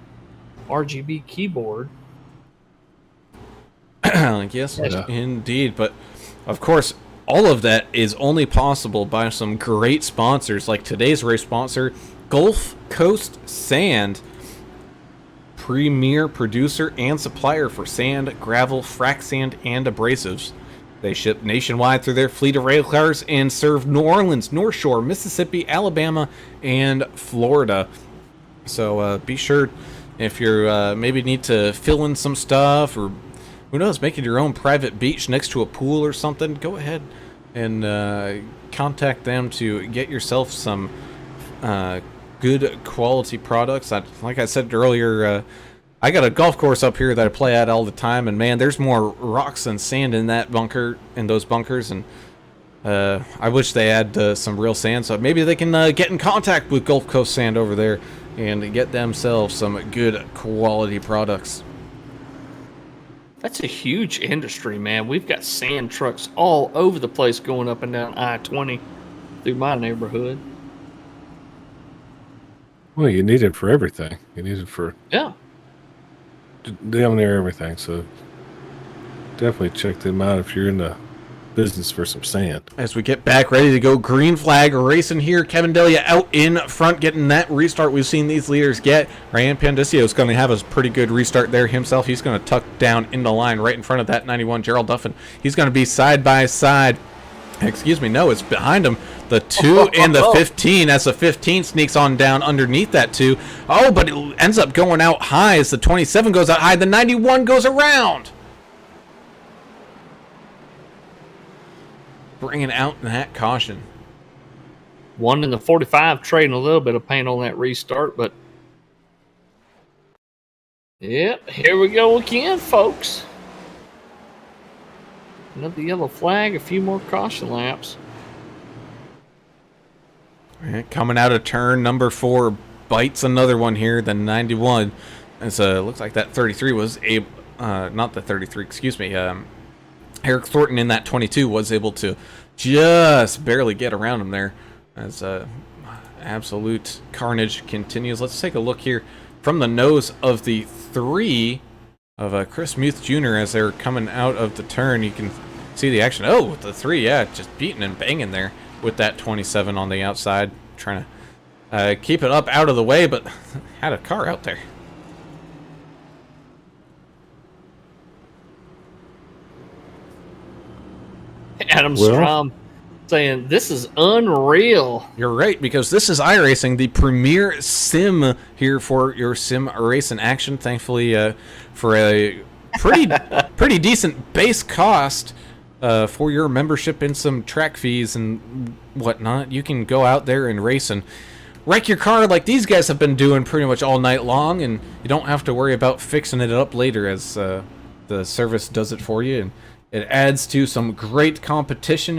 RGB keyboard. Yes, indeed. But of course, all of that is only possible by some great sponsors, like today's race sponsor, Gulf Coast Sand, premier producer and supplier for sand, gravel, frac sand, and abrasives. They ship nationwide through their fleet of rail cars and serve New Orleans, North Shore, Mississippi, Alabama, and Florida. So be sure, if you're maybe need to fill in some stuff, or who knows, making your own private beach next to a pool or something, go ahead and contact them to get yourself some good quality products. Like I said earlier, I got a golf course up here that I play at all the time, and man, there's more rocks than sand in that bunker, in those bunkers, and I wish they had some real sand, so maybe they can get in contact with Gulf Coast Sand over there and get themselves some good quality products. That's a huge industry, man. We've got sand trucks all over the place going up and down I-20 through my neighborhood. Well, you need it for everything. You need it for damn near everything. So definitely check them out if you're in the business for some sand. As we get back ready to go, green flag racing here. Kevin Delia out in front, getting that restart we've seen these leaders get. Ryan Pandisio is going to have a pretty good restart there himself. He's going to tuck down in the line right in front of that 91 Gerald Duffin. He's going to be side by side. Excuse me, no, it's behind him. The 2 and the 15, as the 15 sneaks on down underneath that 2. Oh, but it ends up going out high as the 27 goes out high. The 91 goes around, bringing out that caution. One in the 45 trading a little bit of paint on that restart, but yep, here we go again, folks. Another yellow flag, a few more caution laps. Coming out of turn number 4, bites another one here, the 91. As looks like that 33 was able, not the 33, excuse me, Eric Thornton in that 22 was able to just barely get around him there, as absolute carnage continues. Let's take a look here from the nose of the 3 of Chris Muth Jr. as they're coming out of the turn. You can see the action. Oh, the 3, yeah, just beating and banging there with that 27 on the outside, trying to keep it up out of the way, but had a car out there. Adam Strom saying, this is unreal. You're right, because this is iRacing, the premier sim here for your sim racing action. Thankfully, for a pretty decent base cost, for your membership and some track fees and whatnot, you can go out there and race and wreck your car like these guys have been doing pretty much all night long, and you don't have to worry about fixing it up later as the service does it for you. And it adds to some great competition,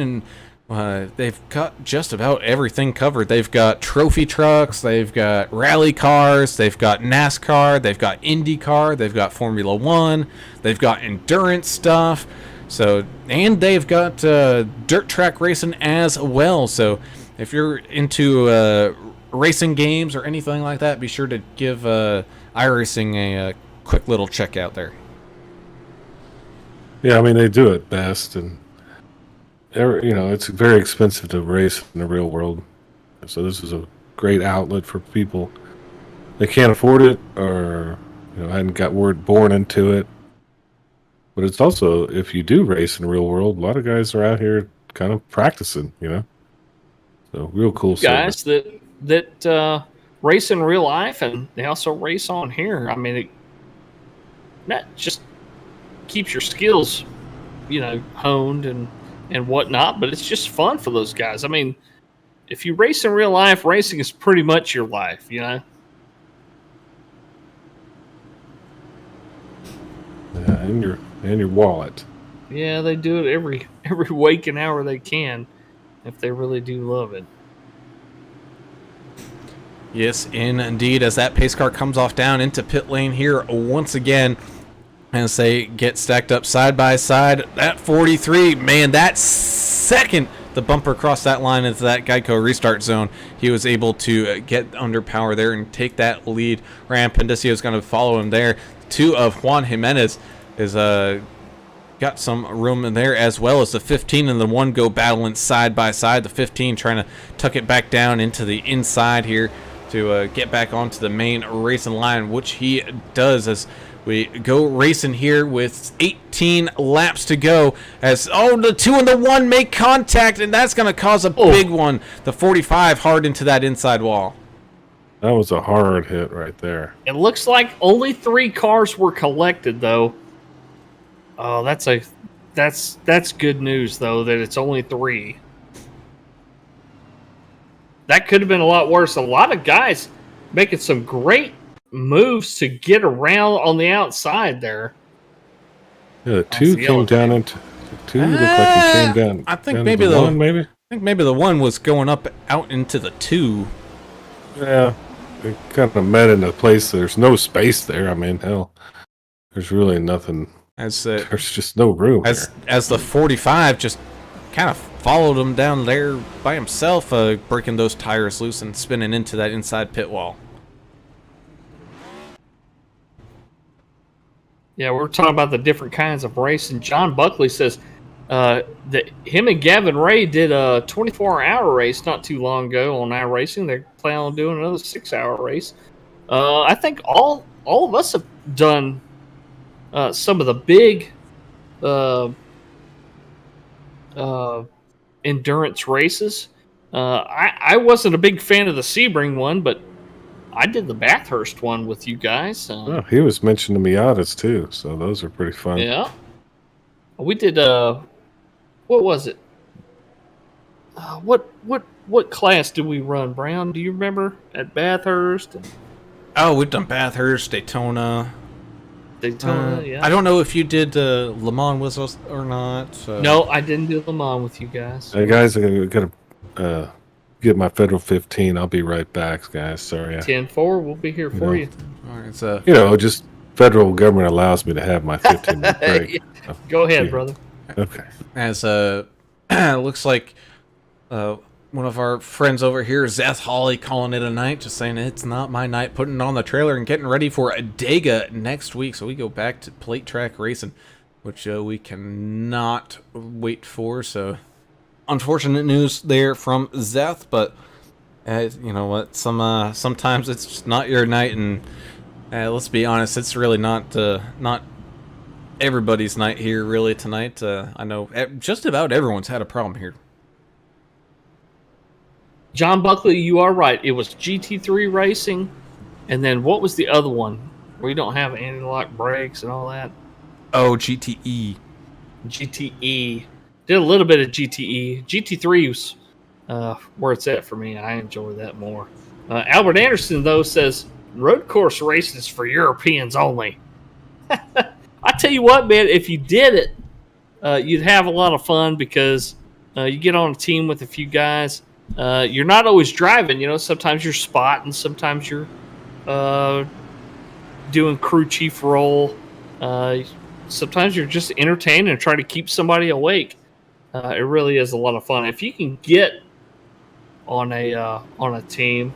and they've got just about everything covered. They've got trophy trucks, they've got rally cars, they've got NASCAR, they've got IndyCar, they've got Formula One, they've got endurance stuff. So, and they've got dirt track racing as well. So, if you're into racing games or anything like that, be sure to give iRacing a quick little check out there. Yeah, I mean, they do it best, and it's very expensive to race in the real world. So this is a great outlet for people that can't afford it or hadn't got born into it. But it's also, if you do race in the real world, a lot of guys are out here kind of practicing, So real cool guys service. that race in real life, and they also race on here. I mean, that just keeps your skills, honed and whatnot. But it's just fun for those guys. I mean, if you race in real life, racing is pretty much your life, Yeah, and your wallet. Yeah, they do it every waking hour they can, if they really do love it. Yes, indeed, as that pace car comes off down into pit lane here once again, as they get stacked up side by side. That 43, man, that second the bumper crossed that line into that Geico restart zone, he was able to get under power there and take that lead. Ram Pendicio is going to follow him there. Two of Juan Jimenez is got some room in there, as well as the 15 and the 1 go battling side by side. The 15 trying to tuck it back down into the inside here to get back onto the main racing line, which he does as we go racing here with 18 laps to go. As the 2 and the 1 make contact, and that's going to cause a big one. The 45 hard into that inside wall. That was a hard hit right there. It looks like only 3 cars were collected, though. Oh, that's good news, though, that it's only 3. That could have been a lot worse. A lot of guys making some great moves to get around on the outside there. Yeah, the 2 came down into the 2. Looked like he came down. I think down maybe the 1, maybe. I think maybe the 1 was going up out into the 2. Yeah, it kind of met in a place. There's no space there. I mean, hell, there's really nothing. There's just no room. As the 45 just kind of followed him down there by himself, breaking those tires loose and spinning into that inside pit wall. Yeah, we're talking about the different kinds of racing. John Buckley says that him and Gavin Ray did a 24-hour race not too long ago on iRacing. They're planning on doing another 6-hour race. I think all of us have done some of the big endurance races. I wasn't a big fan of the Sebring one, but I did the Bathurst one with you guys. He was mentioning the Miatas too, so those are pretty fun. Yeah, we did. What was it? What class did we run, Brown? Do you remember at Bathurst? We've done Bathurst, Daytona. Yeah. I don't know if you did Le Mans with us or not. So. No, I didn't do Le Mans with you guys. Hey guys, I gotta get my Federal 15. I'll be right back, guys. Sorry. 10-4, we'll be here for you. All right, so just federal government allows me to have my 15-minute break. Go ahead, brother. Okay. As looks like one of our friends over here, Zeth Hawley, calling it a night, just saying it's not my night, putting it on the trailer and getting ready for a Dega next week. So we go back to plate track racing, which we cannot wait for. So unfortunate news there from Zeth, but you know what? Sometimes it's just not your night, and let's be honest, it's really not everybody's night here really tonight. I know just about everyone's had a problem here. John Buckley, you are right. It was GT3 racing, and then what was the other one where you don't have anti-lock brakes and all that? Oh, GTE. GTE. Did a little bit of GTE. GT3 was where it's at for me. I enjoy that more. Albert Anderson, though, says road course races for Europeans only. I tell you what, man, if you did it, you'd have a lot of fun because you get on a team with a few guys. You're not always driving, you know. Sometimes you're spotting, sometimes you're doing crew chief role. Sometimes you're just entertaining and trying to keep somebody awake. It really is a lot of fun. If you can get on a team,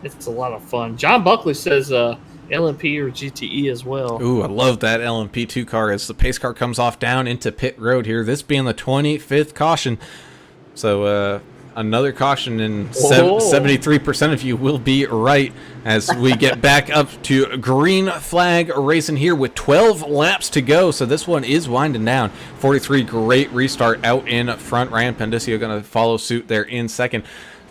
it's a lot of fun. John Buckley says LMP or GTE as well. Ooh, I love that LMP2 car as the pace car comes off down into pit road here. This being the 25th caution. So another caution, and 73% of you will be right as we get back up to green flag racing here with 12 laps to go. So this one is winding down. 43, great restart out in front. Ryan Pendicio going to follow suit there in second.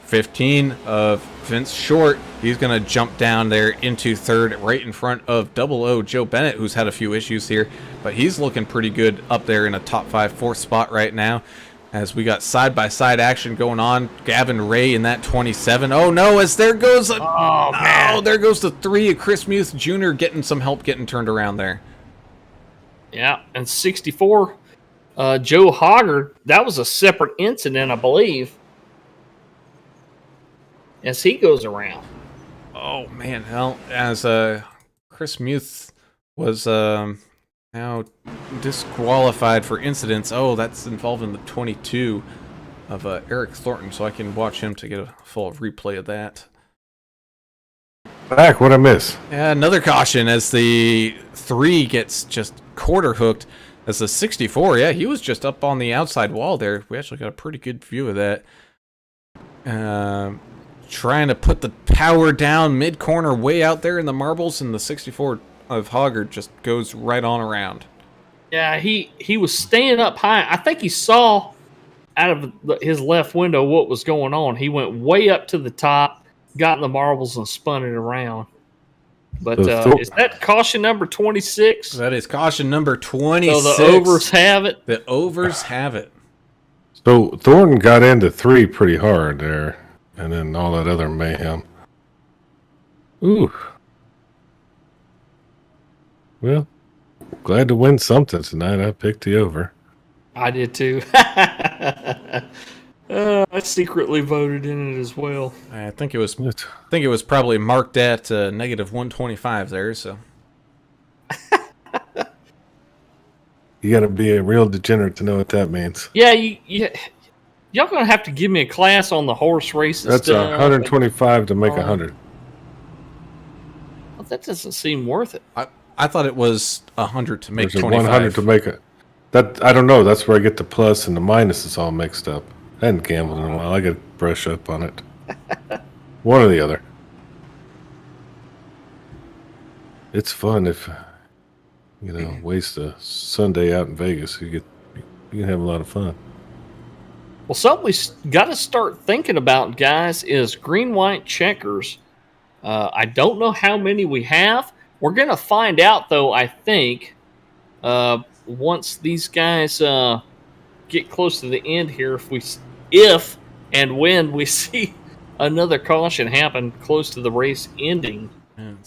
15 of Vince Short. He's going to jump down there into third right in front of 00 Joe Bennett, who's had a few issues here, but he's looking pretty good up there in a top 5 fourth spot right now as we got side-by-side action going on. Gavin Ray in that 27. Oh, no, as there goes there goes the 3 of Chris Muth Jr. getting some help getting turned around there. Yeah, and 64, Joe Hoggard. That was a separate incident, I believe, as he goes around. Oh, man. Well, as Chris Muth was now disqualified for incidents. Oh, that's involving the 22 of Eric Thornton, so I can watch him to get a full replay of that. Back, what'd I miss? Yeah, another caution as the 3 gets just quarter hooked. As the 64, yeah, he was just up on the outside wall there. We actually got a pretty good view of that. Trying to put the power down mid-corner way out there in the marbles, and the 64 of Hoggard just goes right on around. Yeah, he was staying up high. I think he saw out of his left window what was going on. He went way up to the top, got in the marbles, and spun it around. But is that caution number 26? That is caution number 26. So the overs have it? The overs have it. So Thornton got into 3 pretty hard there, and then all that other mayhem. Ooh. Well, glad to win something tonight. I picked the over. I did too. I secretly voted in it as well. I think it was probably marked at negative 125 there. So you got to be a real degenerate to know what that means. Yeah, y'all gonna have to give me a class on the horse races. That's 125 to make 100. Well, that doesn't seem worth it. I thought it was 100 to make 25. 100 to make it. That I don't know. That's where I get the plus and the minus is all mixed up. I hadn't gambled in a while. I got to brush up on it. One or the other. It's fun if waste a Sunday out in Vegas. You can have a lot of fun. Well, something we got to start thinking about, guys, is green-white checkers. I don't know how many we have. We're going to find out, though, I think, once these guys get close to the end here, if and when we see another caution happen close to the race ending.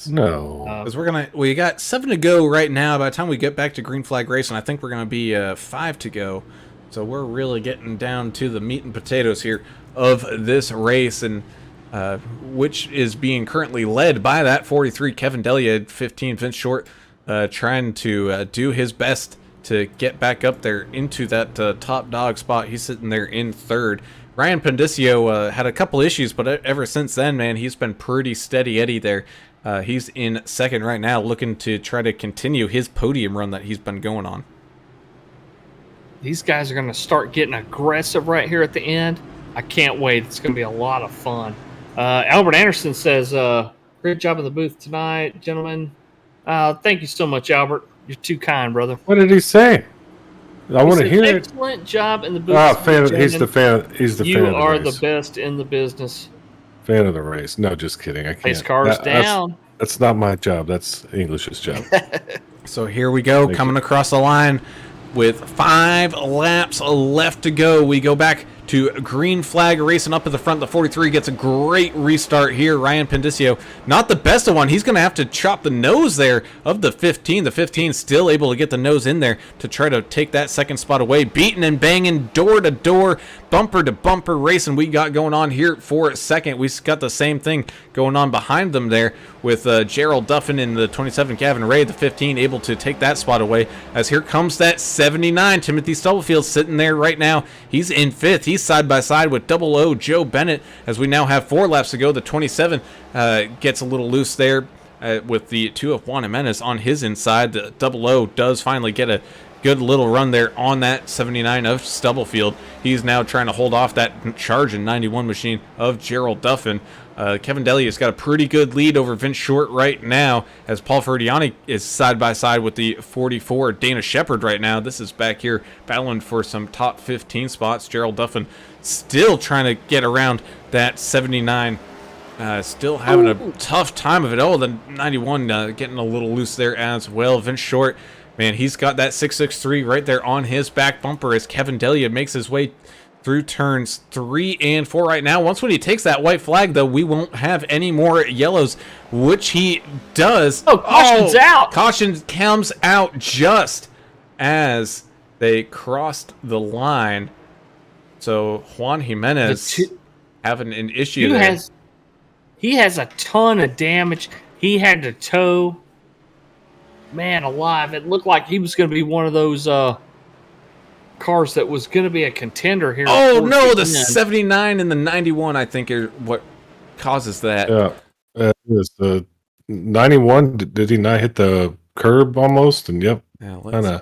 No. Because we got 7 to go right now. By the time we get back to green flag racing, I think we're going to be 5 to go. So we're really getting down to the meat and potatoes here of this race, and which is being currently led by that 43 Kevin Delia, 15 Vince Short, trying to do his best to get back up there into that top dog spot. He's sitting there in third. Ryan Pendicio had a couple issues, but ever since then, man, he's been pretty steady Eddie there. He's in second right now, looking to try to continue his podium run that he's been going on. These guys are going to start getting aggressive right here at the end. I can't wait. It's going to be a lot of fun. Albert Anderson says, great job in the booth tonight, gentlemen. Thank you so much, Albert. You're too kind, brother. What did he say? I want to hear it. Excellent job in the booth. He's the fan. He's the fan of the race. You are the best in the business. Fan of the race. No, just kidding. I can't. Pace cars down. That's not my job. That's English's job. So here we go, coming across the line. with 5 laps left to go. We go back to green flag racing up at the front. The 43 gets a great restart here. Ryan Pendicio, not the best of one. He's going to have to chop the nose there of the 15. The 15 still able to get the nose in there to try to take that second spot away. Beating and banging, door to door, bumper to bumper racing we got going on here for a second. We got the same thing going on behind them there with Gerald Duffin in the 27, Gavin Ray, the 15, able to take that spot away. As here comes that 79, Timothy Stubblefield sitting there right now. He's in 5th. He's side by side with 00 Joe Bennett. As we now have 4 laps to go, the 27 gets a little loose there with the 2 of Juan Jimenez on his inside. The 00 does finally get a good little run there on that 79 of Stubblefield. He's now trying to hold off that charging 91 machine of Gerald Duffin. Kevin Delia's got a pretty good lead over Vince Short right now, as Paul Ferdiani is side by side with the 44 Dana Shepard right now. This is back here battling for some top 15 spots. Gerald Duffin still trying to get around that 79. Still having a tough time of it. Oh, the 91 getting a little loose there as well. Vince Short, man, he's got that 663 right there on his back bumper as Kevin Delia makes his way through turns 3 and 4 right now. Once when he takes that white flag, though, we won't have any more yellows, which he does. Oh, caution's out. Caution comes out just as they crossed the line. So Juan Jimenez having an issue there. He has a ton of damage. He had to tow. Man alive, it looked like he was going to be one of those cars that was going to be a contender here. Oh, no, the 79 and the 91, I think, are what causes that. Yeah. It was the 91, did he not hit the curb almost? And, yep, kind of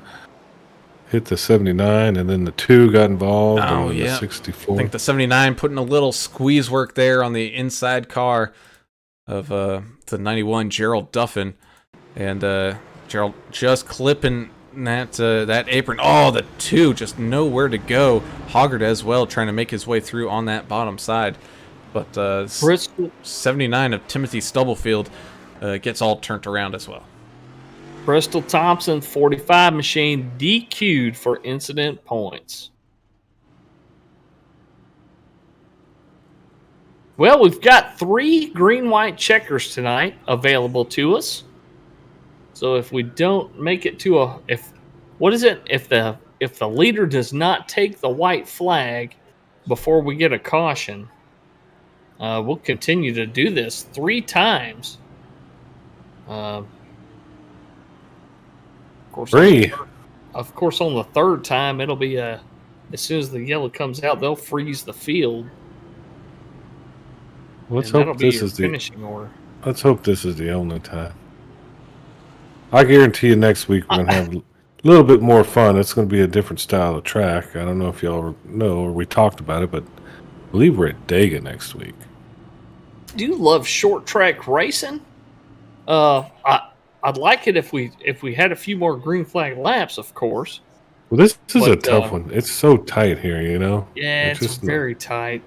hit the 79, and then the 2 got involved. Oh, and yeah. The 64. I think the 79 putting a little squeeze work there on the inside car of the 91, Gerald Duffin. And Gerald just clipping that apron. Oh, the 2 just nowhere to go. Hoggard as well, trying to make his way through on that bottom side. But 79 of Timothy Stubblefield gets all turned around as well. Bristol Thompson, 45 machine, DQ'd for incident points. Well, we've got 3 green-white checkers tonight available to us. So if we don't make it to if the leader does not take the white flag before we get a caution, we'll continue to do this 3 times. Of course, 3. Of course, on the 3rd time, it'll be as soon as the yellow comes out, they'll freeze the field. Let's hope this is the finishing order. Let's hope this is the only time. I guarantee you next week we're going to have a little bit more fun. It's going to be a different style of track. I don't know if y'all know or we talked about it, but I believe we're at Dega next week. Do you love short track racing? I'd like it if we had a few more green flag laps, of course. Well, this is a tough one. It's so tight here, you know? Yeah, it's just very tight.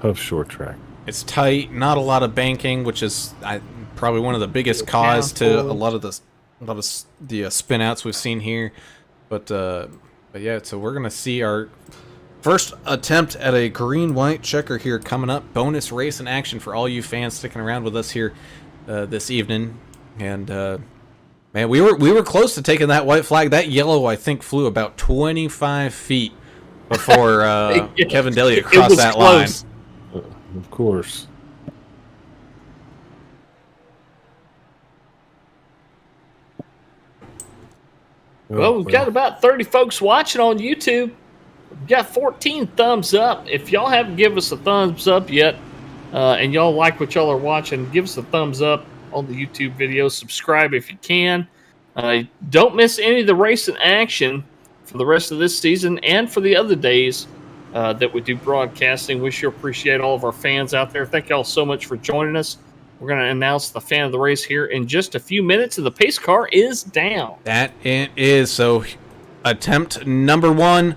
Tough short track. It's tight, not a lot of banking, which is probably one of the biggest cause to a lot of the spin outs we've seen here. But yeah, so we're gonna see our first attempt at a green-white checker here coming up. Bonus race in action for all you fans sticking around with us here this evening. And man, we were close to taking that white flag. That yellow, I think, flew about 25 feet before Kevin Delia crossed that close line. Of course. Well, we've got about 30 folks watching on YouTube. We've got 14 thumbs up. If y'all haven't given us a thumbs up yet, and y'all like what y'all are watching, give us a thumbs up on the YouTube video. Subscribe if you can. Don't miss any of the race in action for the rest of this season and for the other days that we do broadcasting. We sure appreciate all of our fans out there. Thank y'all so much for joining us. We're going to announce the fan of the race here in just a few minutes, and the pace car is down. That it is. So attempt number 1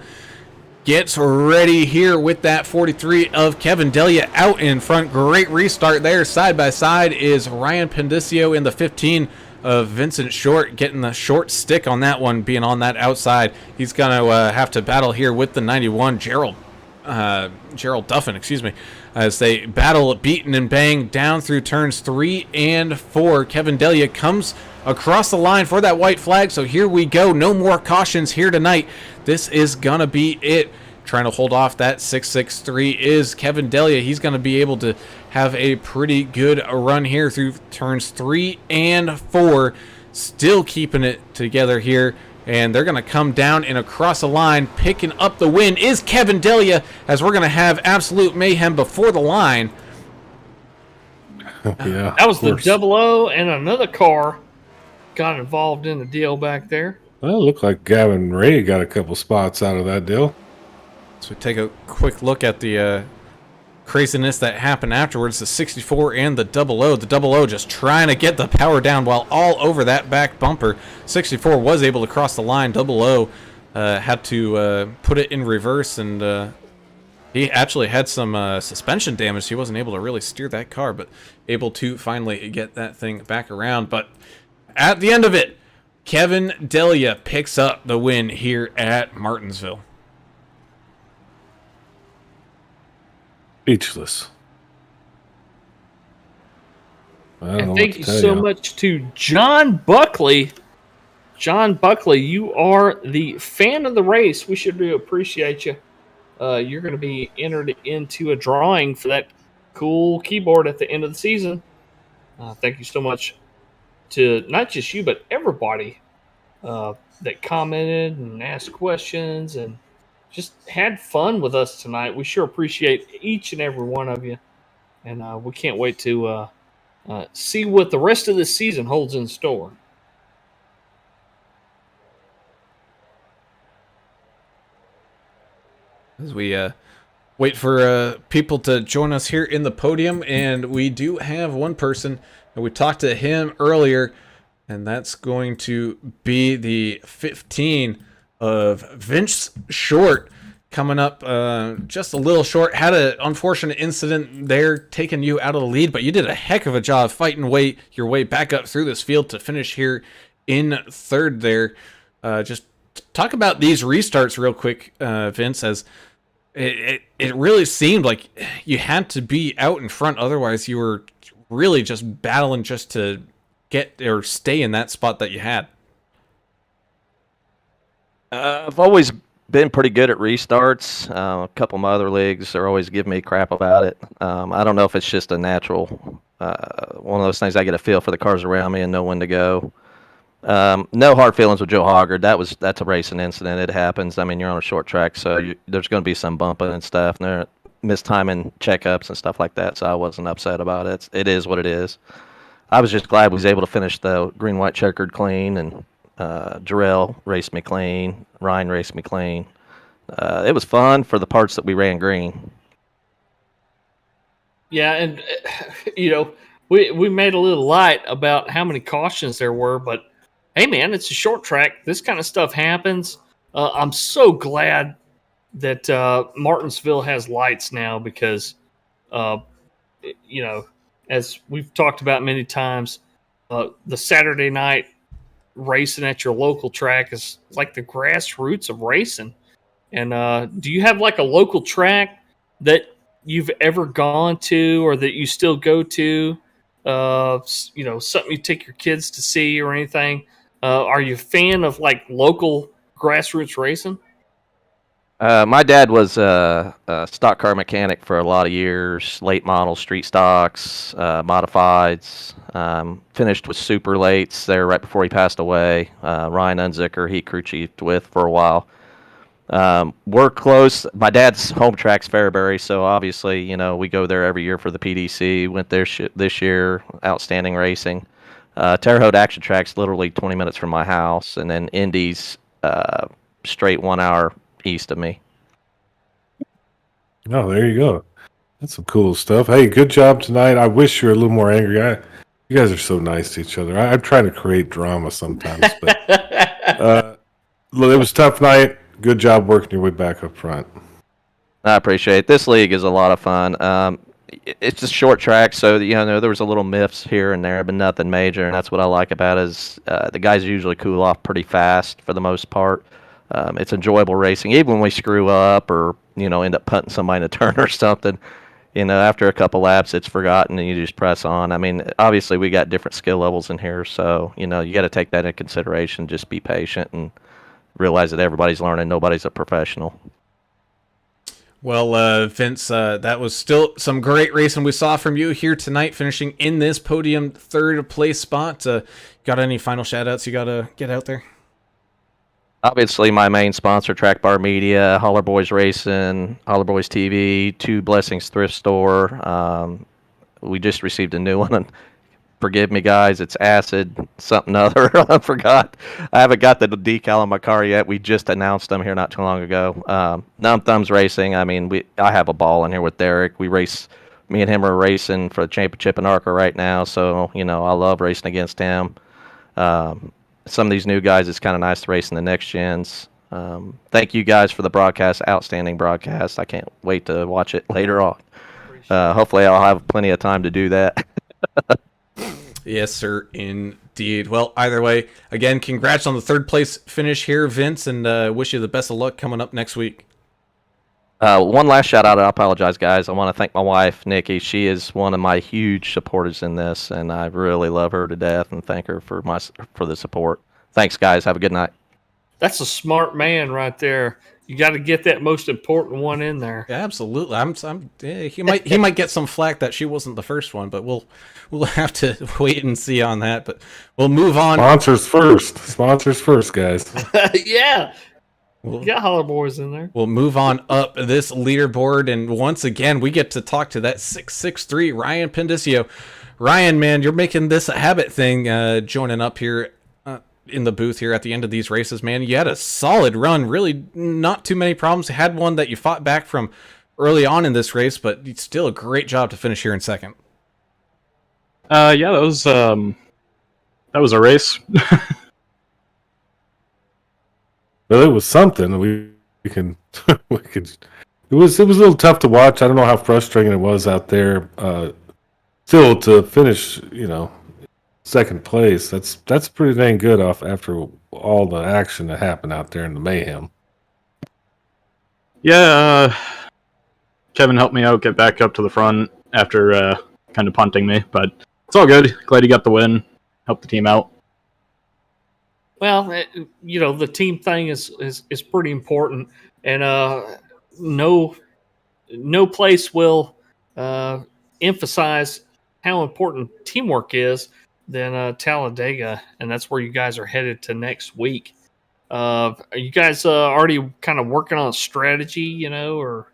gets ready here with that 43 of Kevin Delia out in front. Great restart there. Side by side is Ryan Pendicio in the 15 of Vincent Short getting the short stick on that one, being on that outside. He's going to have to battle here with the 91, Gerald Duffin, excuse me, as they battle beaten and bang down through turns 3 and 4. Kevin Delia comes across the line for that white flag, so here we go. No more cautions here tonight. This is gonna be it. Trying to hold off that 663 is Kevin Delia. He's gonna be able to have a pretty good run here through turns 3 and 4, still keeping it together here. And they're going to come down and across the line. Picking up the win is Kevin Delia, as we're going to have absolute mayhem before the line. Yeah, That was the 00, and another car got involved in the deal back there. Well, it looked like Gavin Ray got a couple spots out of that deal. So we take a quick look at the craziness that happened afterwards. The 64 and the 00. The 00 just trying to get the power down while all over that back bumper. 64 was able to cross the line. 00 had to put it in reverse, and he actually had some suspension damage. He wasn't able to really steer that car, but able to finally get that thing back around. But at the end of it, Kevin Delia picks up the win here at Martinsville. Speechless. And thank you so much to John Buckley. John Buckley, you are the fan of the race. We should really appreciate you. You're going to be entered into a drawing for that cool keyboard at the end of the season. Thank you so much to not just you, but everybody that commented and asked questions and just had fun with us tonight. We sure appreciate each and every one of you. And we can't wait to see what the rest of this season holds in store. As we wait for people to join us here in the podium, and we do have one person, and we talked to him earlier, and that's going to be the 15 of Vince Short, coming up just a little short. Had an unfortunate incident there taking you out of the lead, but you did a heck of a job fighting your way back up through this field to finish here in third there. Just talk about these restarts real quick, Vince, as it really seemed like you had to be out in front, otherwise you were really just battling just to get or stay in that spot that you had. I've always been pretty good at restarts. A couple of my other leagues are always giving me crap about it. I don't know if it's just a natural one of those things. I get a feel for the cars around me and know when to go. No hard feelings with Joe Hoggard. That's a racing incident. It happens. I mean, you're on a short track, so there's going to be some bumping and stuff, and there mistiming checkups and stuff like that. So I wasn't upset about it. It is what it is. I was just glad we was able to finish the green, white, checkered clean, and Jarrell raced me clean. Ryan raced me clean. It was fun for the parts that we ran green. Yeah, and we made a little light about how many cautions there were, but hey, man, it's a short track. This kind of stuff happens. I'm so glad that Martinsville has lights now because, as we've talked about many times, the Saturday night racing at your local track is like the grassroots of racing. And do you have like a local track that you've ever gone to or that you still go to? Something you take your kids to see or anything? Are you a fan of like local grassroots racing? My dad was a stock car mechanic for a lot of years, late model, street stocks, modifieds, finished with super lates there right before he passed away. Ryan Unzicker, he crew chiefed with for a while. We're close. My dad's home track's Fairbury, so obviously, we go there every year for the PDC. Went there this year, outstanding racing. Terre Haute Action Track's literally 20 minutes from my house, and then Indy's straight 1 hour east of me. Oh, there you go. That's some cool stuff. Hey, good job tonight. I wish you were a little more angry. You guys are so nice to each other. I'm trying to create drama sometimes, but it was a tough night. Good job working your way back up front. I appreciate it. This league is a lot of fun. it's a short track, so there was a little miffs here and there, but nothing major, and that's what I like about it is the guys usually cool off pretty fast for the most part. It's enjoyable racing, even when we screw up or end up punting somebody in a turn or something. After a couple laps, it's forgotten and you just press on. I mean, obviously we got different skill levels in here, so you got to take that into consideration. Just be patient and realize that everybody's learning. Nobody's a professional. Well, Vince, that was still some great racing we saw from you here tonight, finishing in this podium third place spot. Got any final shout-outs you got to get out there? Obviously, my main sponsor, Track Bar Media, Holler Boys Racing, Holler Boys TV, Two Blessings Thrift Store. We just received a new one. Forgive me, guys. It's acid something other. I forgot. I haven't got the decal on my car yet. We just announced them here not too long ago. Numb Thumbs Racing. I mean, I have a ball in here with Derek. Me and him are racing for the championship in ARCA right now. So I love racing against him. Some of these new guys, it's kind of nice to race in the next gens. Thank you guys for the broadcast. Outstanding broadcast. I can't wait to watch it later on. Hopefully I'll have plenty of time to do that. Yes, sir, indeed. Well, either way, again, congrats on the third place finish here, Vince, and wish you the best of luck coming up next week. One last shout out. I apologize, guys. I want to thank my wife, Nikki. She is one of my huge supporters in this, and I really love her to death and thank her for the support. Thanks, guys. Have a good night. That's a smart man right there. You got to get that most important one in there. Yeah, absolutely. He might get some flack that she wasn't the first one, but we'll have to wait and see on that. But we'll move on. Sponsors first, guys. Yeah. You got Holler Boys in there. We'll move on up this leaderboard, and once again, we get to talk to that 663 Ryan Pendicio. Ryan, man, you're making this a habit thing, joining up here in the booth here at the end of these races, man. You had a solid run, really not too many problems. You had one that you fought back from early on in this race, but it's still a great job to finish here in second. Yeah, that was a race. Well, it was something. We can it was a little tough to watch. I don't know how frustrating it was out there. Still to finish, second place. That's pretty dang good off after all the action that happened out there in the mayhem. Yeah, Kevin helped me out get back up to the front after kind of punting me, but it's all good. Glad he got the win. Helped the team out. Well, the team thing is pretty important, and no place will emphasize how important teamwork is than Talladega, and that's where you guys are headed to next week. Are you guys already kind of working on a strategy, or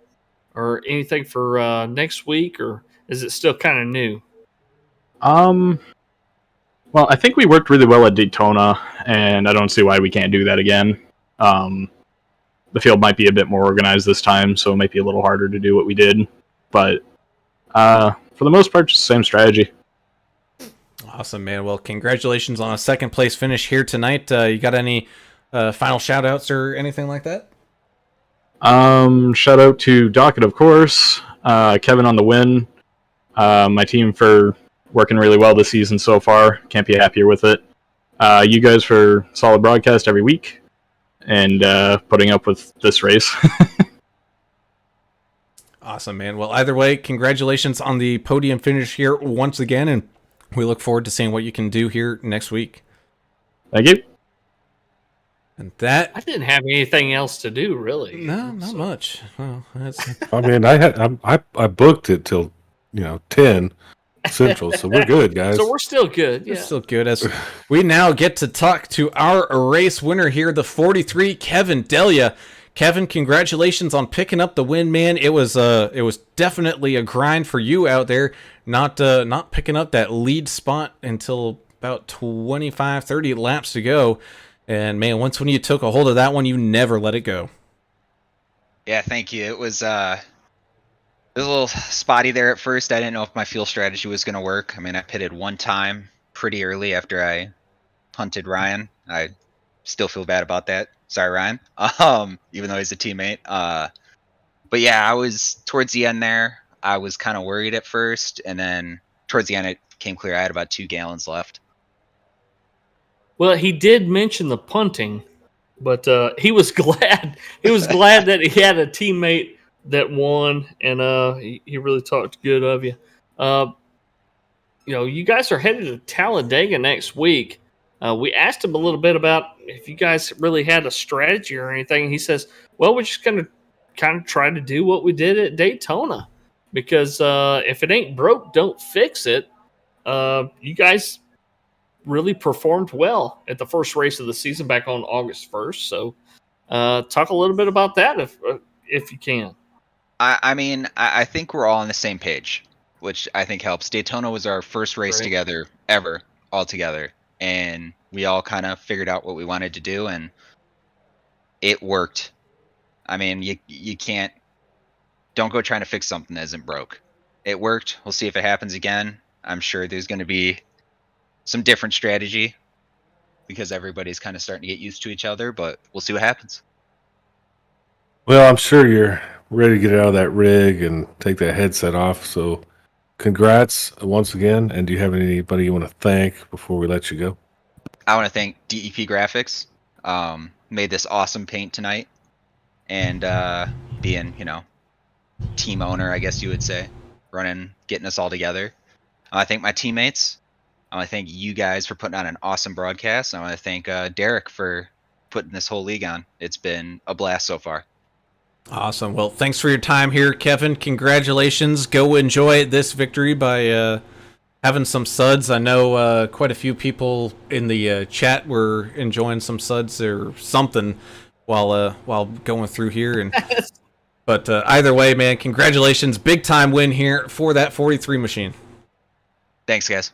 anything for next week, or is it still kind of new? Well, I think we worked really well at Daytona, and I don't see why we can't do that again. The field might be a bit more organized this time, so it might be a little harder to do what we did. But for the most part, just the same strategy. Awesome, man. Well, congratulations on a second place finish here tonight. You got any final shout-outs or anything like that? Shout out to Dockett, of course. Kevin on the win. My team for working really well this season so far. Can't be happier with it. You guys for solid broadcast every week and putting up with this race. Awesome, man. Well, either way, congratulations on the podium finish here once again, and we look forward to seeing what you can do here next week. Thank you. And that I didn't have anything else to do, really. No, not much. Well, I mean, I booked it till 10 Central, so we're good, guys. So we're still good. Yeah. We're still good. As we now get to talk to our race winner here, the 43, Kevin Delia. Kevin, congratulations on picking up the win, man. It was definitely a grind for you out there, not picking up that lead spot until about 25, 30 laps to go. And man, once when you took a hold of that one, you never let it go. Yeah, thank you. It was a little spotty there at first. I didn't know if my fuel strategy was going to work. I mean, I pitted one time pretty early after I punted Ryan. I still feel bad about that. Sorry, Ryan. Even though he's a teammate. But yeah, I was towards the end there. I was kind of worried at first, and then towards the end it came clear I had about 2 gallons left. Well, he did mention the punting, but he was glad. He was glad that he had a teammate that won, and he really talked good of you. You guys are headed to Talladega next week. We asked him a little bit about if you guys really had a strategy or anything. And he says, well, we're just going to kind of try to do what we did at Daytona, because if it ain't broke, don't fix it. You guys really performed well at the first race of the season back on August 1st. So talk a little bit about that if you can. I mean, I think we're all on the same page, which I think helps. Daytona was our first race together ever, all together. And we all kind of figured out what we wanted to do, and it worked. I mean, you can't, don't go trying to fix something that isn't broke. It worked. We'll see if it happens again. I'm sure there's going to be some different strategy because everybody's kind of starting to get used to each other, but we'll see what happens. Well, I'm sure you're ready to get out of that rig and take that headset off. So congrats once again. And do you have anybody you want to thank before we let you go? I want to thank DEP Graphics. Made this awesome paint tonight. And being, team owner, I guess you would say, getting us all together. I thank my teammates. I want to thank you guys for putting on an awesome broadcast. I want to thank Derek for putting this whole league on. It's been a blast so far. Awesome. Well, thanks for your time here, Kevin. Congratulations. Go enjoy this victory by having some suds. I know quite a few people in the chat were enjoying some suds or something while going through here. And but either way, man, congratulations. Big time win here for that 43 machine. Thanks, guys.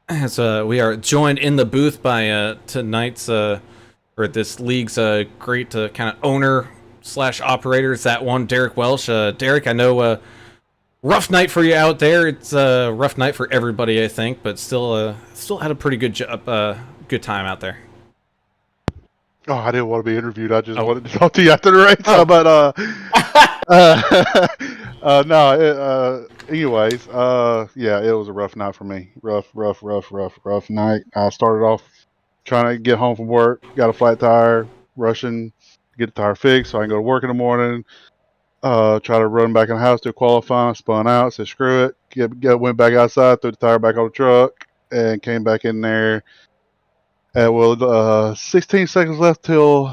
As we are joined in the booth by tonight's or this league's great kind of owner / operator. It's that one, Derek Welsh. Derek, I know rough night for you out there. It's a rough night for everybody, I think, but still had a pretty good good time out there. Oh, I didn't want to be interviewed. I just wanted to talk to you after the race. But anyways, yeah, it was a rough night for me. Rough night. I started off trying to get home from work, got a flat tire, rushing to get the tire fixed so I can go to work in the morning. Try to run back in the house to qualifying, spun out, said screw it, went back outside, threw the tire back on the truck, and came back in there. 16 seconds left till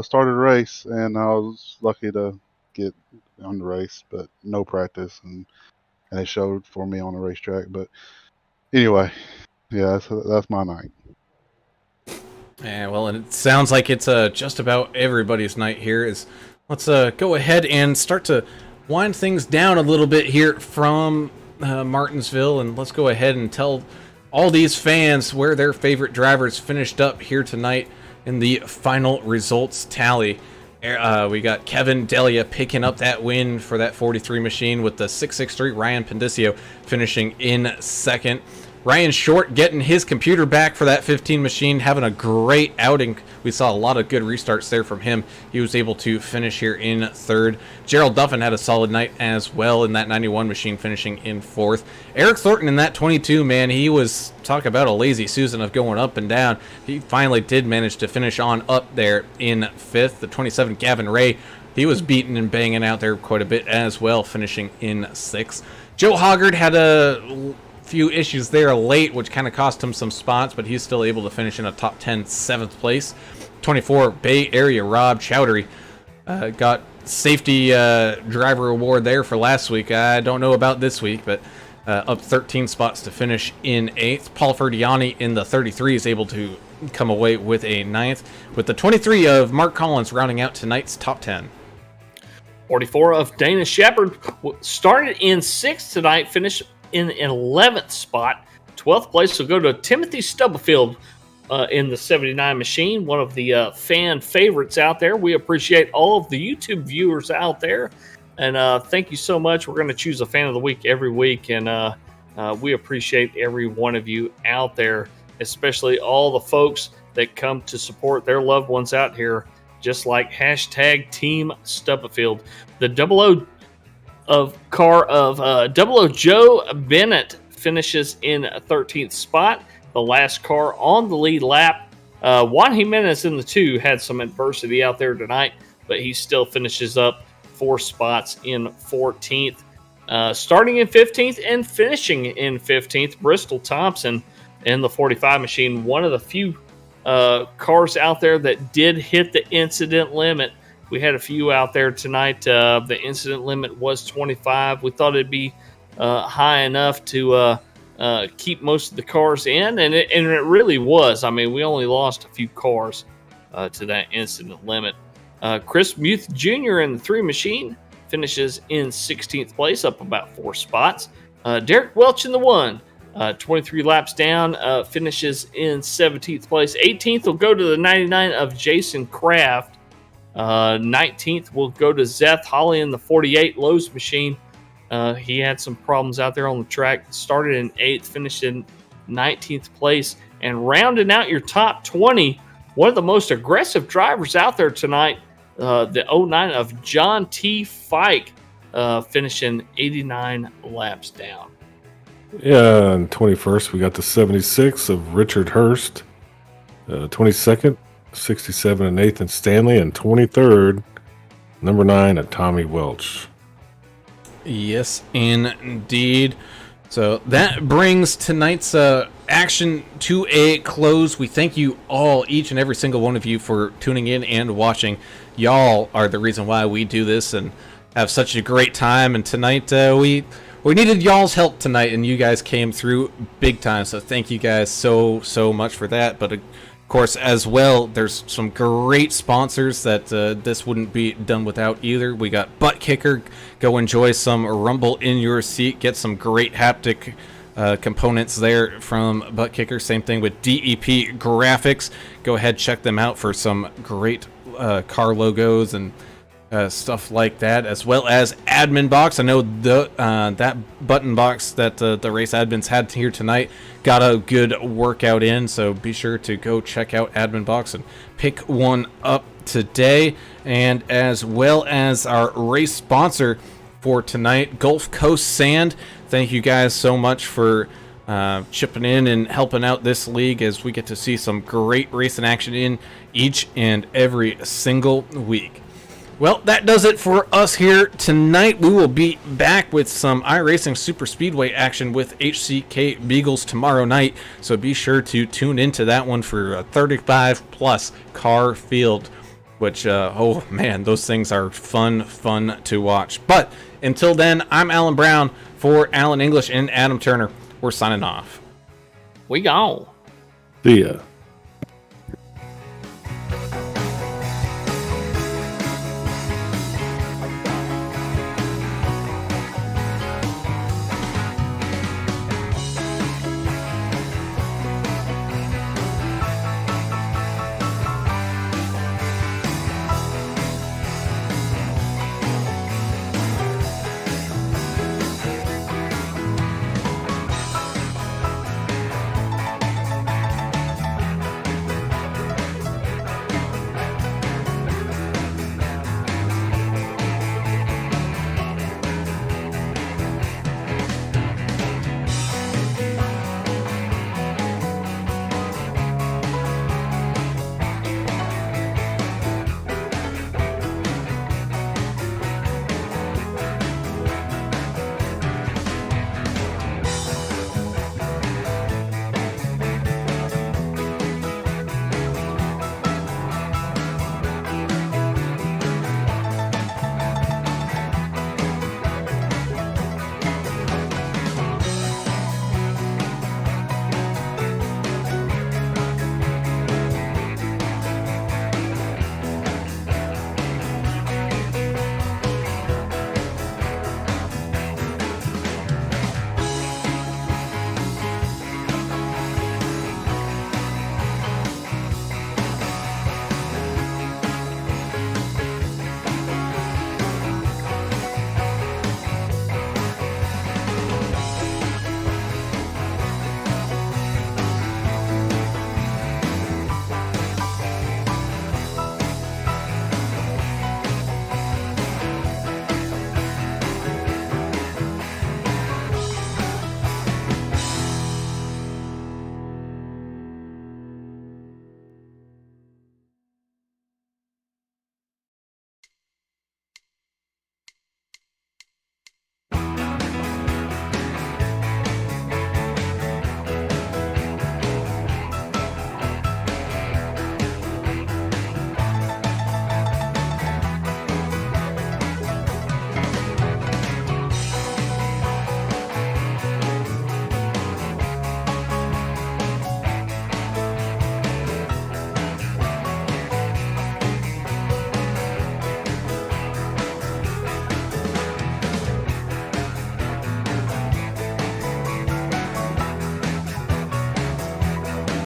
started the race, and I was lucky to get on the race, but no practice, and it showed for me on the racetrack. But anyway, yeah, that's my night. Yeah, well, and it sounds like it's just about everybody's night here. Let's go ahead and start to wind things down a little bit here from Martinsville, and let's go ahead and tell all these fans where their favorite drivers finished up here tonight in the final results tally. We got Kevin Delia picking up that win for that 43 machine with the 663. Ryan Pendicio finishing in second. Ryan Short getting his computer back for that 15 machine, having a great outing. We saw a lot of good restarts there from him. He was able to finish here in third. Gerald Duffin had a solid night as well in that 91 machine, finishing in fourth. Eric Thornton in that 22, man, he was, talk about a lazy Susan of going up and down. He finally did manage to finish on up there in fifth. The 27, Gavin Ray, he was beating and banging out there quite a bit as well, finishing in sixth. Joe Hoggard had a few issues there late, which kind of cost him some spots, but he's still able to finish in a top 10 7th place. 24, Bay Area Rob Chowdhury got safety driver award there for last week. I don't know about this week, but up 13 spots to finish in 8th. Paul Ferdiani in the 33 is able to come away with a 9th, with the 23 of Mark Collins rounding out tonight's top 10. 44 of Dana Shepard started in 6th tonight, finished in 11th spot. 12th place will go to Timothy Stubblefield in the 79 machine, one of the fan favorites out there. We appreciate all of the YouTube viewers out there, and thank you so much. We're going to choose a fan of the week every week, and we appreciate every one of you out there, especially all the folks that come to support their loved ones out here just like hashtag Team Stubblefield. The double O Joe Bennett finishes in 13th spot, the last car on the lead lap. Juan Jimenez in the 2 had some adversity out there tonight, but he still finishes up 4 spots in 14th. Starting in 15th and finishing in 15th, Bristol Thompson in the 45 machine, one of the few cars out there that did hit the incident limit. We had a few out there tonight. The incident limit was 25. We thought it'd be high enough to keep most of the cars in, and it really was. I mean, we only lost a few cars to that incident limit. Chris Muth Jr. in the 3 machine finishes in 16th place, up about 4 spots. Derek Welch in the 1, 23 laps down, finishes in 17th place. 18th will go to the 99 of Jason Kraft. 19th will go to Zeth Holly in the 48 Lowe's machine. He had some problems out there on the track. Started in 8th, finished in 19th place. And rounding out your top 20, one of the most aggressive drivers out there tonight, the 09 of John T. Fike, finishing 89 laps down. Yeah, and 21st, we got the 76 of Richard Hurst. 22nd, 67 and Nathan Stanley. And 23rd, number 9 of Tommy Welch. Yes, indeed. So that brings tonight's action to a close. We thank you all, each and every single one of you, for tuning in and watching. Y'all are the reason why we do this and have such a great time. And tonight we needed y'all's help tonight, and you guys came through big time. So thank you guys so much for that. But of course, as well, there's some great sponsors that this wouldn't be done without either. We got ButtKicker. Go enjoy some rumble in your seat. Get some great haptic components there from ButtKicker. Same thing with DEP Graphics. Go ahead, check them out for some great car logos and stuff like that, as well as AdminBoxx. I know that button box that the race admins had here tonight got a good workout in, so be sure to go check out AdminBoxx and pick one up today. And as well as our race sponsor for tonight, Gulf Coast Sand. Thank you guys so much for chipping in and helping out this league as we get to see some great racing action in each and every single week. Well, that does it for us here tonight. We will be back with some iRacing Super Speedway action with HCK Beagles tomorrow night, so be sure to tune into that one for a 35-plus car field, which, oh man, those things are fun to watch. But until then, I'm Alan Brown for Alan English and Adam Turner. We're signing off. We gone. See ya.